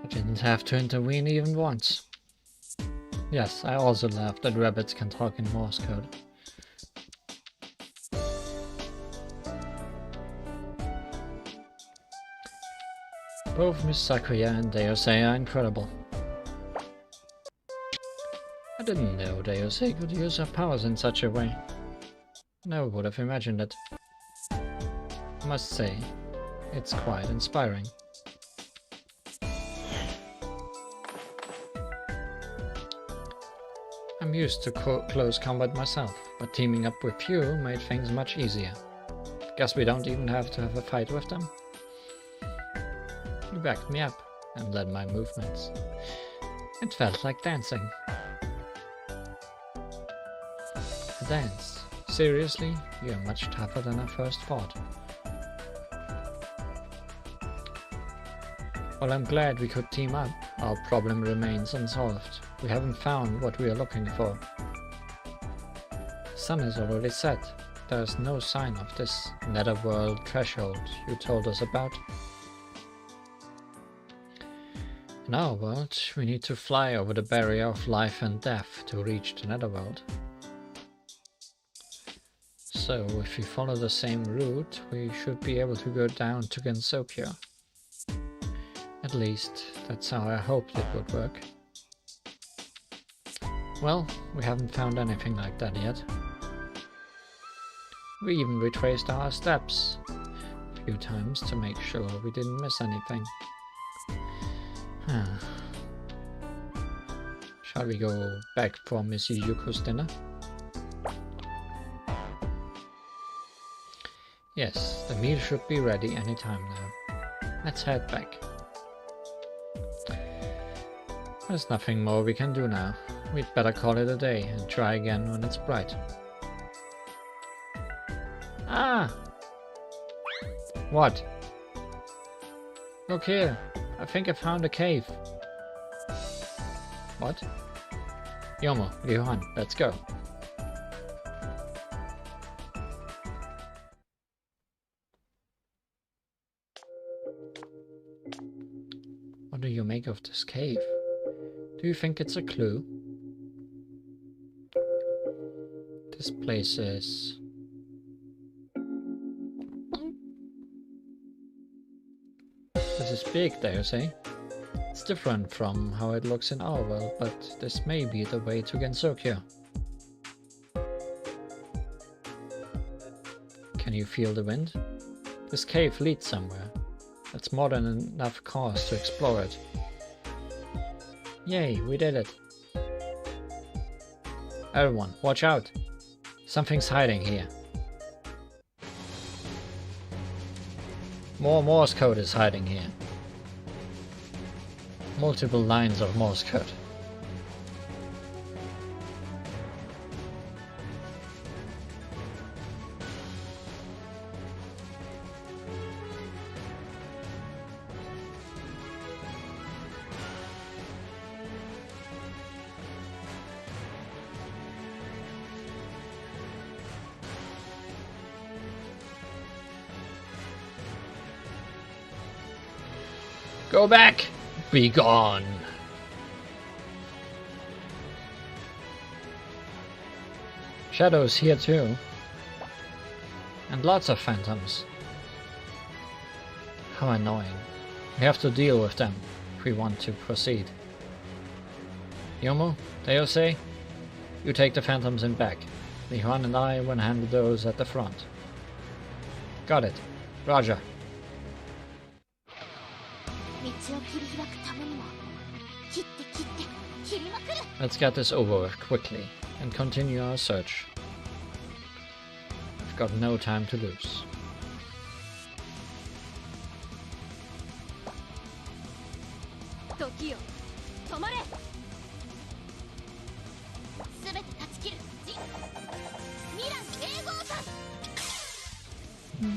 I didn't have to intervene even once. Yes, I also laughed that rabbits can talk in Morse code. Both Miss Sakuya and Deosei are incredible. I didn't know Deosei could use her powers in such a way. Never would have imagined it. I must say, it's quite inspiring. I'm used to close combat myself, but teaming up with you made things much easier. Guess we don't even have to have a fight with them. You backed me up and led my movements. It felt like dancing. A dance? Seriously? You're much tougher than I first thought. Well, I'm glad we could team up. Our problem remains unsolved. We haven't found what we are looking for. The sun is already set. There is no sign of this netherworld threshold you told us about. In our world, we need to fly over the barrier of life and death to reach the netherworld. So, if we follow the same route, we should be able to go down to Gensokyo. At least, that's how I hoped it would work. Well, we haven't found anything like that yet. We even retraced our steps a few times to make sure we didn't miss anything. Shall we go back for Miss Yuko's dinner? Yes, the meal should be ready any time now. Let's head back. There's nothing more we can do now. We'd better call it a day and try again when it's bright. Ah! What? Look here, I think I found a cave. What? Yomo, Ryuhan, let's go. What do you make of this cave? Do you think it's a clue? This place is... This is big, dare you say? It's different from how it looks in our world, but this may be the way to Gensokyo. Can you feel the wind? This cave leads somewhere. That's more than enough cause to explore it. Yay, we did it. Everyone, watch out! Something's hiding here. More Morse code is hiding here. Multiple lines of Morse code. Go back! Be gone! Shadows here too. And lots of phantoms. How annoying. We have to deal with them if we want to proceed. Yomo, Deosei, you take the phantoms in back. Li Huan and I will handle those at the front. Got it. Roger. Let's get this over with quickly and continue our search. I've got no time to lose.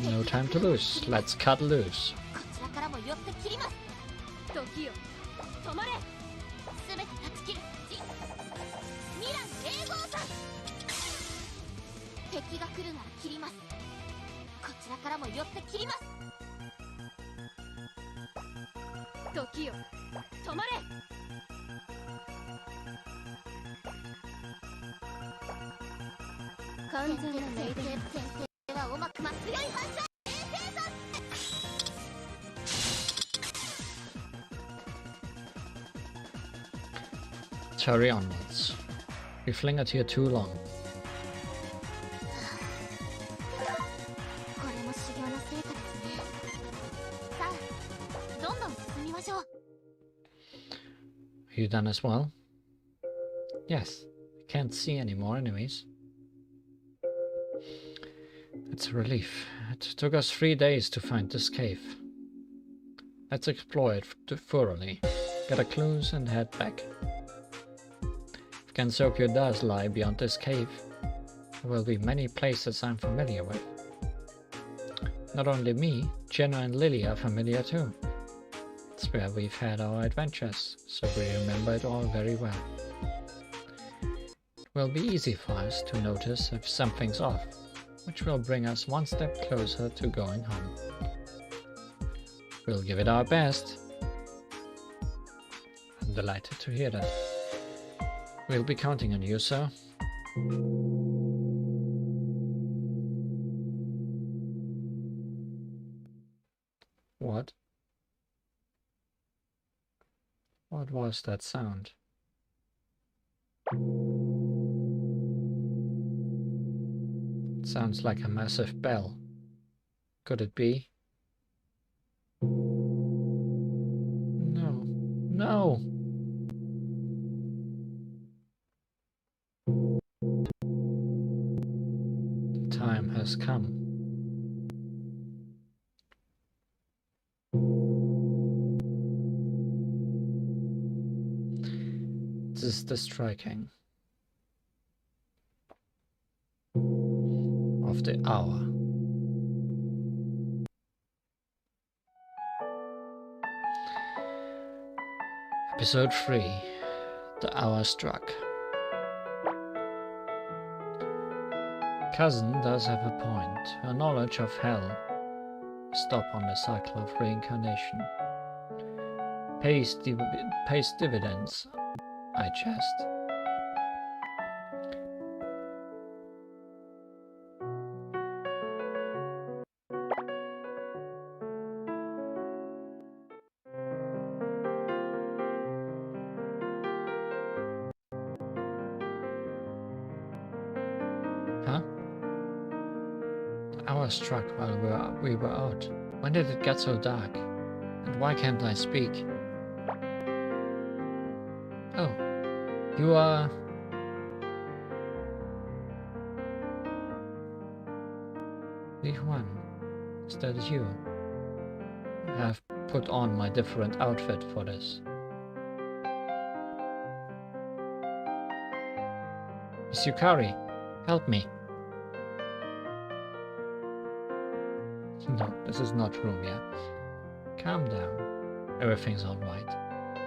No time to lose. Let's cut loose. Let's hurry onwards. We've lingered here too long. Are you done as well? Yes. I can't see anymore anyways. It's a relief. It took us 3 days to find this cave. Let's explore it thoroughly. Get our clues and head back. If Gensokyo does lie beyond this cave, there will be many places I'm familiar with. Not only me, Jenna and Lily are familiar too. It's where we've had our adventures, so we remember it all very well. It will be easy for us to notice if something's off, which will bring us one step closer to going home. We'll give it our best. I'm delighted to hear that. We'll be counting on you, sir. What? What was that sound? It sounds like a massive bell. Could it be? No. No! The time has come. This is the striking of the hour. Episode 3. The hour struck. Cousin does have a point. Her knowledge of hell stop on the cycle of reincarnation. Pays dividends, I jest. Huh? The hour struck while we were out. When did it get so dark? And why can't I speak? Oh, you are... Li Huan, is that you? I have put on my different outfit for this. Miss Yukari, help me. No, this is not Rumia. Calm down. Everything's alright.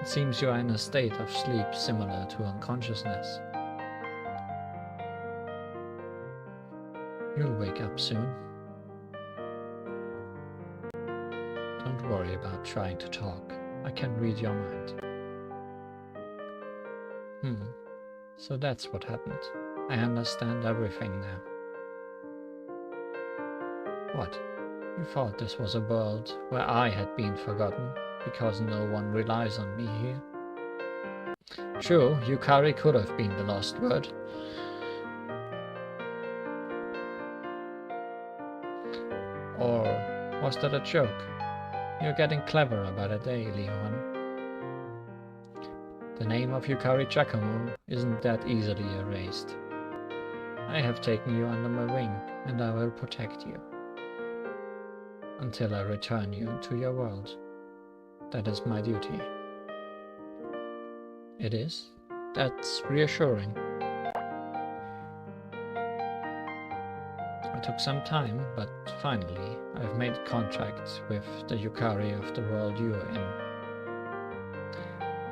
It seems you are in a state of sleep similar to unconsciousness. You'll wake up soon. Don't worry about trying to talk. I can read your mind. So that's what happened. I understand everything now. What? You thought this was a world where I had been forgotten because no one relies on me here? True, Yukari could have been the lost word. Or was that a joke? You're getting cleverer by the day, Leon. The name of Yukari Giacomo isn't that easily erased. I have taken you under my wing, and I will protect you. Until I return you to your world. That is my duty. It is? That's reassuring. It took some time, but finally I've made contact with the Yukari of the world you are in.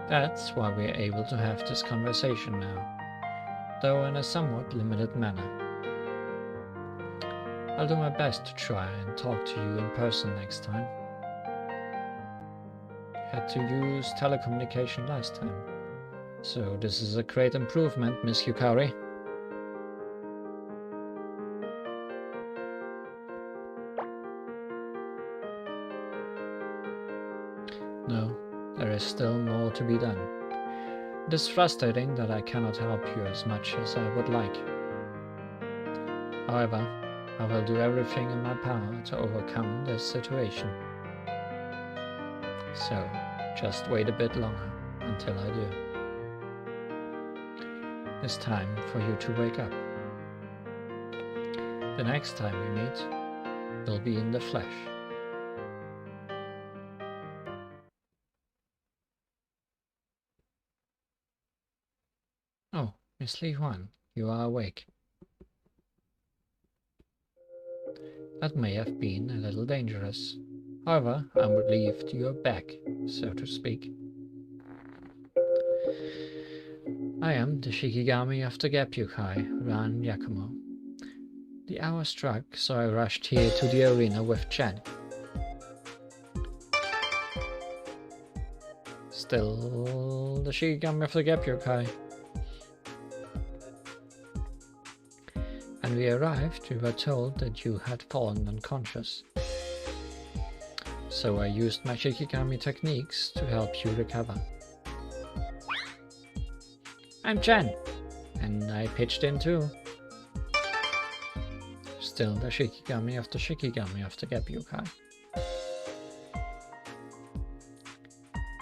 That's why we're able to have this conversation now, though in a somewhat limited manner. I'll do my best to try and talk to you in person next time. You had to use telecommunication last time, so this is a great improvement, Miss Yukari. No, there is still more to be done. It is frustrating that I cannot help you as much as I would like. However, I will do everything in my power to overcome this situation. So, just wait a bit longer until I do. It's time for you to wake up. The next time we meet will be in the flesh. Oh, Miss Li Huan, you are awake. That may have been a little dangerous. However, I'm relieved you are back, so to speak. I am the Shikigami of the Gapyukai, Ran Yakumo. The hour struck, so I rushed here to the arena with Chen. Still the Shikigami of the Gapyukai. When we arrived, we were told that you had fallen unconscious. So I used my Shikigami techniques to help you recover. I'm Chen, and I pitched in too. Still the Shikigami of the Gapyukai.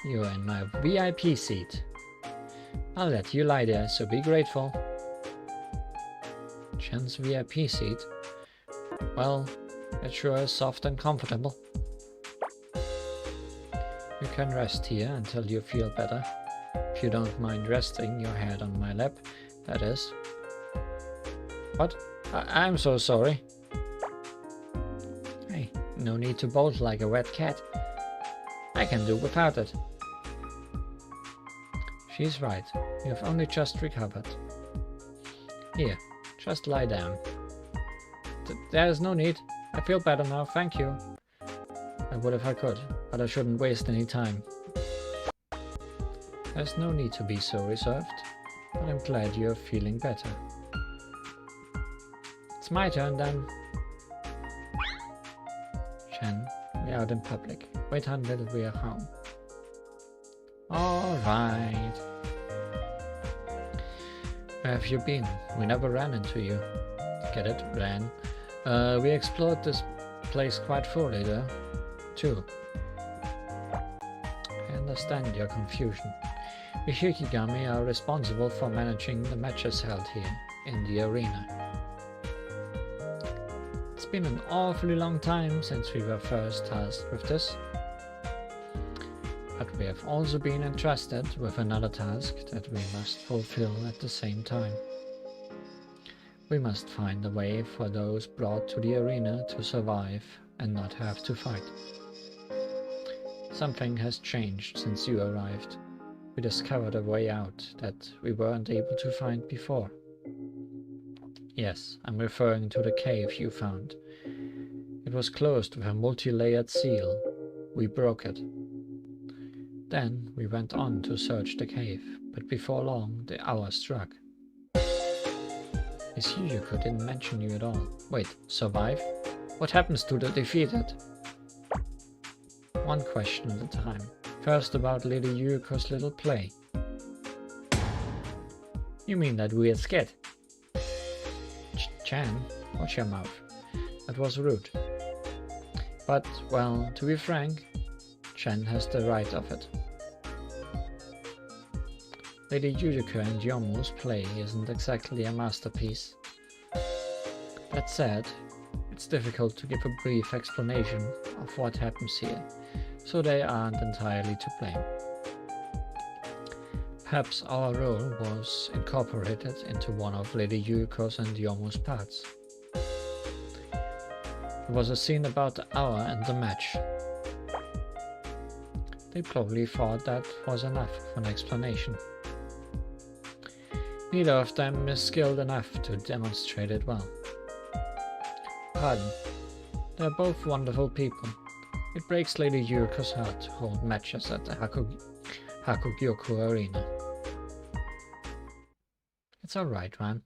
You are in my VIP seat. I'll let you lie there, so be grateful. Chen's VIP seat? Well, it sure is soft and comfortable. You can rest here until you feel better. If you don't mind resting your head on my lap, that is. What? I'm so sorry. Hey, no need to bolt like a wet cat. I can do without it. She's right. You have only just recovered. Here, just lie down. There's no need. I feel better now, thank you. I would if I could, but I shouldn't waste any time. There's no need to be so reserved, but I'm glad you're feeling better. It's my turn then. Chen, we're out in public. Wait until we're home. Alright. Where have you been? We never ran into you. Get it? Ran. We explored this place quite fully though, too. I understand your confusion. The Shikigami are responsible for managing the matches held here, in the arena. It's been an awfully long time since we were first tasked with this. But we have also been entrusted with another task that we must fulfill at the same time. We must find a way for those brought to the arena to survive and not have to fight. Something has changed since you arrived. We discovered a way out that we weren't able to find before. Yes, I'm referring to the cave you found. It was closed with a multi-layered seal. We broke it. Then we went on to search the cave, but before long the hour struck. Miss Yuyuko didn't mention you at all. Wait, survive? What happens to the defeated? One question at a time. First about Lady Yuyuko's little play. You mean that weird skit? Chan, watch your mouth. That was rude. But, well, to be frank, Chen has the right of it. Lady Yuyuko and Yomu's play isn't exactly a masterpiece. That said, it's difficult to give a brief explanation of what happens here, so they aren't entirely to blame. Perhaps our role was incorporated into one of Lady Yuyuko's and Yomu's parts. There was a scene about the hour and the match. They probably thought that was enough of an explanation. Neither of them is skilled enough to demonstrate it well. Pardon, they're both wonderful people. It breaks Lady Yuriko's heart to hold matches at the Hakugyokurou arena. It's alright, man.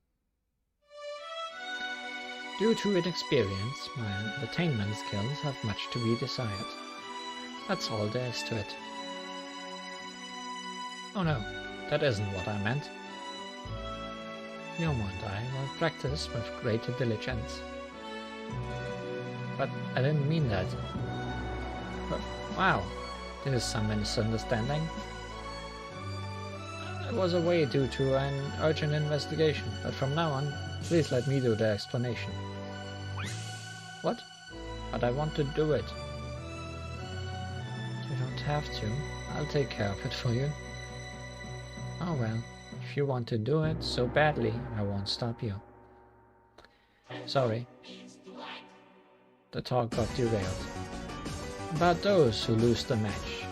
Due to inexperience, my entertainment skills have much to be desired. That's all there is to it. Oh no, that isn't what I meant. Yomu and I will practice with greater diligence. But I didn't mean that. But, wow, this is some misunderstanding. It was away due to an urgent investigation, but from now on, please let me do the explanation. What? But I want to do it. You don't have to. I'll take care of it for you. Oh well, if you want to do it so badly, I won't stop you. Sorry. The talk got derailed. About those who lose the match.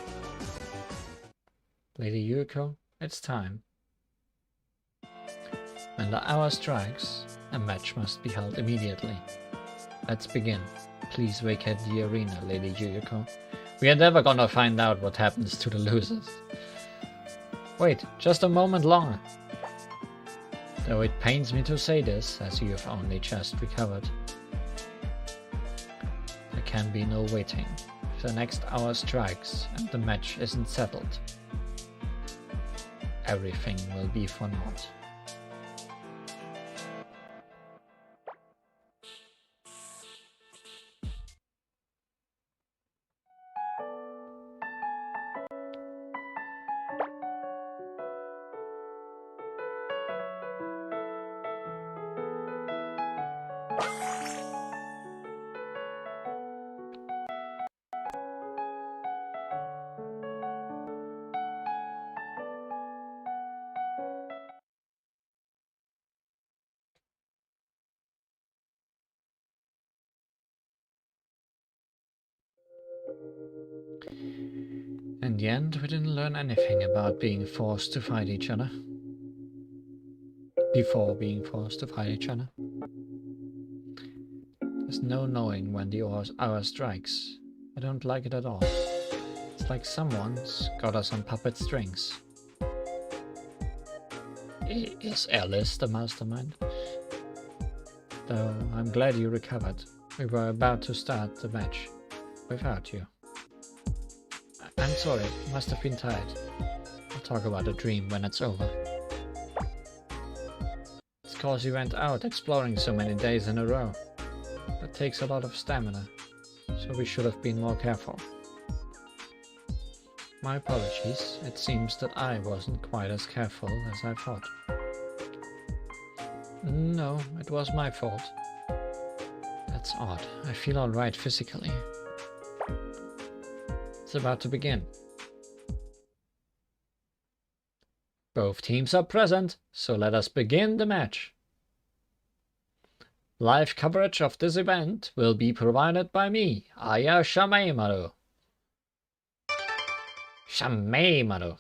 Lady Yuriko, it's time. When the hour strikes, a match must be held immediately. Let's begin. Please vacate the arena, Lady Yuriko. We are never gonna find out what happens to the losers. Wait, just a moment longer. Though it pains me to say this, as you have only just recovered. There can be no waiting. If the next hour strikes and the match isn't settled, everything will be for naught. In the end, we didn't learn anything about being forced to fight each other. Before being forced to fight each other. There's no knowing when the hour strikes. I don't like it at all. It's like someone's got us on puppet strings. Is Alice the mastermind? Though I'm glad you recovered. We were about to start the match without you. I'm sorry, must have been tired. I'll talk about the dream when it's over. It's cause you went out exploring so many days in a row. That takes a lot of stamina, so we should have been more careful. My apologies, it seems that I wasn't quite as careful as I thought. No, it was my fault. That's odd, I feel alright physically. It's about to begin. Both teams are present, so let us begin the match. Live coverage of this event will be provided by me, Aya Shameimaru. Shameimaru.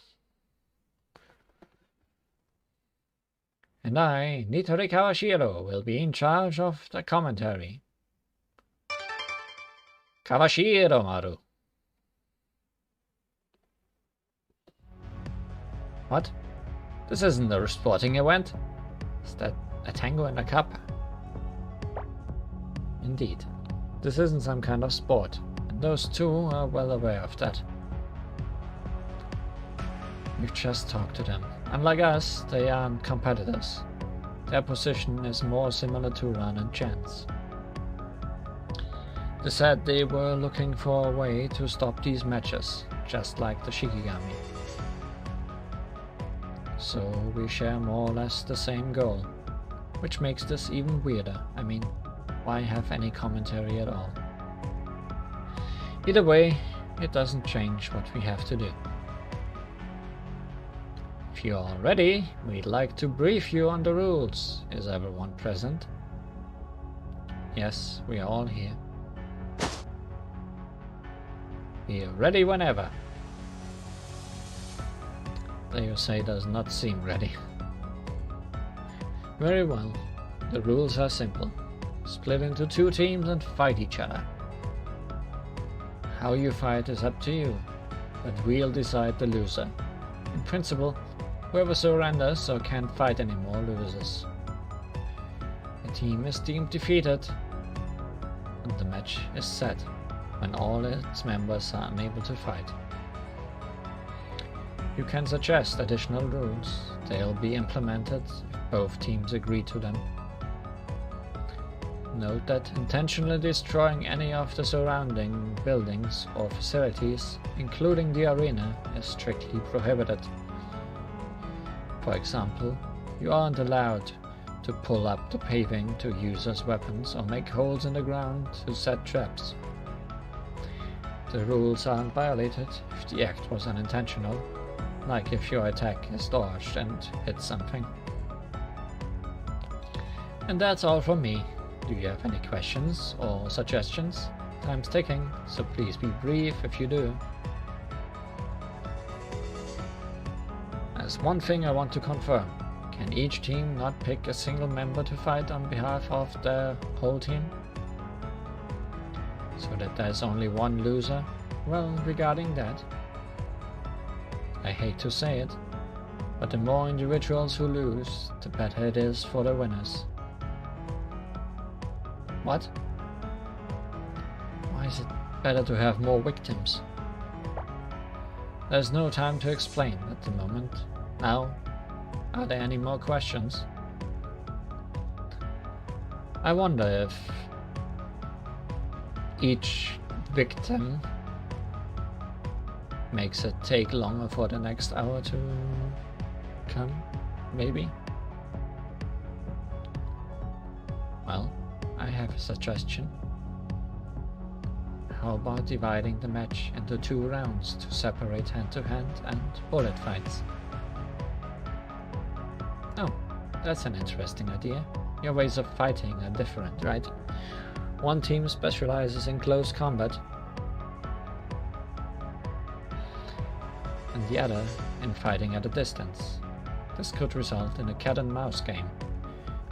And I, Nitori Kawashiro, will be in charge of the commentary. Kawashiro-maru. What? This isn't a sporting event. Is that a tango in a cup? Indeed. This isn't some kind of sport, and those two are well aware of that. We've just talked to them. Unlike us, they aren't competitors. Their position is more similar to Ran and Chan's. They said they were looking for a way to stop these matches, just like the Shikigami. So we share more or less the same goal, which makes this even weirder. I mean, why have any commentary at all? Either way, it doesn't change what we have to do. If you are ready, we'd like to brief you on the rules. Is everyone present? Yes, we are all here. We are ready whenever. Ryusei does not seem ready. Very well. The rules are simple. Split into 2 teams and fight each other. How you fight is up to you, but we'll decide the loser. In principle, whoever surrenders or can't fight anymore loses. The team is deemed defeated, and the match is set when all its members are unable to fight. You can suggest additional rules. They'll be implemented if both teams agree to them. Note that intentionally destroying any of the surrounding buildings or facilities, including the arena, is strictly prohibited. For example, you aren't allowed to pull up the paving to use as weapons or make holes in the ground to set traps. The rules aren't violated if the act was unintentional, like if your attack is dodged and hits something. And that's all from me. Do you have any questions or suggestions? Time's ticking, so please be brief if you do. There's one thing I want to confirm. Can each team not pick a single member to fight on behalf of their whole team? So that there's only one loser? Well, regarding that, I hate to say it, but the more individuals who lose, the better it is for the winners. What? Why is it better to have more victims? There's no time to explain at the moment. Now, are there any more questions? I wonder if each victim makes it take longer for the next hour to come, maybe? Well, I have a suggestion. How about dividing the match into 2 rounds to separate hand-to-hand and bullet fights? Oh, that's an interesting idea. Your ways of fighting are different, right? One team specializes in close combat, and the other in fighting at a distance. This could result in a cat and mouse game,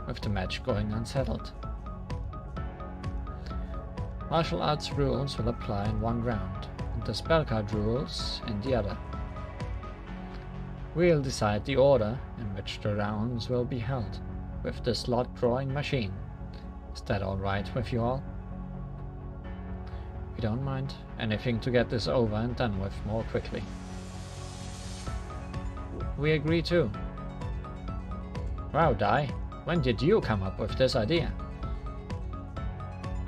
with the match going unsettled. Martial arts rules will apply in 1 round, and the spell card rules in the other. We'll decide the order in which the rounds will be held, with the slot drawing machine. Is that alright with you all? We don't mind. Anything to get this over and done with more quickly. We agree too. Wow, Dai, when did you come up with this idea?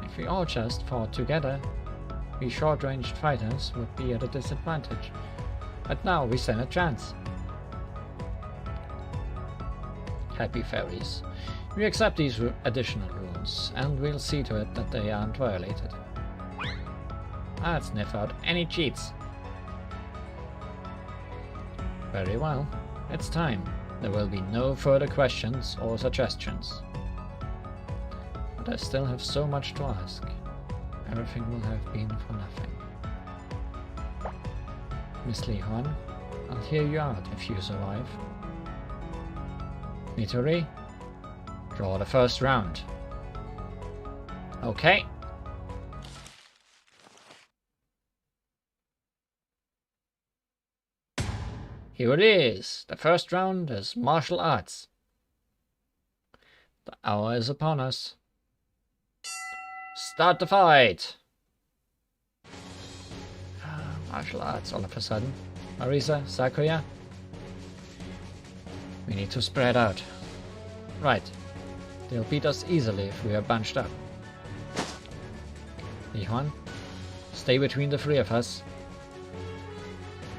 If we all just fought together, we short-ranged fighters would be at a disadvantage. But now we stand a chance. Happy fairies. We accept these additional rules, and we'll see to it that they aren't violated. I'll sniff out any cheats. Very well. It's time. There will be no further questions or suggestions. But I still have so much to ask. Everything will have been for nothing. Miss Li Huan, I'll hear you out if you survive. Nitori, draw the first round. Okay. Here it is. The first round is martial arts. The hour is upon us. Start the fight! Martial arts all of a sudden. Marisa, Sakuya? We need to spread out. Right. They'll beat us easily if we are bunched up. Li-Huan, stay between the three of us.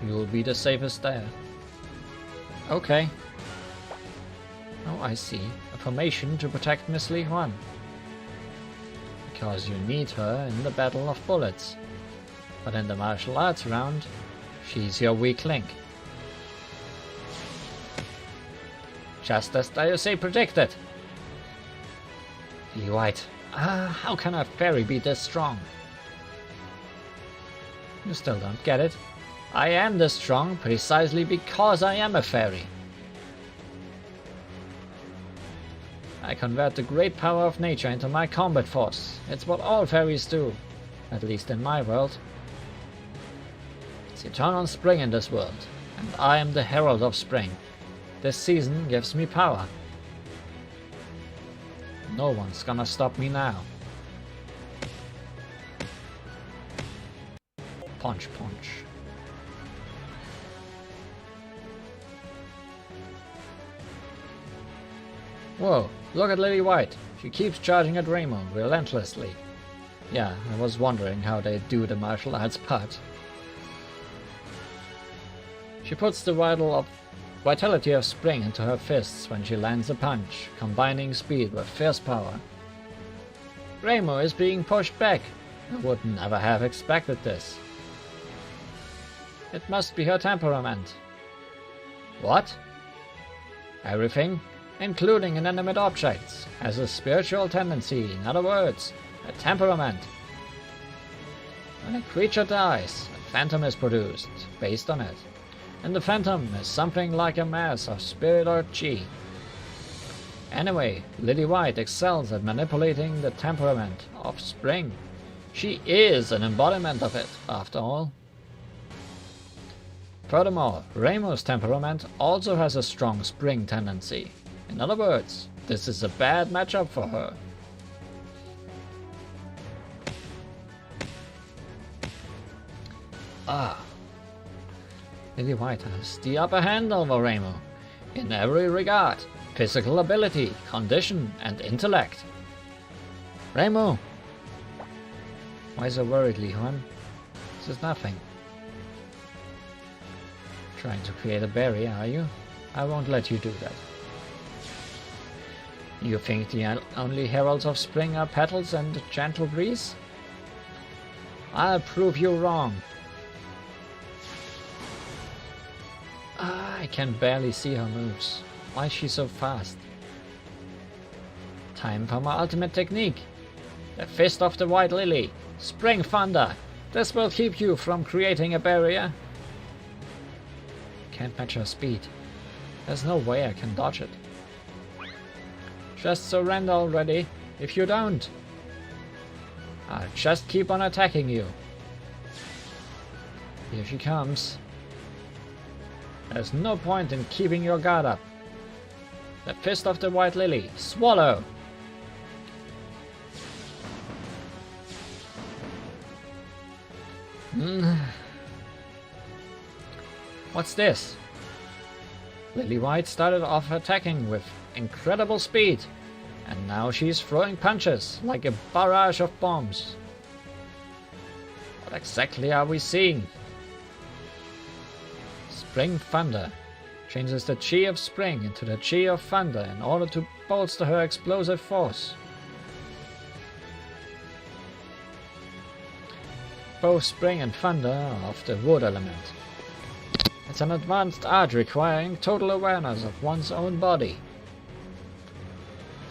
You'll be the safest there. Okay. Oh, I see. A formation to protect Miss Li-Huan. Because you need her in the Battle of Bullets. But in the martial arts round, she's your weak link. Just as Daiosei predicted. You're right. How can a fairy be this strong? You still don't get it. I am this strong precisely because I am a fairy. I convert the great power of nature into my combat force. It's what all fairies do, at least in my world. It's eternal spring in this world, and I am the herald of spring. This season gives me power. No one's gonna stop me now. Punch, punch. Whoa, look at Lily White. She keeps charging at Raymond relentlessly. Yeah, I was wondering how they do the martial arts part. She puts the vitality of spring into her fists when she lands a punch, combining speed with fierce power. Raymond is being pushed back. I would never have expected this. It must be her temperament. What? Everything, including inanimate objects, has a spiritual tendency, in other words, a temperament. When a creature dies, a phantom is produced, based on it. And the phantom is something like a mass of spirit or chi. Anyway, Lily White excels at manipulating the temperament of spring. She is an embodiment of it, after all. Furthermore, Reimu's temperament also has a strong spring tendency. In other words, this is a bad matchup for her. Lily White has the upper hand over Reimu in every regard: physical ability, condition, and intellect. Reimu! Why so worried, Li-Huan? This is nothing. Trying to create a barrier, are you? I won't let you do that. You think the only heralds of spring are petals and a gentle breeze? I'll prove you wrong. I can barely see her moves. Why is she so fast? Time for my ultimate technique. The Fist of the White Lily. Spring Thunder. This will keep you from creating a barrier. Can't match her speed. There's no way I can dodge it. Just surrender already. If you don't, I'll just keep on attacking you. Here she comes. There's no point in keeping your guard up. The Fist of the White Lily. Swallow! What's this? Lily White started off attacking with incredible speed, and now she's throwing punches like a barrage of bombs. What exactly are we seeing? Spring Thunder changes the chi of spring into the chi of thunder in order to bolster her explosive force. Both spring and thunder are of the wood element. It's an advanced art requiring total awareness of one's own body.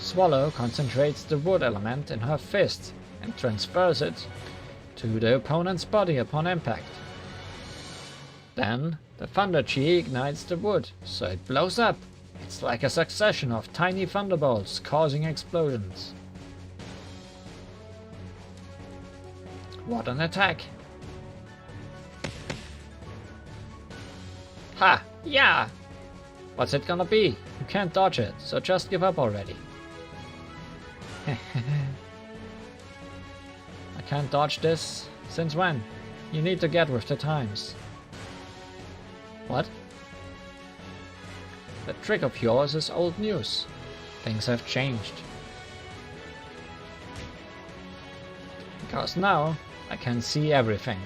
Swallow concentrates the wood element in her fist and transfers it to the opponent's body upon impact. Then the thunder chi ignites the wood, so it blows up. It's like a succession of tiny thunderbolts causing explosions. What an attack! Ha! Yeah! What's it gonna be? You can't dodge it, so just give up already. I can't dodge this? Since when? You need to get with the times. What? That trick of yours is old news. Things have changed. Because now I can see everything.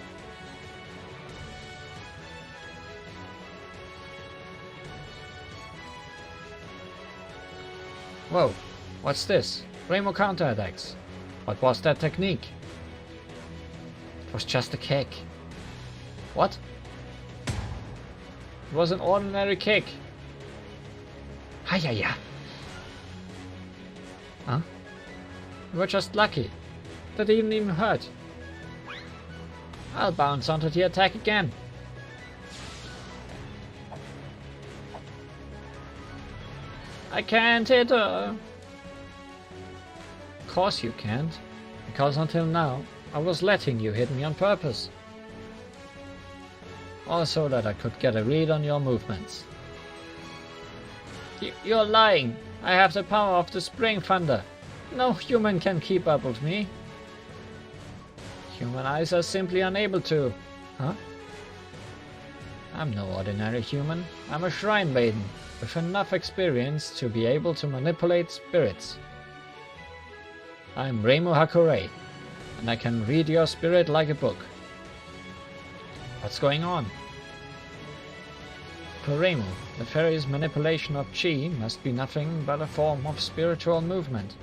Whoa, what's this? Rainbow counterattacks. What was that technique? It was just a kick. What? It was an ordinary kick. Hiya. Huh? You were just lucky. That didn't even hurt. I'll bounce onto the attack again. I can't hit her. Of course you can't. Because until now, I was letting you hit me on purpose. Also that I could get a read on your movements. You're lying. I have the power of the Spring Thunder. No human can keep up with me. Human eyes are simply unable to. Huh? I'm no ordinary human. I'm a shrine maiden with enough experience to be able to manipulate spirits. I'm Reimu Hakurei, and I can read your spirit like a book. What's going on? For Reimu, the fairy's manipulation of chi must be nothing but a form of spiritual movement.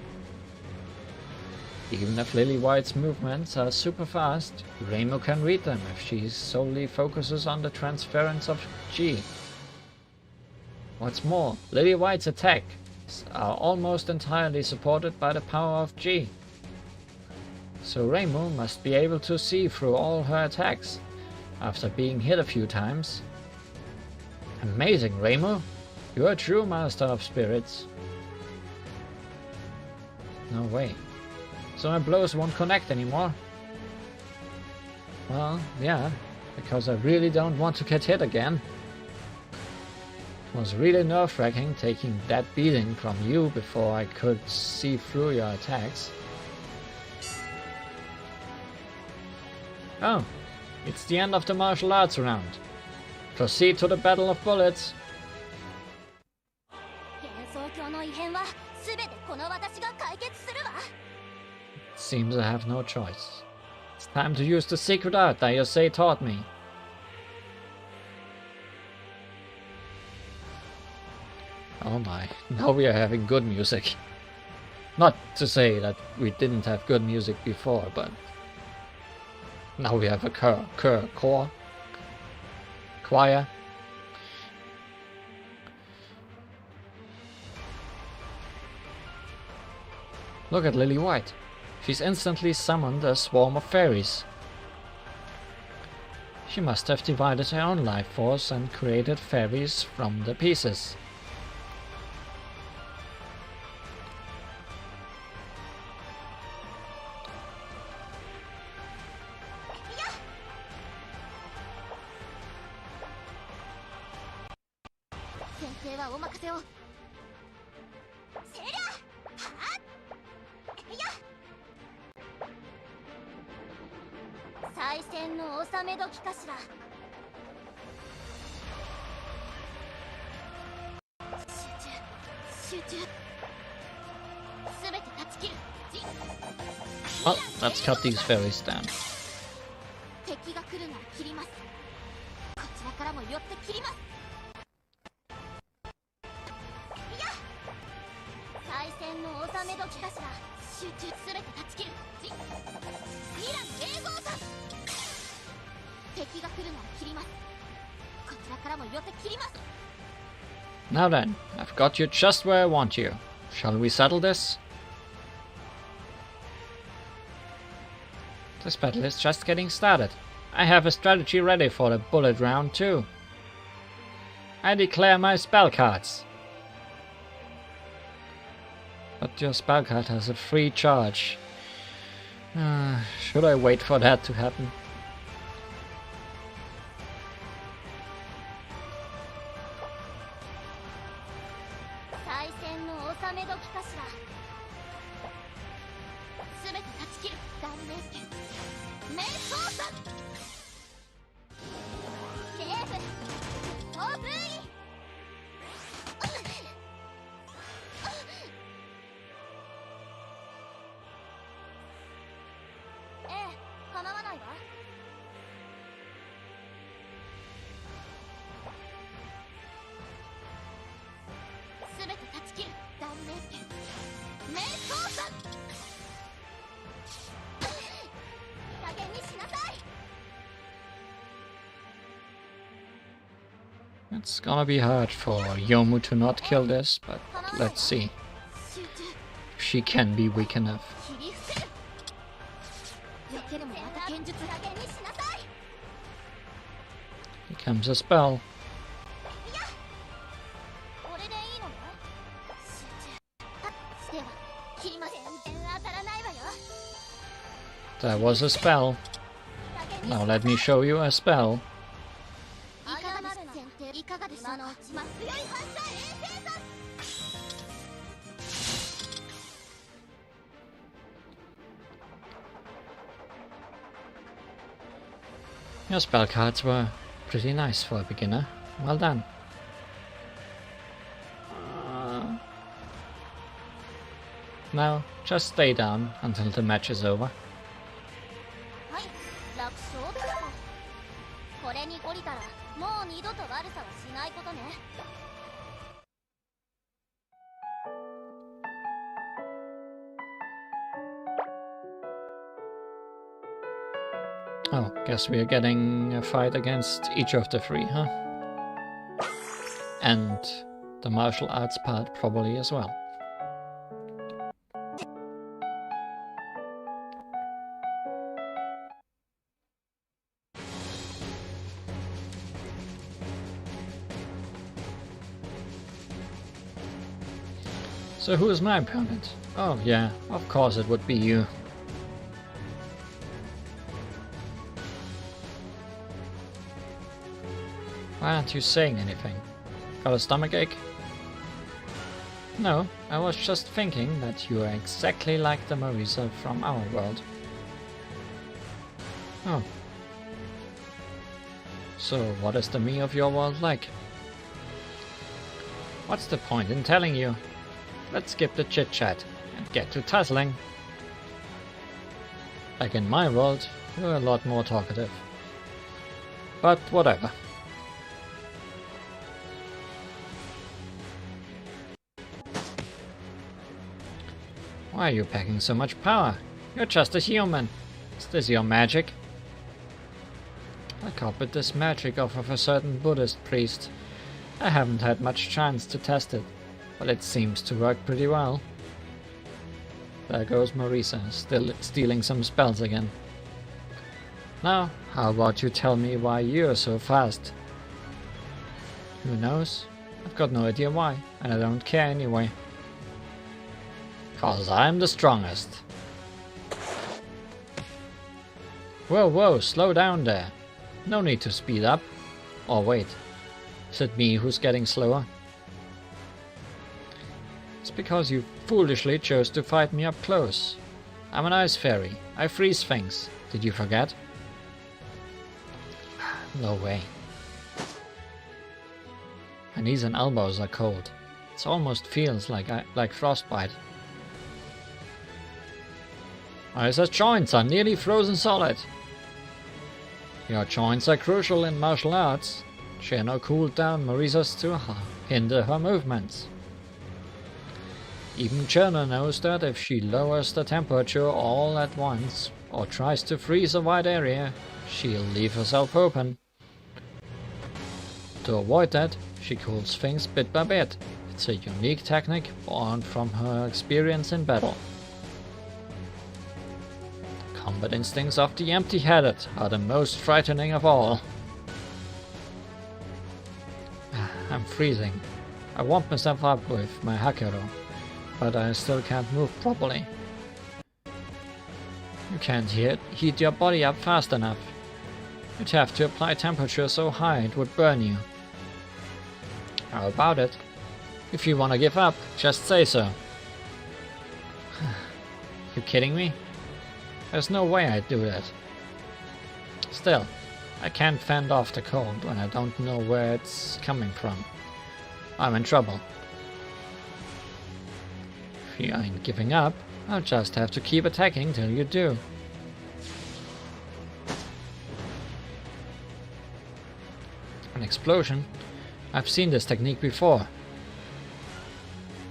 Even if Lily White's movements are super fast, Reimu can read them if she solely focuses on the transference of chi. What's more, Lily White's attacks are almost entirely supported by the power of chi. So Reimu must be able to see through all her attacks, after being hit a few times. Amazing, Reimu! You're a true master of spirits. No way. So my blows won't connect anymore? Well, yeah, because I really don't want to get hit again. It was really nerve-wracking taking that beating from you before I could see through your attacks. Oh, it's the end of the martial arts round. Proceed to the Battle of Bullets. Seems I have no choice. It's time to use the secret art that Yosei taught me. Oh my, now we are having good music. Not to say that we didn't have good music before, but now we have a choir. Look at Lily White. She's instantly summoned a swarm of fairies. She must have divided her own life force and created fairies from the pieces. Well, let's cut these fairies down. Now then, I've got you just where I want you. Shall we settle this? This battle is just getting started. I have a strategy ready for the bullet round too. I declare my spell cards. But your spell card has a free charge. Should I wait for that to happen? It's gonna be hard for Yomu to not kill this, but let's see if she can be weak enough. Here comes a spell. That was a spell. Now let me show you a spell. Your spell cards were pretty nice for a beginner. Well done. Now, just stay down until the match is over. Oh, guess we are getting a fight against each of the three, huh? And the martial arts part probably as well. So who is my opponent? Oh yeah, of course it would be you. Why aren't you saying anything? Got a stomachache? No, I was just thinking that you are exactly like the Marisa from our world. Oh. So what is the me of your world like? What's the point in telling you? Let's skip the chit-chat and get to tussling. Like in my world, you're a lot more talkative. But whatever. Why are you packing so much power? You're just a human. Is this your magic? I copied this magic off of a certain Buddhist priest. I haven't had much chance to test it, but it seems to work pretty well. There goes Marisa, still stealing some spells again. Now, how about you tell me why you're so fast? Who knows? I've got no idea why, and I don't care anyway. 'Cause I'm the strongest. Whoa, whoa, slow down there. No need to speed up. Or wait, is it me who's getting slower? It's because you foolishly chose to fight me up close. I'm an ice fairy. I freeze things. Did you forget? No way. My knees and elbows are cold. It almost feels like frostbite. Marisa's joints are nearly frozen solid. Your joints are crucial in martial arts. Shano cooled down Marisa's to hinder her movements. Even Cherno knows that if she lowers the temperature all at once, or tries to freeze a wide area, she'll leave herself open. To avoid that, she cools things bit by bit. It's a unique technique born from her experience in battle. Combat instincts of the empty-headed are the most frightening of all. I'm freezing. I warmed myself up with my Hakugyokurou, but I still can't move properly. You can't heat your body up fast enough. You'd have to apply temperature so high it would burn you. How about it? If you want to give up, just say so. You kidding me? There's no way I'd do that. Still, I can't fend off the cold when I don't know where it's coming from. I'm in trouble. If you ain't giving up, I'll just have to keep attacking till you do. explosion. I've seen this technique before.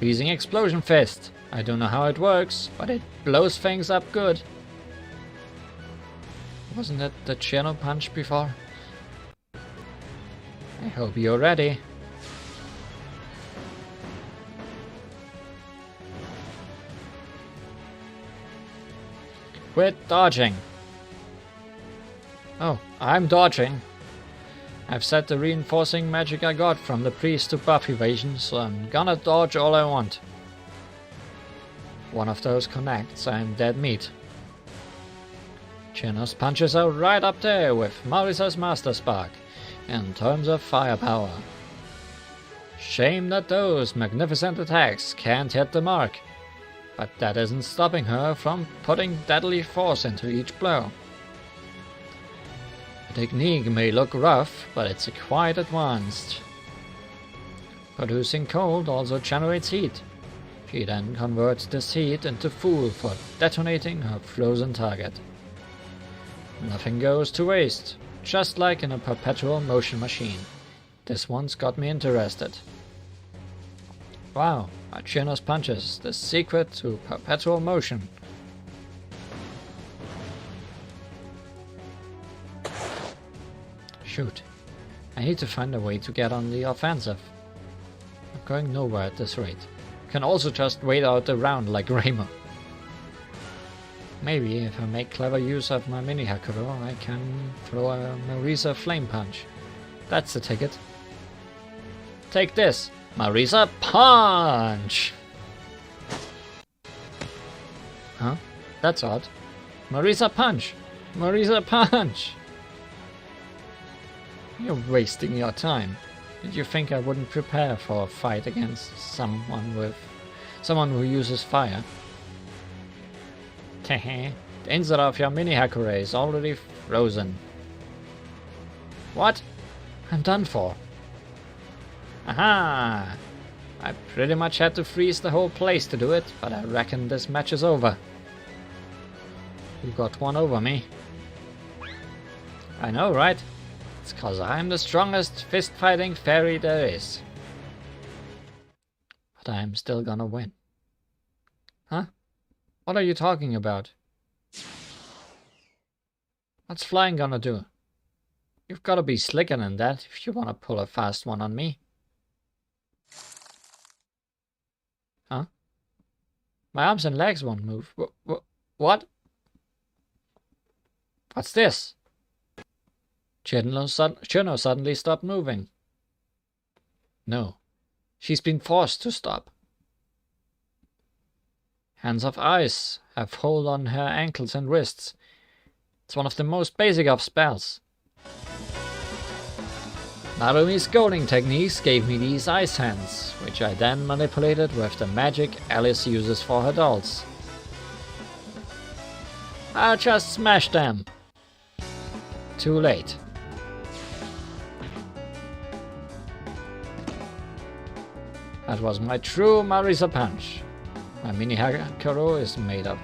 Freezing explosion fist. I don't know how it works, but it blows things up good. Wasn't it the channel punch before? I hope you're ready. Quit dodging. Oh, I'm dodging. I've set the reinforcing magic I got from the priest to buff evasion, so I'm gonna dodge all I want. One of those connects, I'm dead meat. Chino's punches are right up there with Marisa's Master Spark in terms of firepower. Shame that those magnificent attacks can't hit the mark, but that isn't stopping her from putting deadly force into each blow. The technique may look rough, but it's quite advanced. Producing cold also generates heat. She then converts this heat into fuel for detonating her frozen target. Nothing goes to waste, just like in a perpetual motion machine. This one's got me interested. Wow, Chino's punches, the secret to perpetual motion. Shoot, I need to find a way to get on the offensive. I'm going nowhere at this rate. Can also just wait out the round like Raymond. Maybe if I make clever use of my mini Hakugyokurou, I can throw a Marisa flame punch. That's the ticket. Take this, Marisa punch! Huh? That's odd. Marisa punch! Marisa punch! You're wasting your time. Did you think I wouldn't prepare for a fight against someone who uses fire? Tehe, the inside of your mini Hakugyokurou is already frozen. What? I'm done for. Aha! I pretty much had to freeze the whole place to do it, but I reckon this match is over. You got one over me. I know, right? It's 'cause I'm the strongest fist-fighting fairy there is. But I'm still gonna win. Huh? What are you talking about? What's flying gonna do? You've gotta be slicker than that if you wanna pull a fast one on me. Huh? My arms and legs won't move. What? What's this? Chino suddenly stopped moving. No, she's been forced to stop. Hands of ice have hold on her ankles and wrists. It's one of the most basic of spells. Narumi's goading techniques gave me these ice hands, which I then manipulated with the magic Alice uses for her dolls. I'll just smash them. Too late. That was my true Marisa punch. My mini Hakugyokurou is made of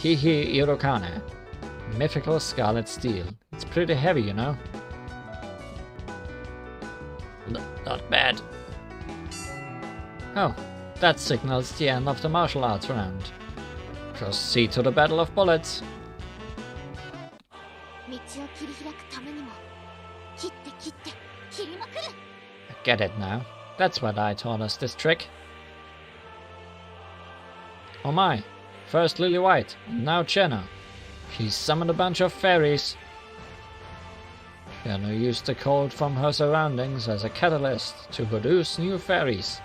Hihi Irokane, mythical scarlet steel. It's pretty heavy, you know. Not bad. Oh, that signals the end of the martial arts round. Proceed to the Battle of Bullets. I get it now. That's why I taught us this trick. Oh my, first Lily White, and now Chino. She summoned a bunch of fairies. Chino used the cold from her surroundings as a catalyst to produce new fairies.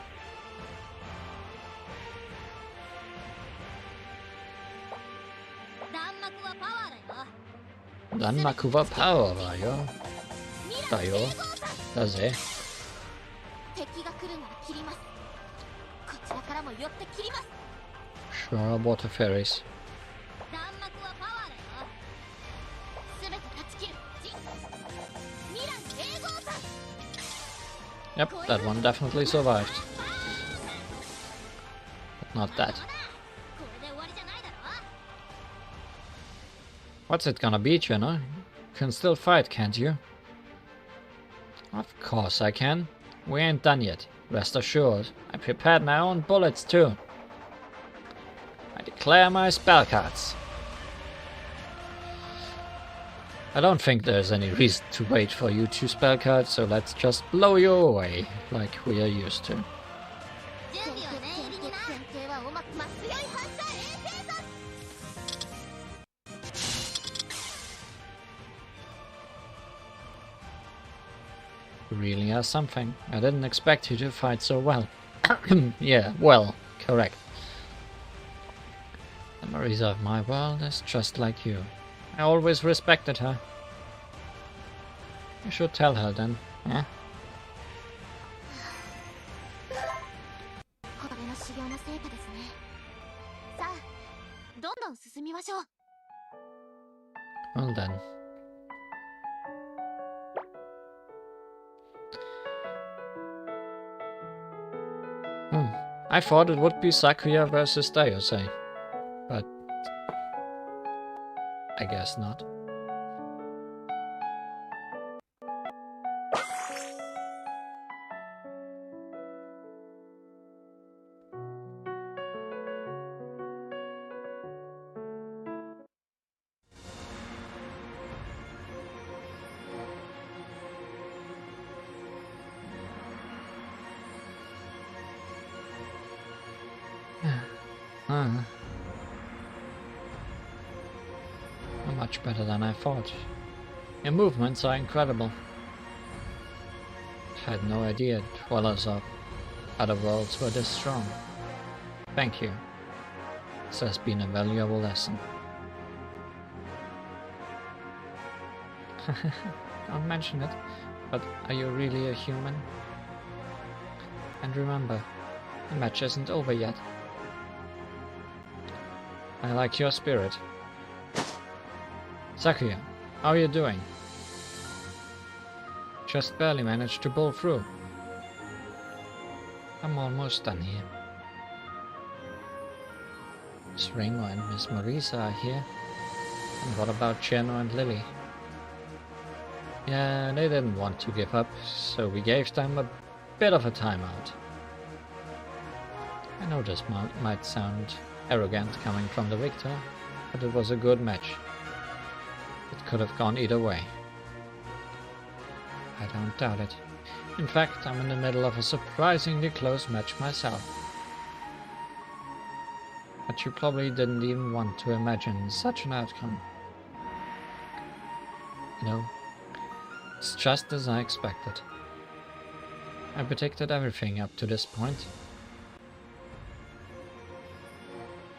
Danmaku wa power da yo. Da yo. Da ze. Sure, water fairies. Yep, that one definitely survived. But not that. What's it gonna be, Chino? You can still fight, can't you? Of course I can. We ain't done yet. Rest assured. I prepared my own bullets too. I declare my spell cards. I don't think there's any reason to wait for you to spell cards, so let's just blow you away, like we are used to. You really are something. I didn't expect you to fight so well. Yeah, well, correct. The Marisa of my world is just like you. I always respected her. You should tell her then, eh? Well then. I thought it would be Sakuya versus Dayose, but I guess not. Much better than I thought. Your movements are incredible. I had no idea dwellers of other worlds were this strong. Thank you. This has been a valuable lesson. Don't mention it, but are you really a human? And remember, the match isn't over yet. I like your spirit. Sakuya, how are you doing? Just barely managed to pull through. I'm almost done here. Miss Ringo and Miss Marisa are here. And what about Cheno and Lily? Yeah, they didn't want to give up, so we gave them a bit of a timeout. I know this might sound arrogant coming from the victor, but it was a good match. It could have gone either way. I don't doubt it. In fact, I'm in the middle of a surprisingly close match myself. But you probably didn't even want to imagine such an outcome. You know, it's just as I expected. I predicted everything up to this point.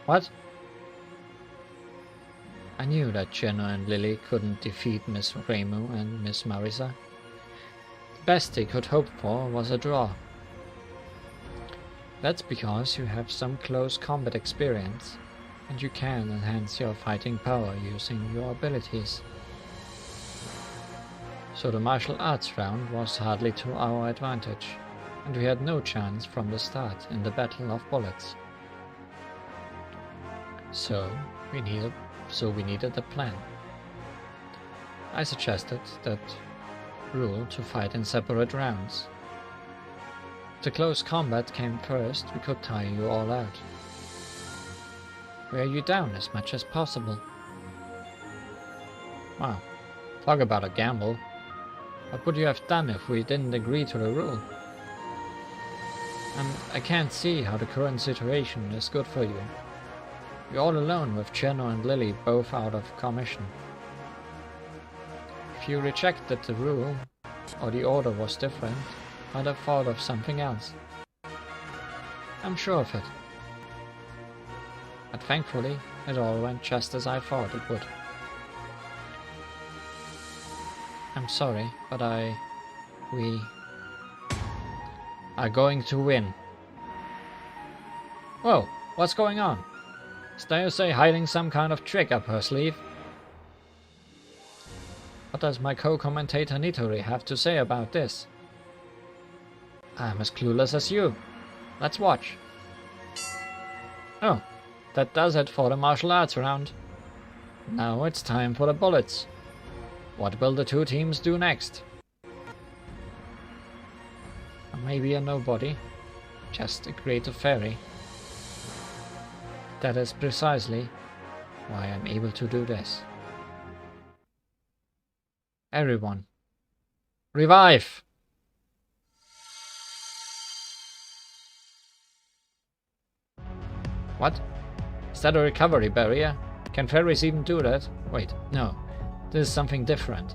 What? I knew that Cheno and Lily couldn't defeat Miss Reimu and Miss Marisa. The best they could hope for was a draw. That's because you have some close combat experience, and you can enhance your fighting power using your abilities. So the martial arts round was hardly to our advantage, and we had no chance from the start in the Battle of Bullets. So we needed a plan. I suggested that rule to fight in separate rounds. If the close combat came first, we could tire you all out. Wear you down as much as possible. Wow, talk about a gamble. What would you have done if we didn't agree to the rule? And I can't see how the current situation is good for you. You're all alone with Cheno and Lily both out of commission. If you rejected the rule, or the order was different, I'd have thought of something else. I'm sure of it. But thankfully, it all went just as I thought it would. I'm sorry, but we are going to win. Whoa, what's going on? Is Dayose hiding some kind of trick up her sleeve? What does my co-commentator Nitori have to say about this? I'm as clueless as you. Let's watch. Oh, that does it for the martial arts round. Now it's time for the bullets. What will the two teams do next? maybe a nobody, just a creative fairy. That is precisely why I'm able to do this. Everyone, revive! What? Is that a recovery barrier? Can fairies even do that? Wait, no. This is something different.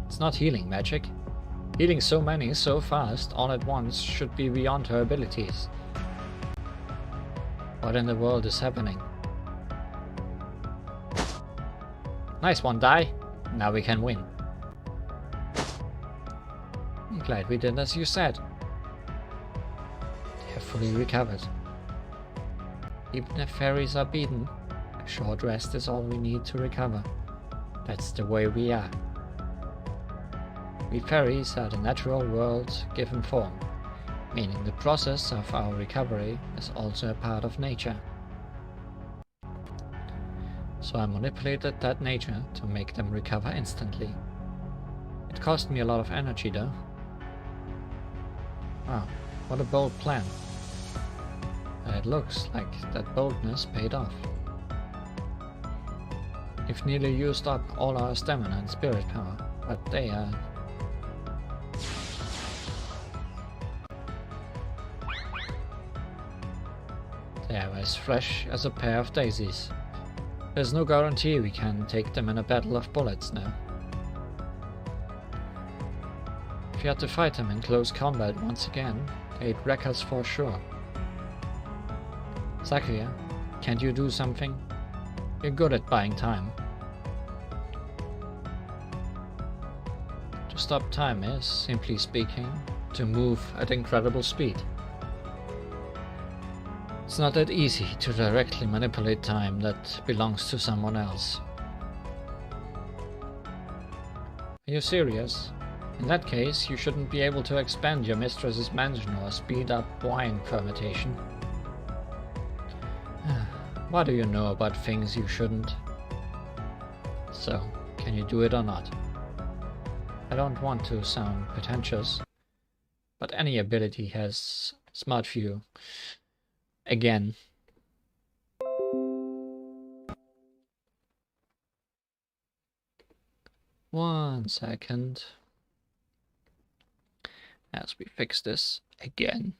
It's not healing magic. Healing so many so fast all at once should be beyond her abilities. What in the world is happening? Nice one, die. Now we can win. I'm glad we did as you said. They have fully recovered. Even if fairies are beaten, a short rest is all we need to recover. That's the way we are. We fairies are the natural world's given form, meaning the process of our recovery is also a part of nature. So I manipulated that nature to make them recover instantly. It cost me a lot of energy though. Wow, what a bold plan. And it looks like that boldness paid off. We've nearly used up all our stamina and spirit power, but they are... They are as fresh as a pair of daisies. There's no guarantee we can take them in a battle of bullets now. If we had to fight them in close combat once again, they'd wreck us for sure. Sakuya, can't you do something? You're good at buying time. To stop time is, simply speaking, to move at incredible speed. It's not that easy to directly manipulate time that belongs to someone else. Are you serious? In that case, you shouldn't be able to expand your mistress's mansion or speed up wine fermentation. What do you know about things you shouldn't? So, can you do it or not? I don't want to sound pretentious, but any ability has smart view. Again. One second. As we fix this again.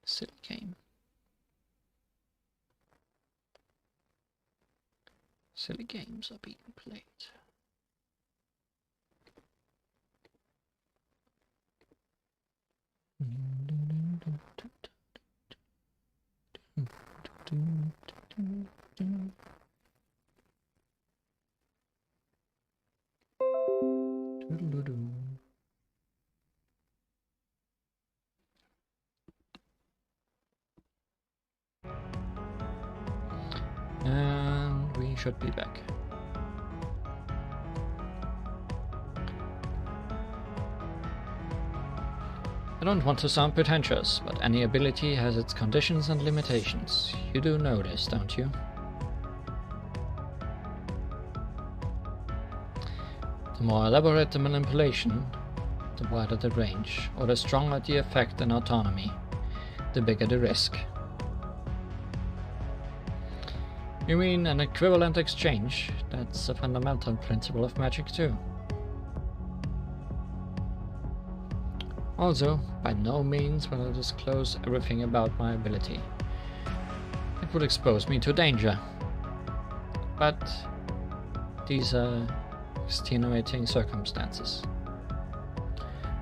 Silly game. Silly games are being played. And we should be back. I don't want to sound pretentious, but any ability has its conditions and limitations. You do know this, don't you? The more elaborate the manipulation, the wider the range, or the stronger the effect and autonomy, the bigger the risk. You mean an equivalent exchange? That's a fundamental principle of magic too. Also, by no means will I disclose everything about my ability. It would expose me to danger. But these are extenuating circumstances.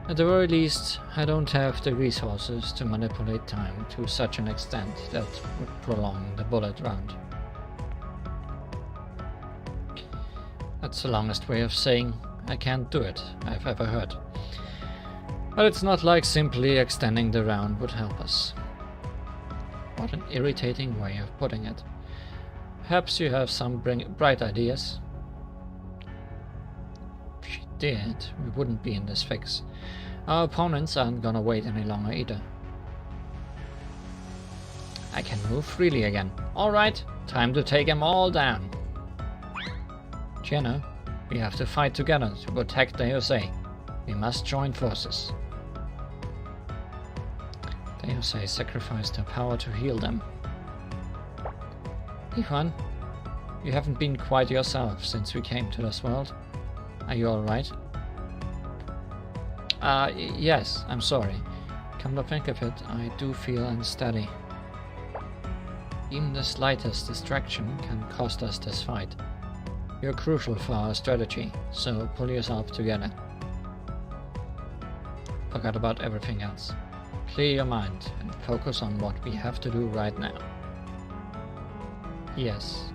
At the very least, I don't have the resources to manipulate time to such an extent that would prolong the bullet round. That's the longest way of saying I can't do it I've ever heard. But it's not like simply extending the round would help us. What an irritating way of putting it. Perhaps you have some bright ideas? If she did, we wouldn't be in this fix. Our opponents aren't gonna wait any longer either. I can move freely again. Alright, time to take them all down. Jenna, We have to fight together to protect the USA. We must join forces. The USA sacrificed their power to heal them. Ivan, you haven't been quite yourself since we came to this world. Are you alright? Yes, I'm sorry. Come to think of it, I do feel unsteady. Even the slightest distraction can cost us this fight. You're crucial for our strategy, so pull yourself together. Forget about everything else. Clear your mind and focus on what we have to do right now. Yes.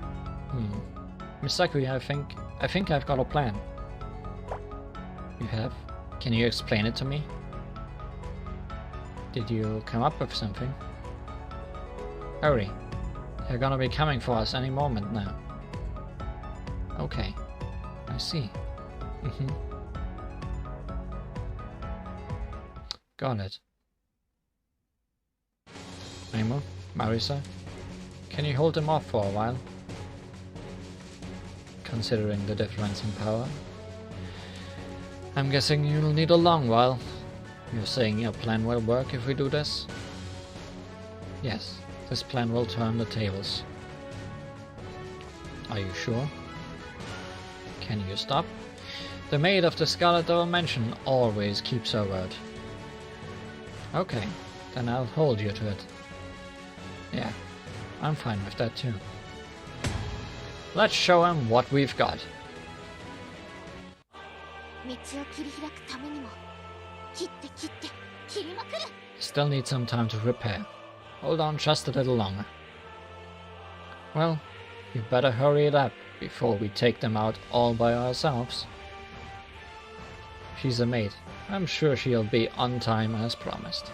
Misaki, I think I've got a plan. You have? Can you explain it to me? Did you come up with something? Hurry. They're gonna be coming for us any moment now. Okay. I see. Got it. Nemo, Marisa, can you hold them off for a while? Considering the difference in power. I'm guessing you'll need a long while. You're saying your plan will work if we do this? Yes, this plan will turn the tables. Are you sure? Can you stop? The maid of the Scarlet Dimension always keeps her word. Okay, then I'll hold you to it. Yeah, I'm fine with that too. Let's show him what we've got. Still need some time to prepare. Hold on just a little longer. Well, you better hurry it up before we take them out all by ourselves. She's a maid. I'm sure she'll be on time as promised.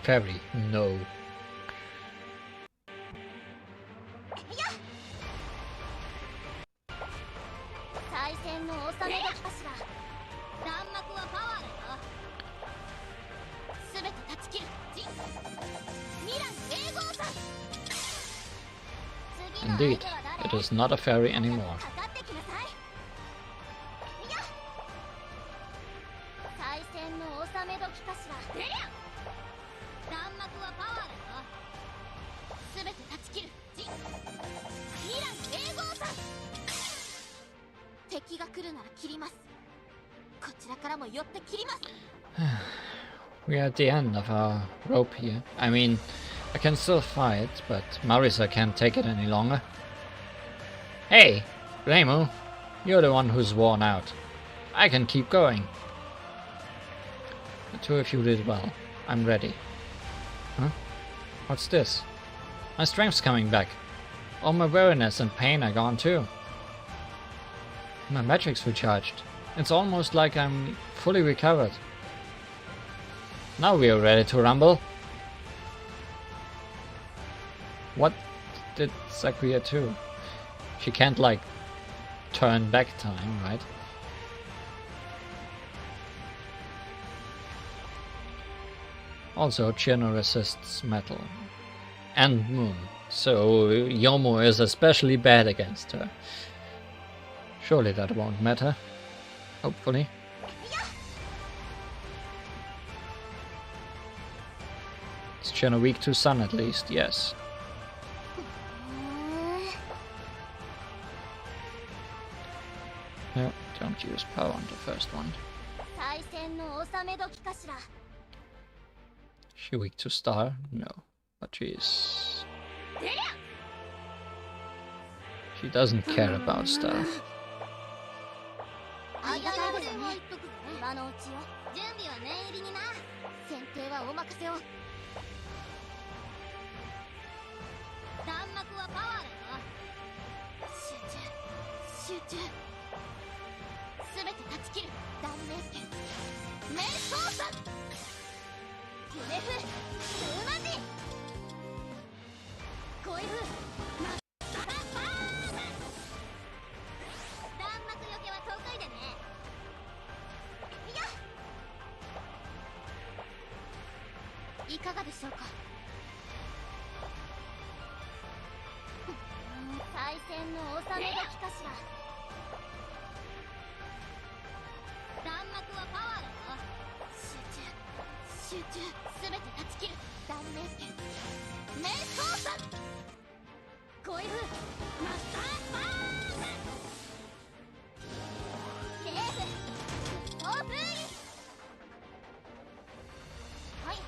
Fairy, no. Indeed, it is not a fairy anymore. We are at the end of our rope here. I mean, I can still fight, but Marisa can't take it any longer. Hey, Reimu, you're the one who's worn out. I can keep going. The two of you did well. I'm ready. Huh? What's this? My strength's coming back. All my weariness and pain are gone too. My magic's recharged. It's almost like I'm fully recovered. Now we are ready to rumble. What did Sakuya do? She can't, like, turn back time, right? Also, Chino resists metal. And moon. So Yomo is especially bad against her. Surely that won't matter. Hopefully. Is Chino weak to sun at least? Yes. No, don't use power on the first one. She weak to star? No. But she's... She doesn't care about star.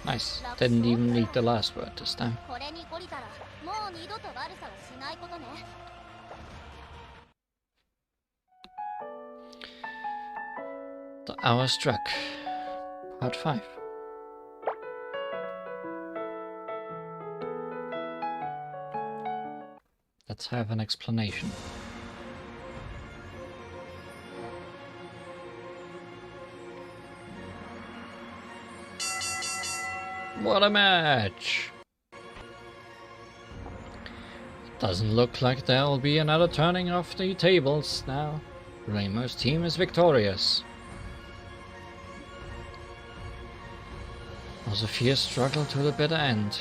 Nice. Didn't even need the last word this time. The hour struck. Part 5. Let's have an explanation. What a match! It doesn't look like there will be another turning of the tables now. Reimer's team is victorious. It was a fierce struggle to the bitter end.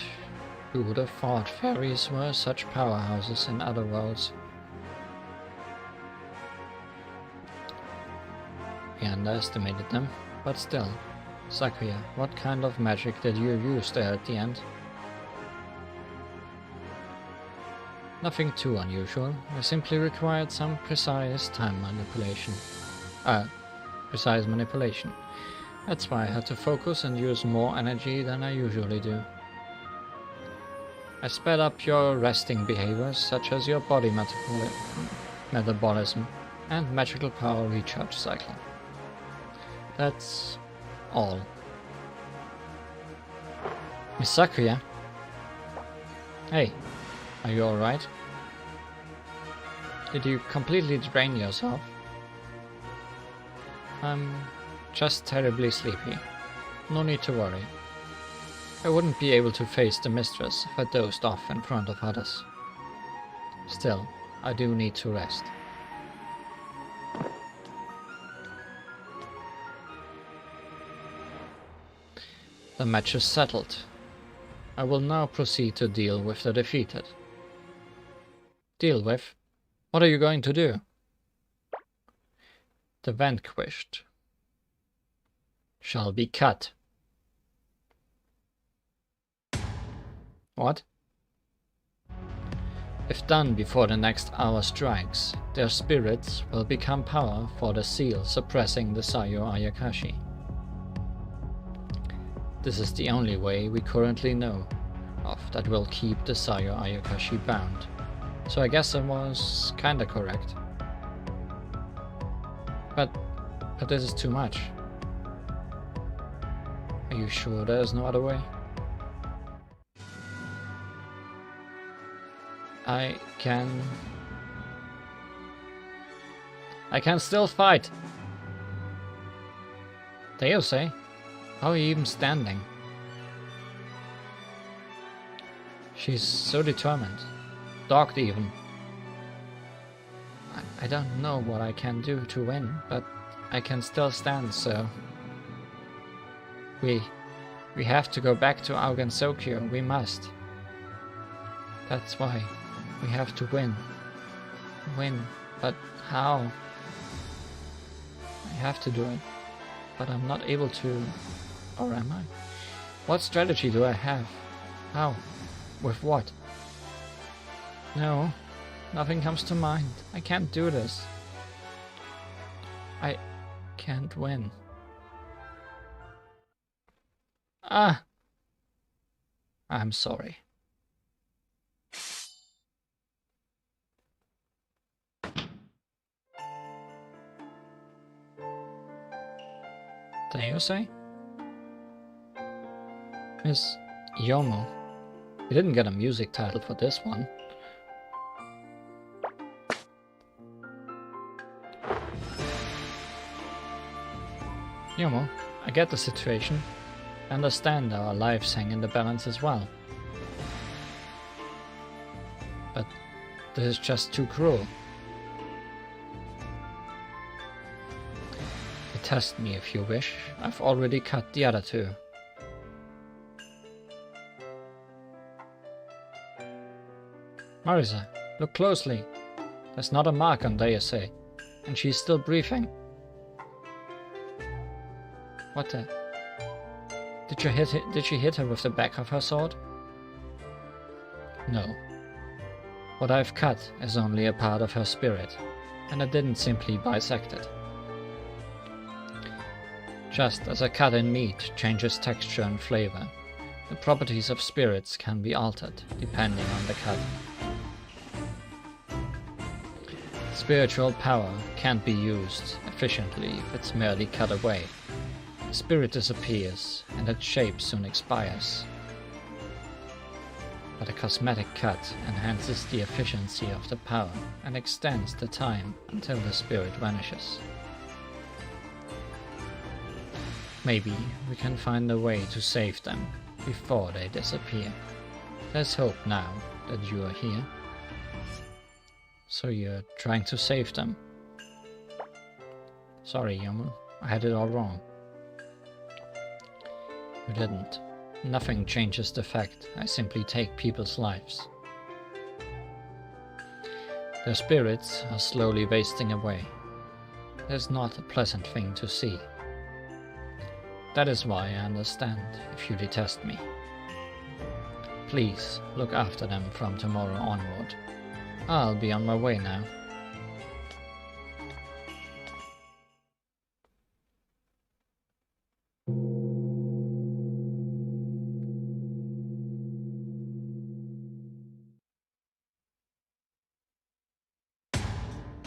Who would have thought fairies were such powerhouses in other worlds? We underestimated them, but still. Sakuya, what kind of magic did you use there at the end? Nothing too unusual. I simply required some precise manipulation. That's why I had to focus and use more energy than I usually do. I sped up your resting behaviors, such as your body metabolism and magical power recharge cycle. That's all. Miss Sakuya? Hey, are you alright? Did you completely drain yourself? I'm just terribly sleepy. No need to worry. I wouldn't be able to face the mistress if I dozed off in front of others. Still, I do need to rest. The match is settled. I will now proceed to deal with the defeated. Deal with? What are you going to do? The vanquished shall be cut. What? If done before the next hour strikes, their spirits will become power for the seal suppressing the Sayo Ayakashi. This is the only way we currently know of that will keep the Sayo Ayakashi bound. So I guess I was kinda correct. But this is too much. Are you sure there's no other way? I can still fight. Deusei? How are you even standing? She's so determined. Dogged even. I don't know what I can do to win, but I can still stand, so... We have to go back to Aogansokyo, we must. That's why. We have to win. Win, but how? I have to do it, but I'm not able to... Or am I? What strategy do I have? How? With what? No, nothing comes to mind. I can't do this. I can't win. Ah! I'm sorry. Deusei? Miss Yomo. We didn't get a music title for this one. Yomo, I get the situation. I understand our lives hang in the balance as well. But this is just too cruel. Test me if you wish. I've already cut the other two. Marisa, look closely. There's not a mark on there, you say. And she's still breathing. What the? Did she hit her with the back of her sword? No. What I've cut is only a part of her spirit, and I didn't simply bisect it. Just as a cut in meat changes texture and flavor, the properties of spirits can be altered depending on the cut. Spiritual power can't be used efficiently if it's merely cut away. The spirit disappears, and its shape soon expires. But a cosmetic cut enhances the efficiency of the power and extends the time until the spirit vanishes. Maybe we can find a way to save them before they disappear. There's hope now that you are here. So you're trying to save them? Sorry, Yomu, I had it all wrong. You didn't. Nothing changes the fact I simply take people's lives. Their spirits are slowly wasting away. There's not a pleasant thing to see. That is why I understand if you detest me. Please look after them from tomorrow onward. I'll be on my way now.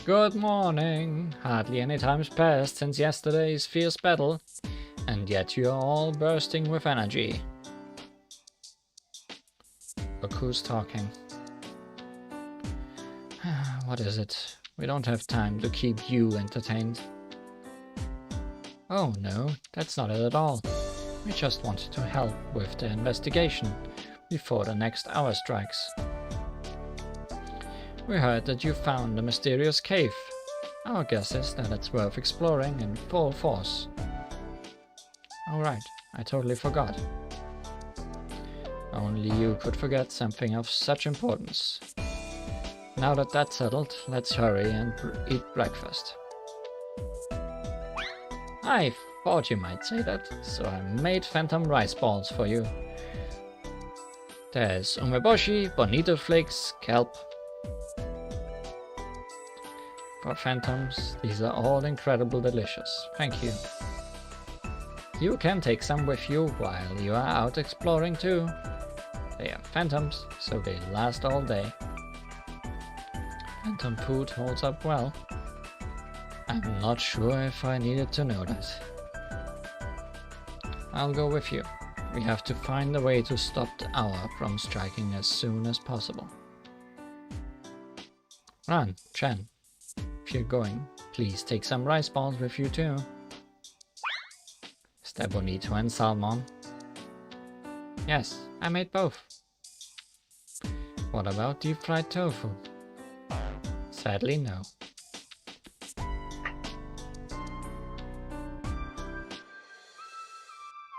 Good morning! Hardly any time's passed since yesterday's fierce battle, and yet you're all bursting with energy. Look who's talking. What is it? We don't have time to keep you entertained. Oh no, that's not it at all. We just wanted to help with the investigation before the next hour strikes. We heard that you found a mysterious cave. Our guess is that it's worth exploring in full force. Alright, I totally forgot. Only you could forget something of such importance. Now that that's settled, let's hurry and eat breakfast. I thought you might say that, so I made phantom rice balls for you. There's umeboshi, bonito flakes, kelp. For phantoms, these are all incredibly delicious. Thank you. You can take some with you while you are out exploring too. They are phantoms, so they last all day. Phantom food holds up well. I'm not sure if I needed to know that. I'll go with you. We have to find a way to stop the hour from striking as soon as possible. Run, Chen. If you're going, please take some rice balls with you too. Is that bonito and salmon? Yes, I made both. What about deep fried tofu? Sadly, no.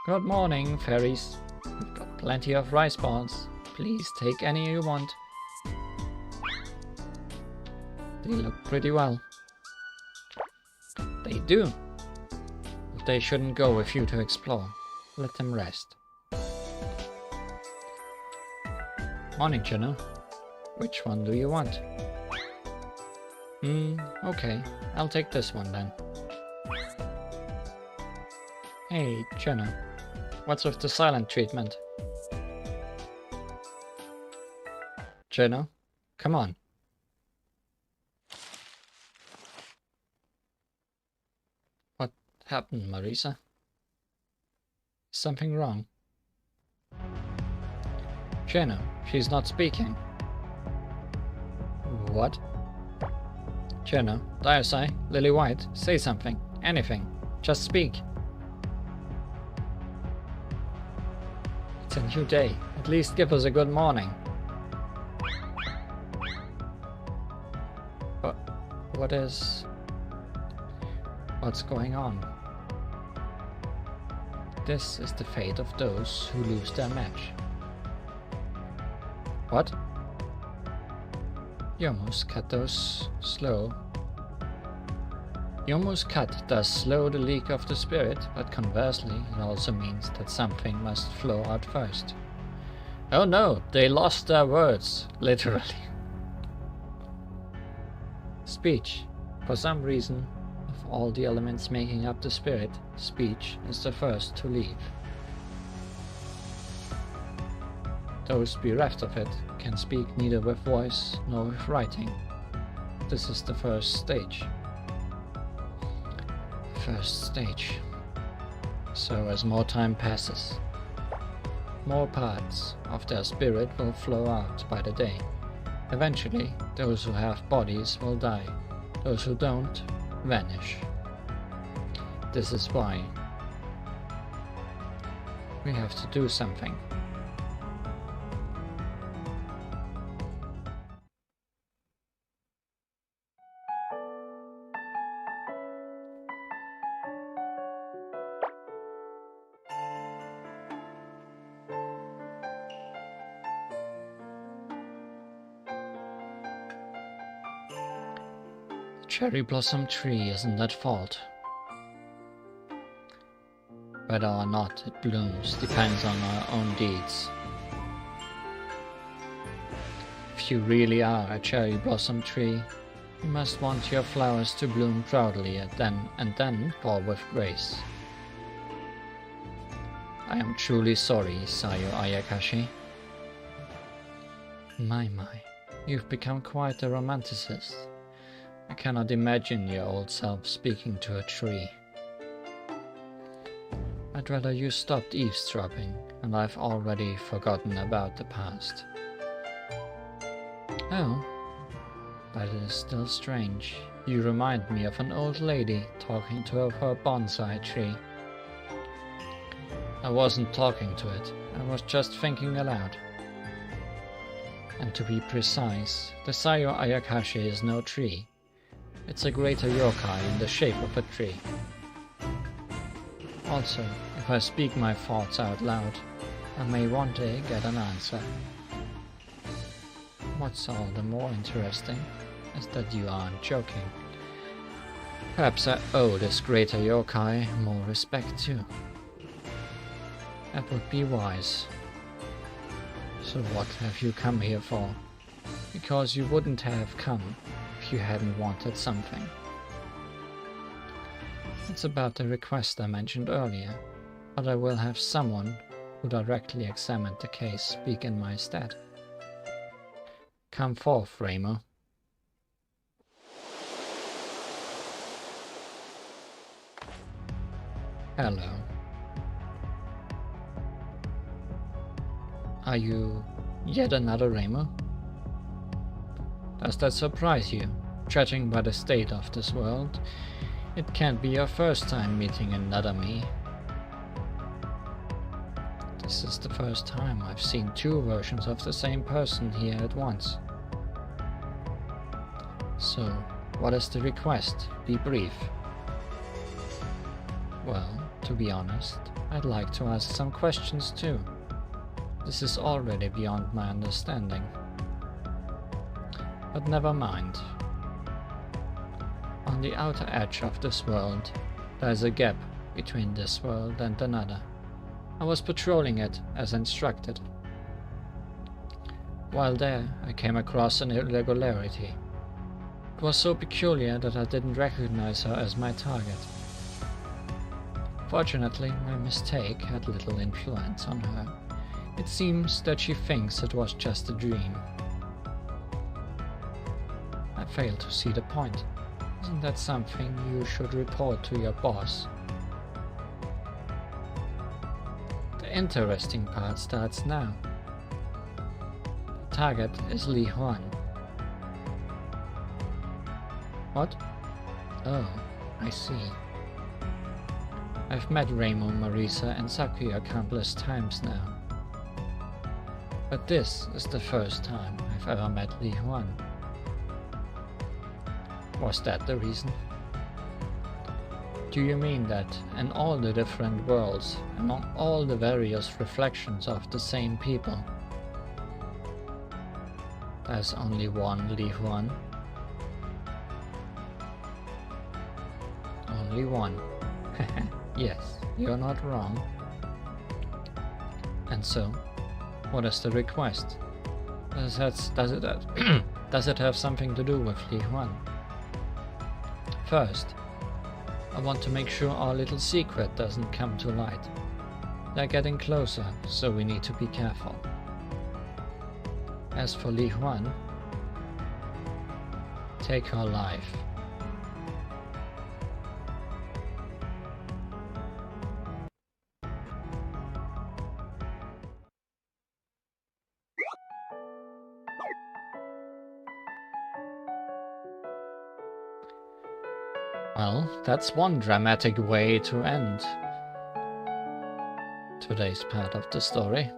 Good morning, fairies. We've got plenty of rice balls. Please take any you want. They look pretty well. They do. But they shouldn't go with you to explore. Let them rest. Morning, Juno. Which one do you want? Okay. I'll take this one then. Hey, Juno. What's with the silent treatment? Juno, come on. What happened, Marisa? Is something wrong? Juno, she's not speaking. What? Juno, Diosai, Lily White, say something. Anything. Just speak. It's a new day. At least give us a good morning. What's going on? This is the fate of those who lose their match. What? Yomu's cut does slow the leak of the spirit, but conversely, it also means that something must flow out first. Oh no, they lost their words, literally. Speech. For some reason, of all the elements making up the spirit, speech is the first to leave. Those bereft of it can speak neither with voice nor with writing. This is the first stage. First stage. So as more time passes, more parts of their spirit will flow out by the day. Eventually, those who have bodies will die. Those who don't, vanish. This is why we have to do something. Cherry blossom tree isn't at fault. Whether or not it blooms depends on our own deeds. If you really are a cherry blossom tree, you must want your flowers to bloom proudly and then fall with grace. I am truly sorry, Sayo Ayakashi. My, you've become quite a romanticist. I cannot imagine your old self speaking to a tree. I'd rather you stopped eavesdropping, and I've already forgotten about the past. Oh, but it is still strange. You remind me of an old lady talking to her bonsai tree. I wasn't talking to it, I was just thinking aloud. And to be precise, the Sayo Ayakashi is no tree. It's a greater yokai in the shape of a tree. Also, if I speak my thoughts out loud, I may one day get an answer. What's all the more interesting is that you aren't joking. Perhaps I owe this greater yokai more respect too. That would be wise. So what have you come here for? Because you wouldn't have come if you hadn't wanted something. It's about the request I mentioned earlier, but I will have someone who directly examined the case speak in my stead. Come forth, Ramo. Hello. Are you yet another Ramo? Does that surprise you? Judging by the state of this world, it can't be your first time meeting another me. This is the first time I've seen two versions of the same person here at once. So, what is the request? Be brief. Well, to be honest, I'd like to ask some questions too. This is already beyond my understanding. But never mind. On the outer edge of this world, there is a gap between this world and another. I was patrolling it as instructed. While there, I came across an irregularity. It was so peculiar that I didn't recognize her as my target. Fortunately, my mistake had little influence on her. It seems that she thinks it was just a dream. I fail to see the point. Isn't that something you should report to your boss? The interesting part starts now. The target is Li Huan. What? Oh, I see. I've met Ramo, Marisa and Sakuya countless times now. But this is the first time I've ever met Li Huan. Was that the reason? Do you mean that in all the different worlds, among all the various reflections of the same people, There's only one Li Huan. Only one. Yes, you're not wrong. And so, what is the request? Does it have something to do with Li Huan? First, I want to make sure our little secret doesn't come to light. They're getting closer, so we need to be careful. As for Li Huan, take her life. Well, that's one dramatic way to end today's part of the story.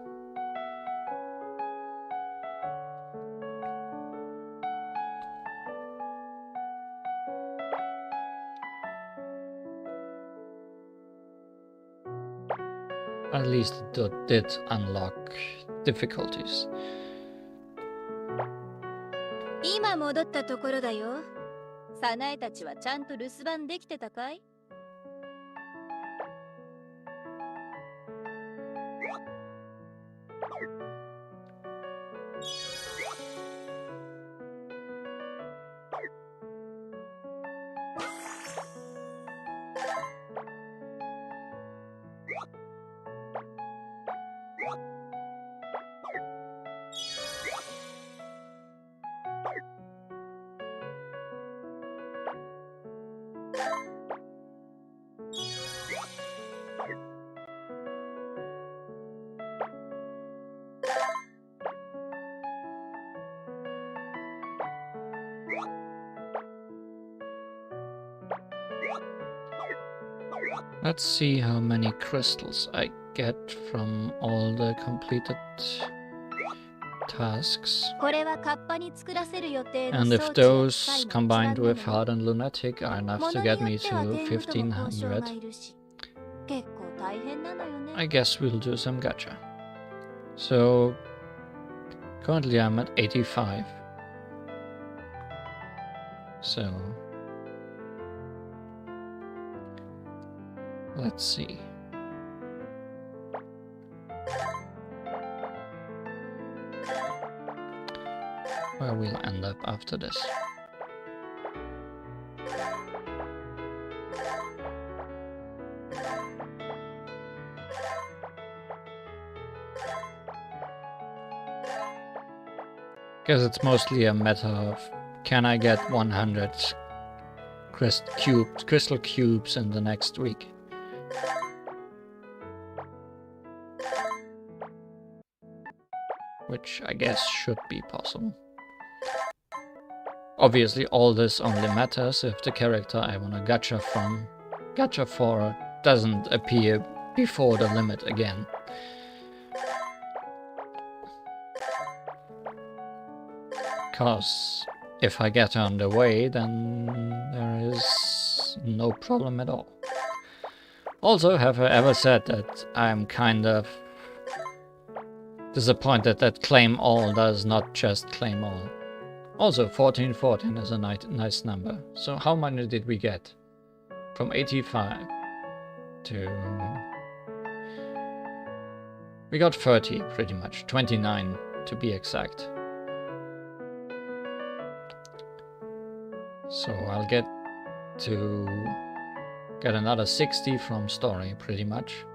At least it did unlock difficulties. 今戻ったところだよ。サナエたちはちゃんと留守番できてたかい？Let's see how many crystals I get from all the completed tasks. And if those combined with Hard and Lunatic are enough to get me to 1500, I guess we'll do some gacha. So currently I'm at 85. So let's see. Where we'll end up after this. Guess it's mostly a matter of, can I get 100 crystal cubes in the next week? Which I guess should be possible. Obviously all this only matters if the character I want to gacha for doesn't appear before the limit again. Cause if I get on the way, then there is no problem at all. Also, have I ever said that I'm kind of disappointed that claim all does not just claim all. Also, 1414 is a nice number. So how many did we get? From 85 to... We got 30 pretty much, 29 to be exact. So I'll get another 60 from story pretty much.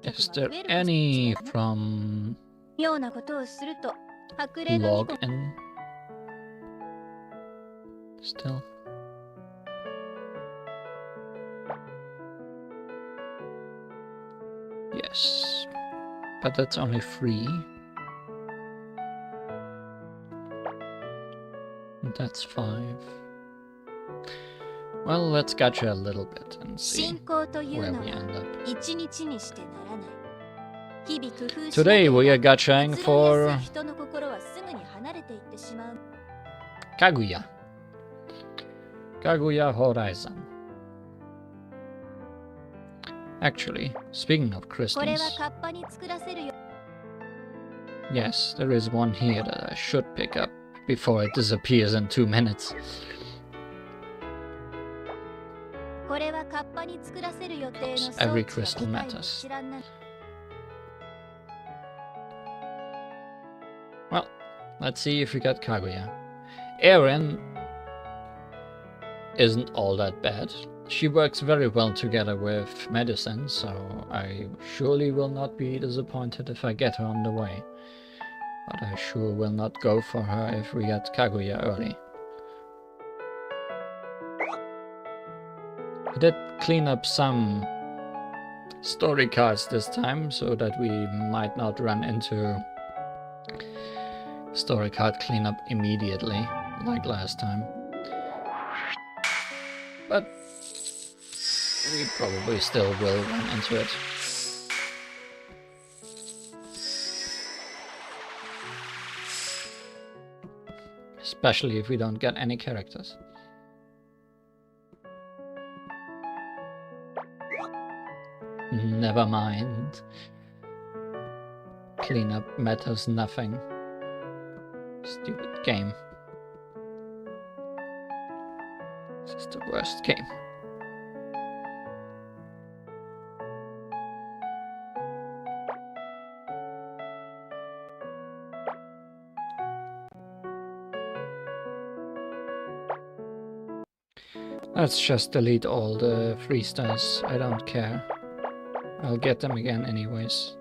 Is there any from login still? Yes, but that's only free. And that's 5. Well, let's gacha a little bit and see where we end up. Today we are gachaing for ていってしまう。Kaguya. Kaguya Horizon. Actually, speaking of これは crystals, カッパに作らせるよ。 yes, there is one here that I should pick up before it disappears in 2 minutes. これはカッパに作らせる予定の Because 装 every 置や crystal 機械の matters. 一覧な。 Well, let's see if we get Kaguya. Erin isn't all that bad. She works very well together with medicine, so I surely will not be disappointed if I get her on the way. But I sure will not go for her if we get Kaguya early. I did clean up some story cards this time so that we might not run into story card cleanup immediately like last time. But we probably still will run into it. Especially if we don't get any characters. Never mind. Cleanup matters nothing. Stupid game. This is the worst game. Let's just delete all the 3 stars. I don't care. I'll get them again anyways.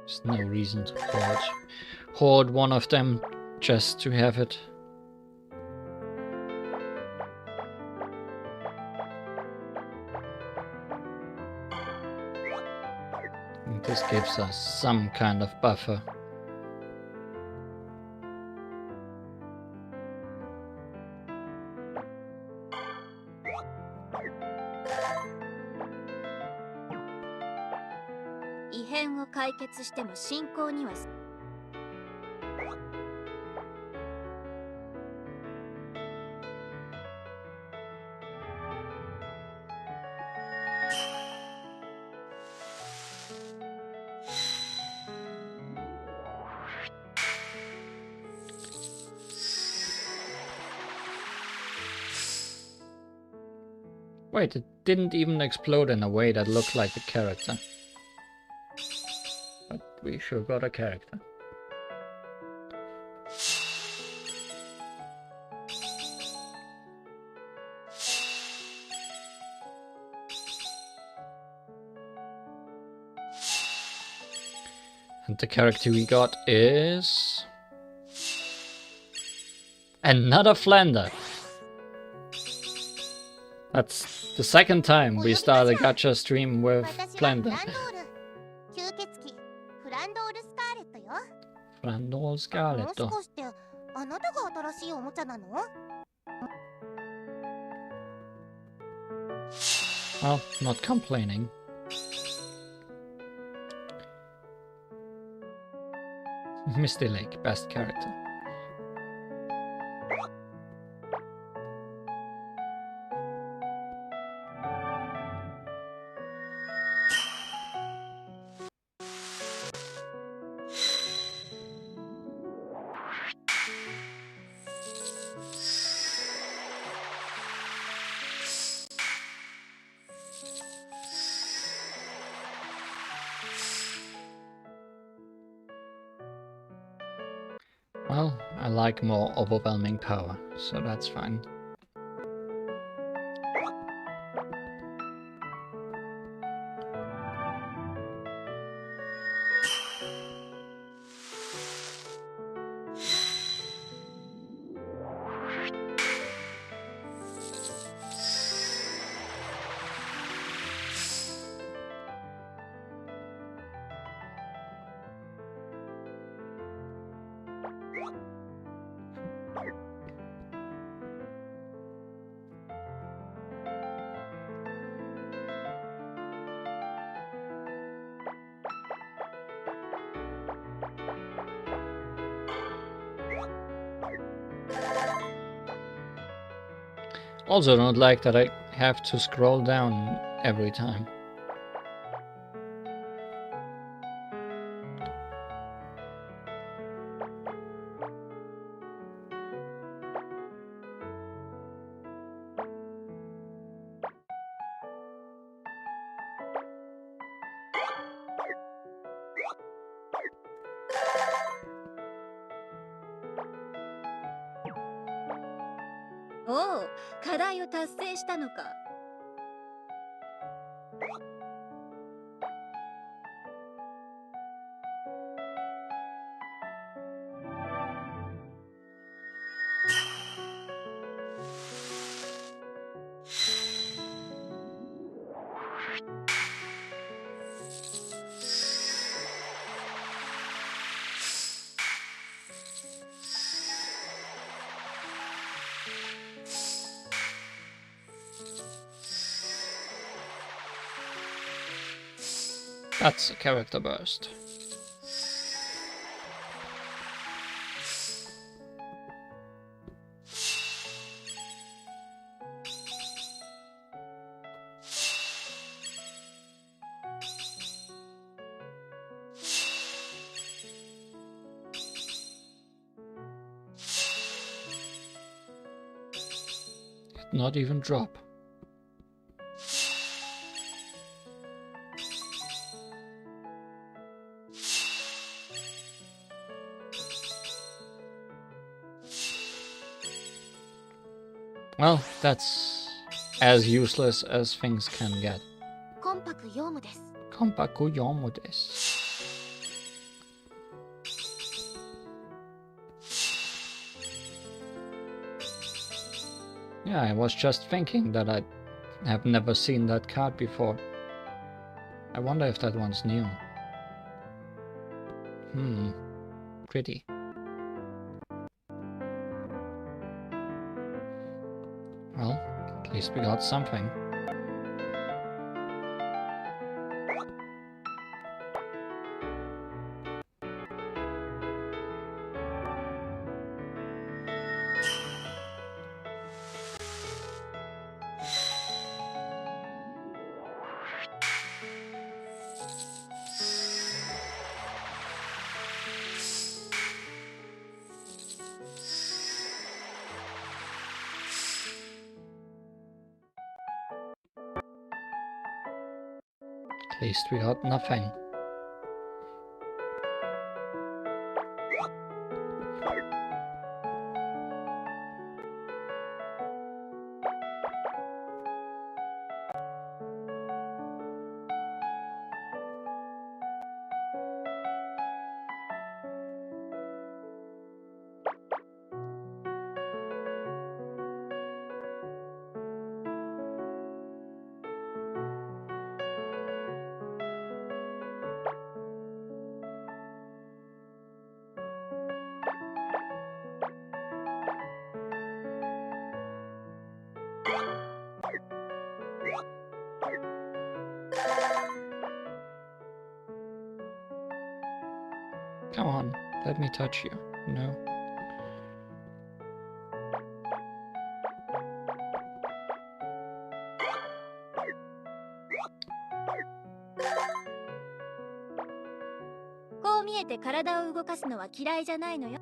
There's no reason to hoard one of them just to have it. And this gives us some kind of buffer. Wait, it didn't even explode in a way that looked like a character. But we sure got a character. And the character we got is... another Flander! That's the second time we start a gacha stream with Flander. Flandol Scarlet. Well, not complaining. Misty Lake, best character. Well, I like more overwhelming power, so that's fine. Also don't like that I have to scroll down every time.おう、課題を達成したのか。That's a character burst. Did not even drop. Well, that's as useless as things can get. コンパクヨウムです。 Konpakuyomu desu. Yeah, I was just thinking that I have never seen that card before. I wonder if that one's new. Pretty. Well, at least we got something. At least we got nothing. Come on, let me touch you. No.こう見えて体を動かすのは嫌いじゃないのよ。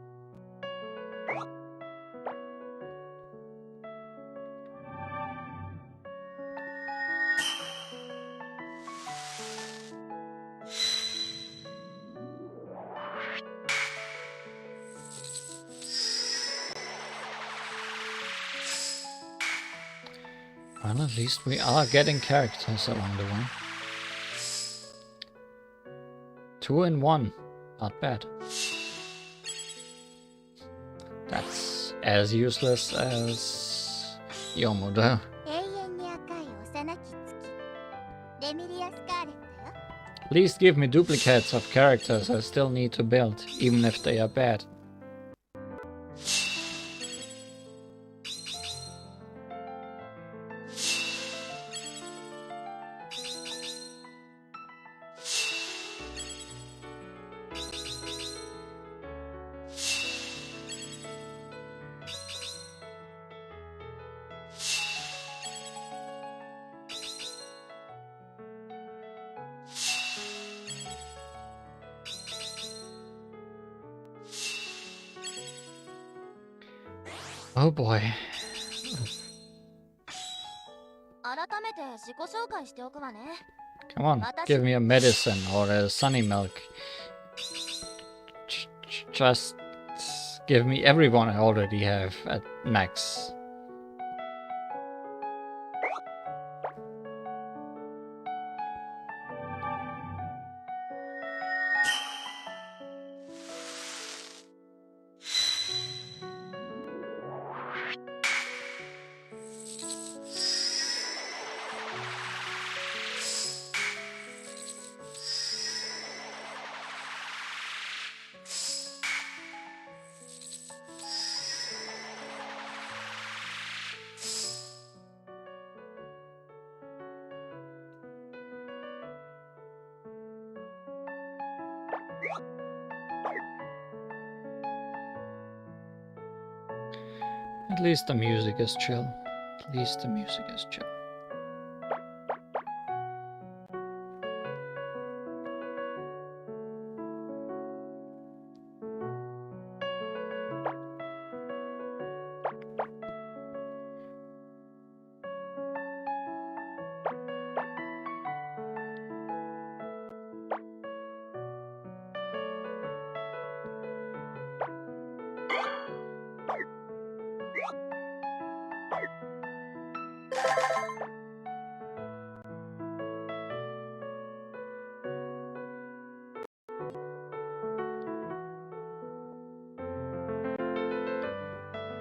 Well, at least we are getting characters along the way. 2 in 1. Not bad. That's as useless as Yomu though. 永遠に赤い幼き月。レミリア・スカーレットよ。 At least give me duplicates of characters I still need to build, even if they are bad. Oh boy. 改めて自己紹介しておくわね。 Come on, give me a medicine or a sunny milk. Just give me everyone I already have at max. At least the music is chill. At least the music is chill.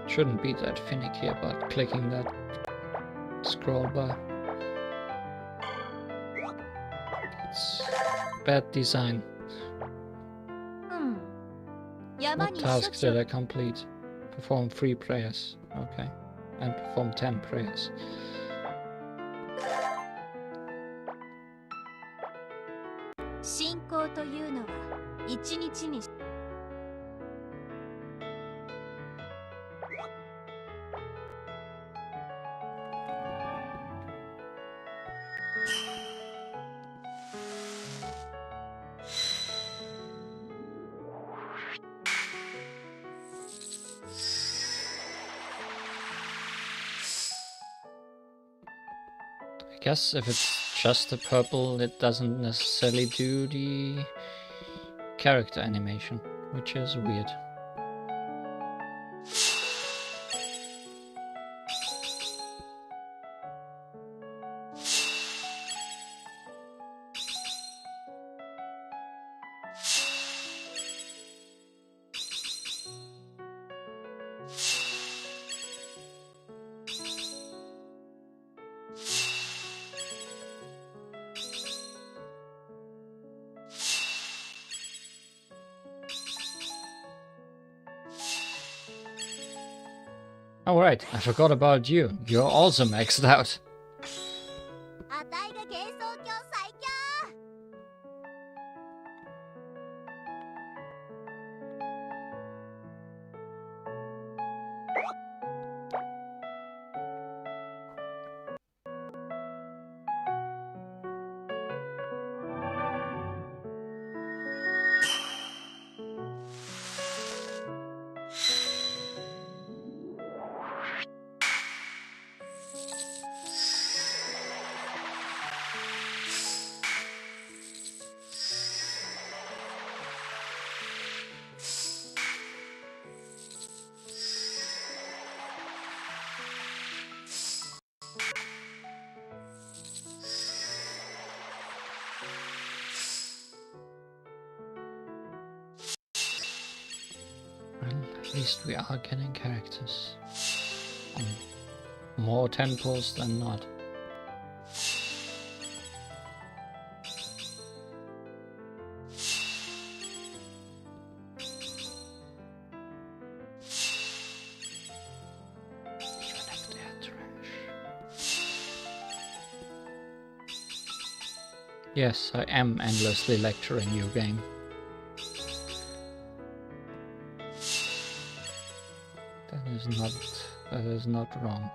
Shouldn't be that finicky about clicking that scroll bar. It's bad design. What tasks did I complete? Perform 3 prayers. Okay. And perform 10 prayers. I guess if it's just the purple, it doesn't necessarily do the character animation, which is weird. Oh right, I forgot about you. You're also maxed out. Well, at least we are getting characters. More temples than not. Even if they are trash. Yes, I am endlessly lecturing you, game. That is not wrong.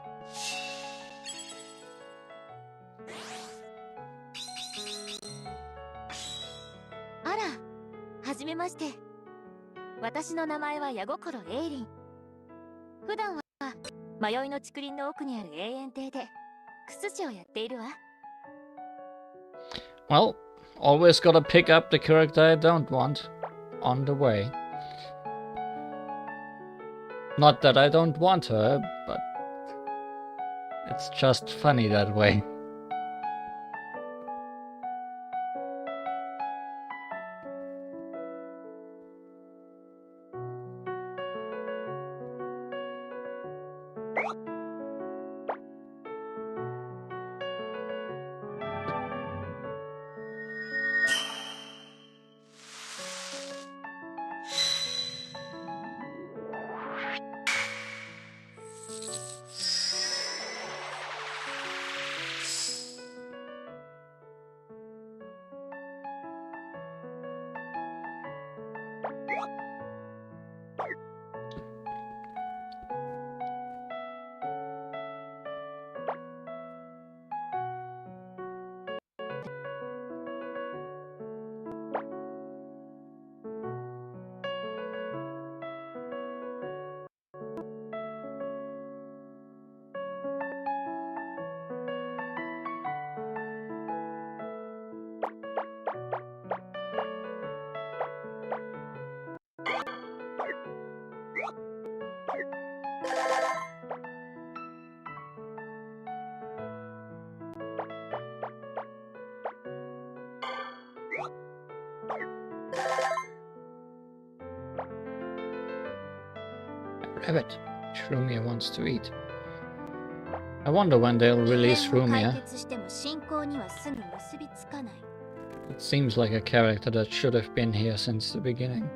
あら、はじめまして。私の名前は矢心エイリン。普段はは迷いの竹林の奥にある永遠亭でクスジをやっているわ。Well, always gotta pick up the character I don't want on the way. Not that I don't want her, but it's just funny that way. Rabbit. Shrumia wants to eat. I wonder when they'll release Shrumia. It seems like a character that should have been here since the beginning.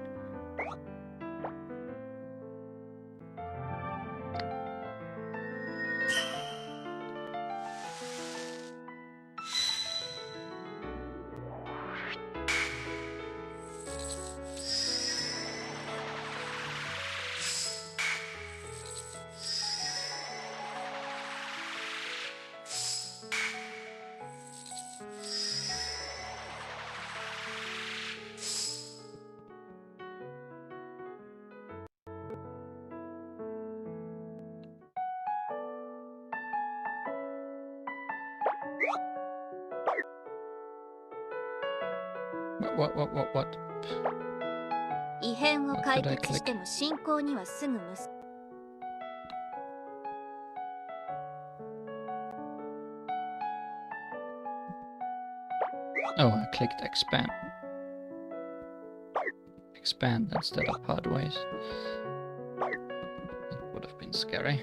What? 異変を解決しても進行にはすぐ結ぶ。Oh, I clicked expand. Expand instead of part ways. It would have been scary.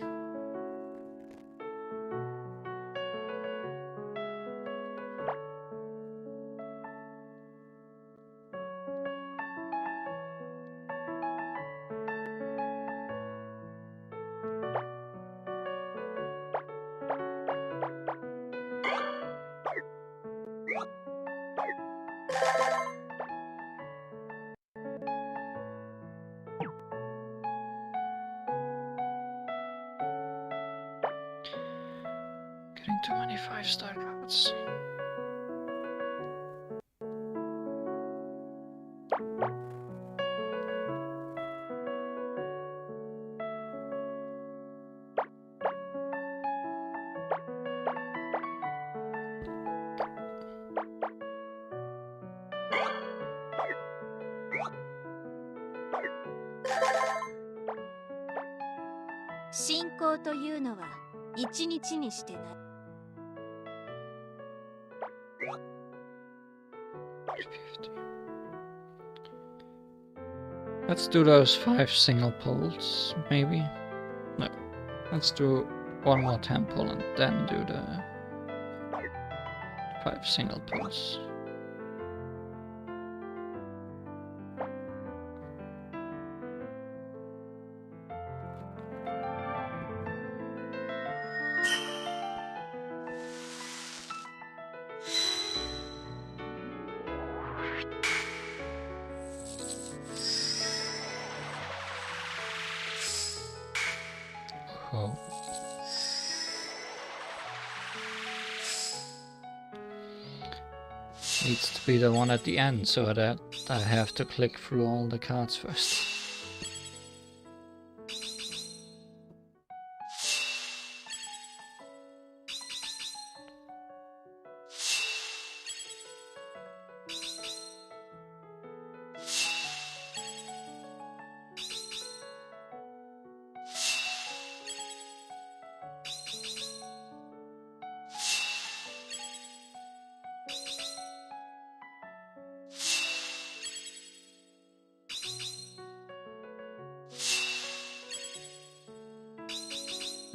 Getting too many 5-star cards. "進行というのは一日にしてない。Let's do those 5 single pulls, maybe? No. Let's do one more 10 pull and then do the 5 single pulls. Oh. Needs to be the one at the end, so that I have to click through all the cards first.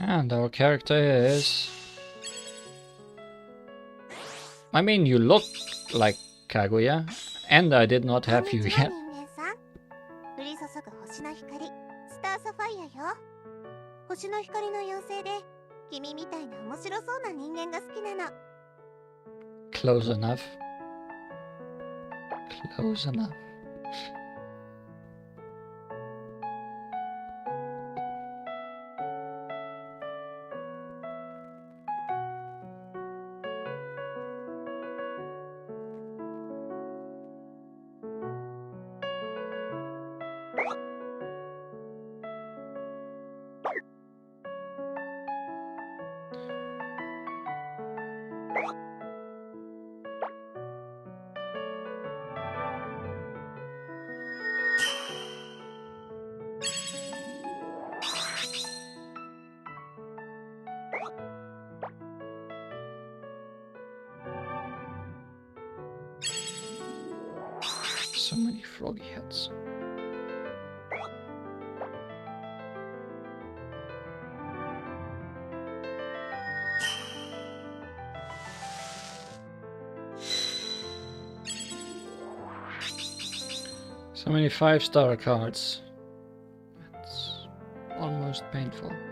And our character is... I mean, you look like Kaguya, and I did not have you yet. 降り注ぐ星の光、スターサファイアよ。星の光の妖精で、君みたいな面白そうな人間が好きなの。Close enough. Close enough. So many froggy heads. So many 5-star cards. It's almost painful.「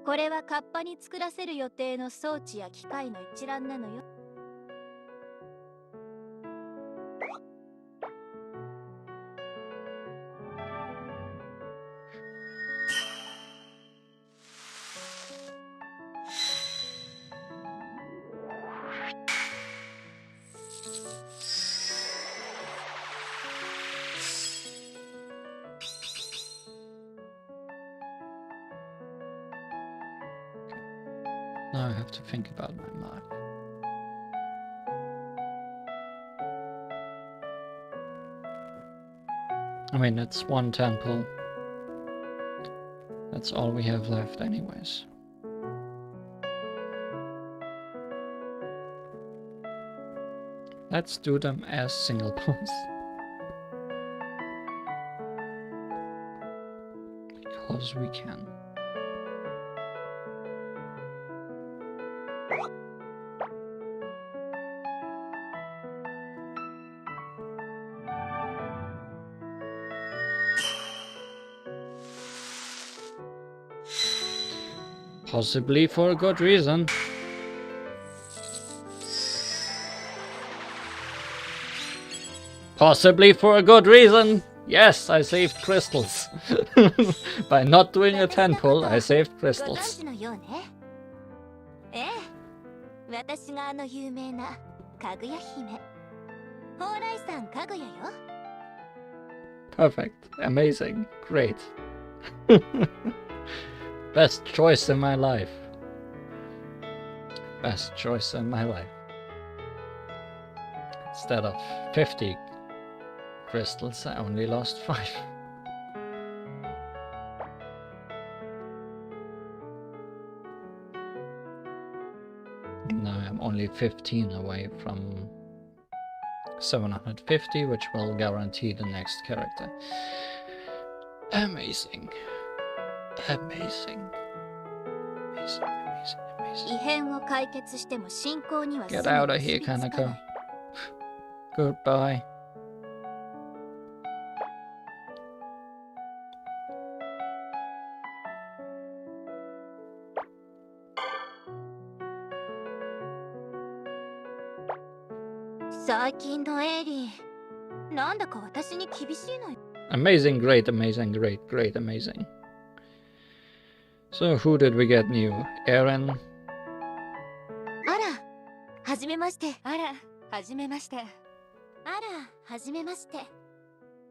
これはカッパに作らせる予定の装置や機械の一覧なのよ。Now I have to think about my life. I mean, it's one temple. That's all we have left anyways. Let's do them as single pulls. Because we can. Possibly for a good reason. Possibly for a good reason. Yes, I saved crystals. By not doing a 10 pull, I saved ご存 crystals. 知のようね。ええ、私があの有名なかぐや姫。蓬莱さんかぐやよ。Perfect. Amazing. Great. Best choice in my life. Best choice in my life. Instead of 50 crystals, I only lost 5. Now I'm only 15 away from 750, which will guarantee the next character. Amazing. Amazing. Amazing, amazing, 異 amazing. 変を解決しても進行には Get すぐに out of 結 here, びつかない Kanako. Goodbye. "最近のエリー、なんだか私に厳しいのよ。Amazing, great, amazing, great, great, amazing. So, who did we get new? Aaron? あら、はじめまして。あら、はじめまして。あら、はじめまして。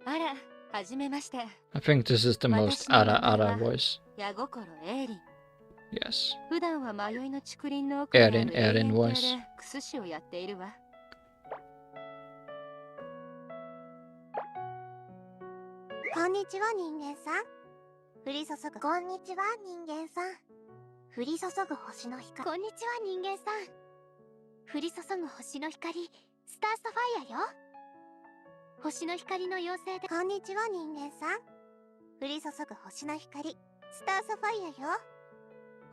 あら、はじめまして。I think this is the most Ara voice. 矢心エイリン。 Yes. 普段は迷いの竹林の奥にある Erin 永遠 voice. 亭でクス師をやっているわ。こんにちは人間さん。降り注ぐ。こんにちは人間さん。降り注ぐ星の光。こんにちは人間さん。降り注ぐ星の光、スターサファイアよ。星の光の妖精で。こんにちは人間さん。降り注ぐ星の光、スターサファイアよ。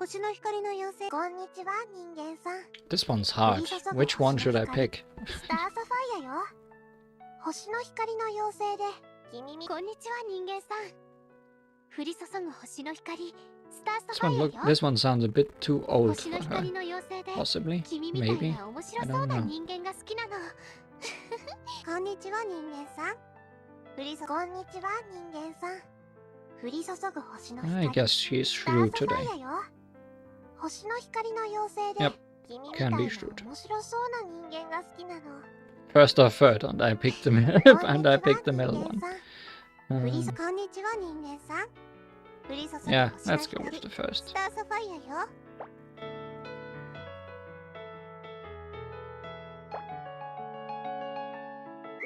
星の光の妖精。こんにちは人間さん。 This one's hard. Which one should I pick? スターサファイアよ。星の光の妖精で。君み。こんにちは人間さん。降り注ぐ星の光、スターサファイアよ。This one sounds a bit too old 星 for の her. 光の妖精で。 Possibly? 君みたい Maybe? な面白そうな人間が好きなの。こんにちは人間さん。こんにちは人間さん。降り注ぐ星の I 光。 guess she's スタ shrewd ーサファ today. イアよ。星の光の妖精で。 Yep, 君みたい can な be shrewd. 面白そうな人間が好きなの。 First or third, and I picked the and I picked the middle one. こんにちは人間さん。降り注ぐ星の Yeah, 光。 let's go with the ス first. ターサファイアよ。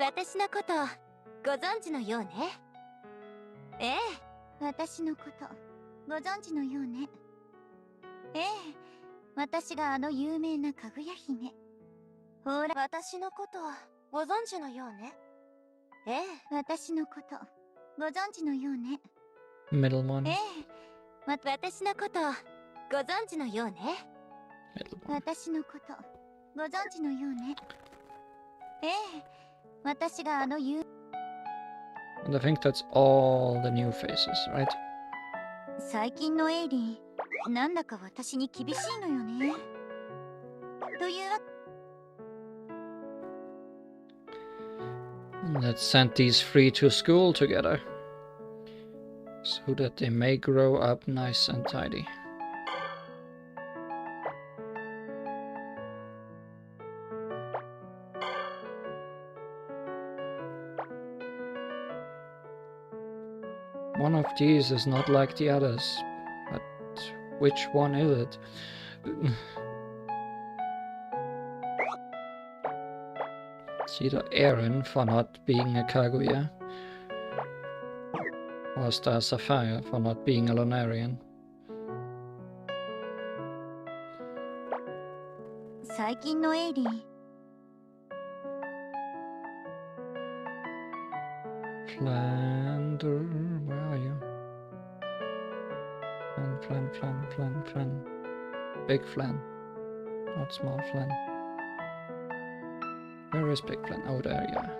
私のことご存知のようね。ええ、私のことご存知のようね。ええ、私があの有名なかぐや姫。ほら、私のことご存知のようね。ええ、私のことご存知のようね。 Middle one. ええ、私のことご存知のようね。 Middle one. 私のことご存知のようね。ええ、私があの有 And I think that's all the new faces, right? 最近のエイリー、なんだか私に厳しいのよね。というわ And let's send these three to school together. So that they may grow up nice and tidy. One of these is not like the others, but which one is it? It's either Aaron for not being a Kaguya, or Star Sapphire for not being a Lunarian. 最近のエイリー、 Flander, where are you? Flan. Big Flan, not small Flan. Where is Big Flan? Oh, there you are.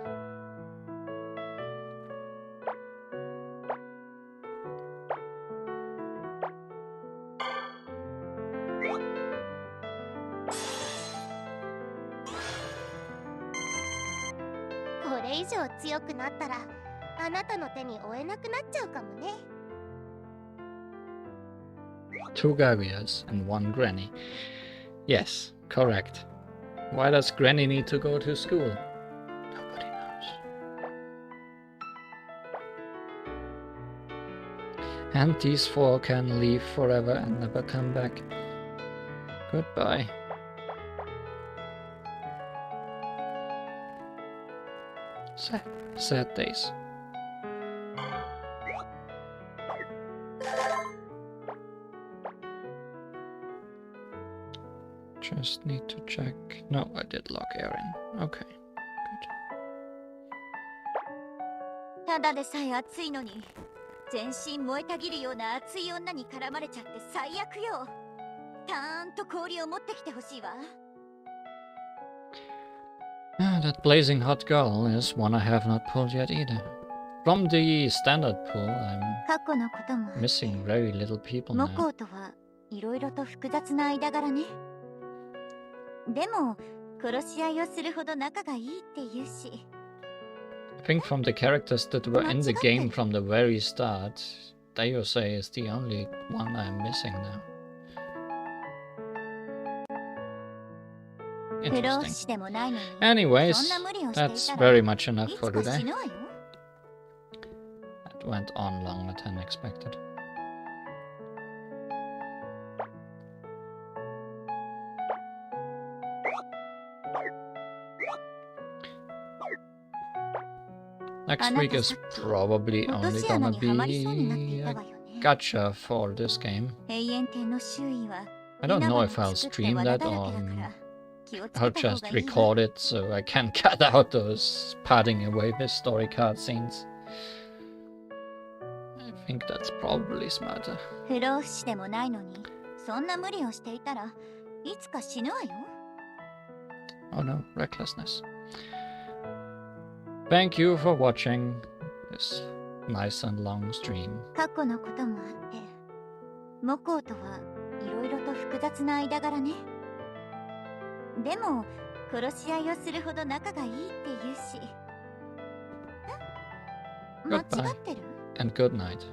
これ以上強くなったらあなたの手に負えなくなっちゃうかもね。 Two Gaguyas and one Granny. Yes, correct. Why does Granny need to go to school? Nobody knows. And these four can leave forever and never come back. Goodbye. Sad days. Just need to check. No, I did lock Aaron. Okay, good. ただでさえ暑いのに、全身燃えたぎるような熱い女に絡まれちゃって最悪よ。たーんと氷を持ってきてほしいわ。 That blazing hot girl is one I have not pulled yet either. From the standard pull, I'm 過去のこともあって missing very little people 母 now. 校とはいろいろと複雑な間柄ね。でも殺し合いをするほど仲がいいって言うし。I think from the characters that were in the game from the very start, Dayose is the only one I'm missing now. Interesting. Anyways, that's very much enough for today. That went on longer than expected. Next week is probably only gonna be a gacha for this game. I don't know if I'll stream that or I'll just record it so I can cut out those parting away with story card scenes. I think that's probably smarter. Oh no, recklessness. Thank you for watching this nice and long stream. 過去のこともあって、母校とはいろいろと複雑な間柄ね。でも、殺し合いをするほど仲がいいって言うし。間違ってる？ And good night.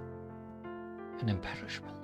An imperishable.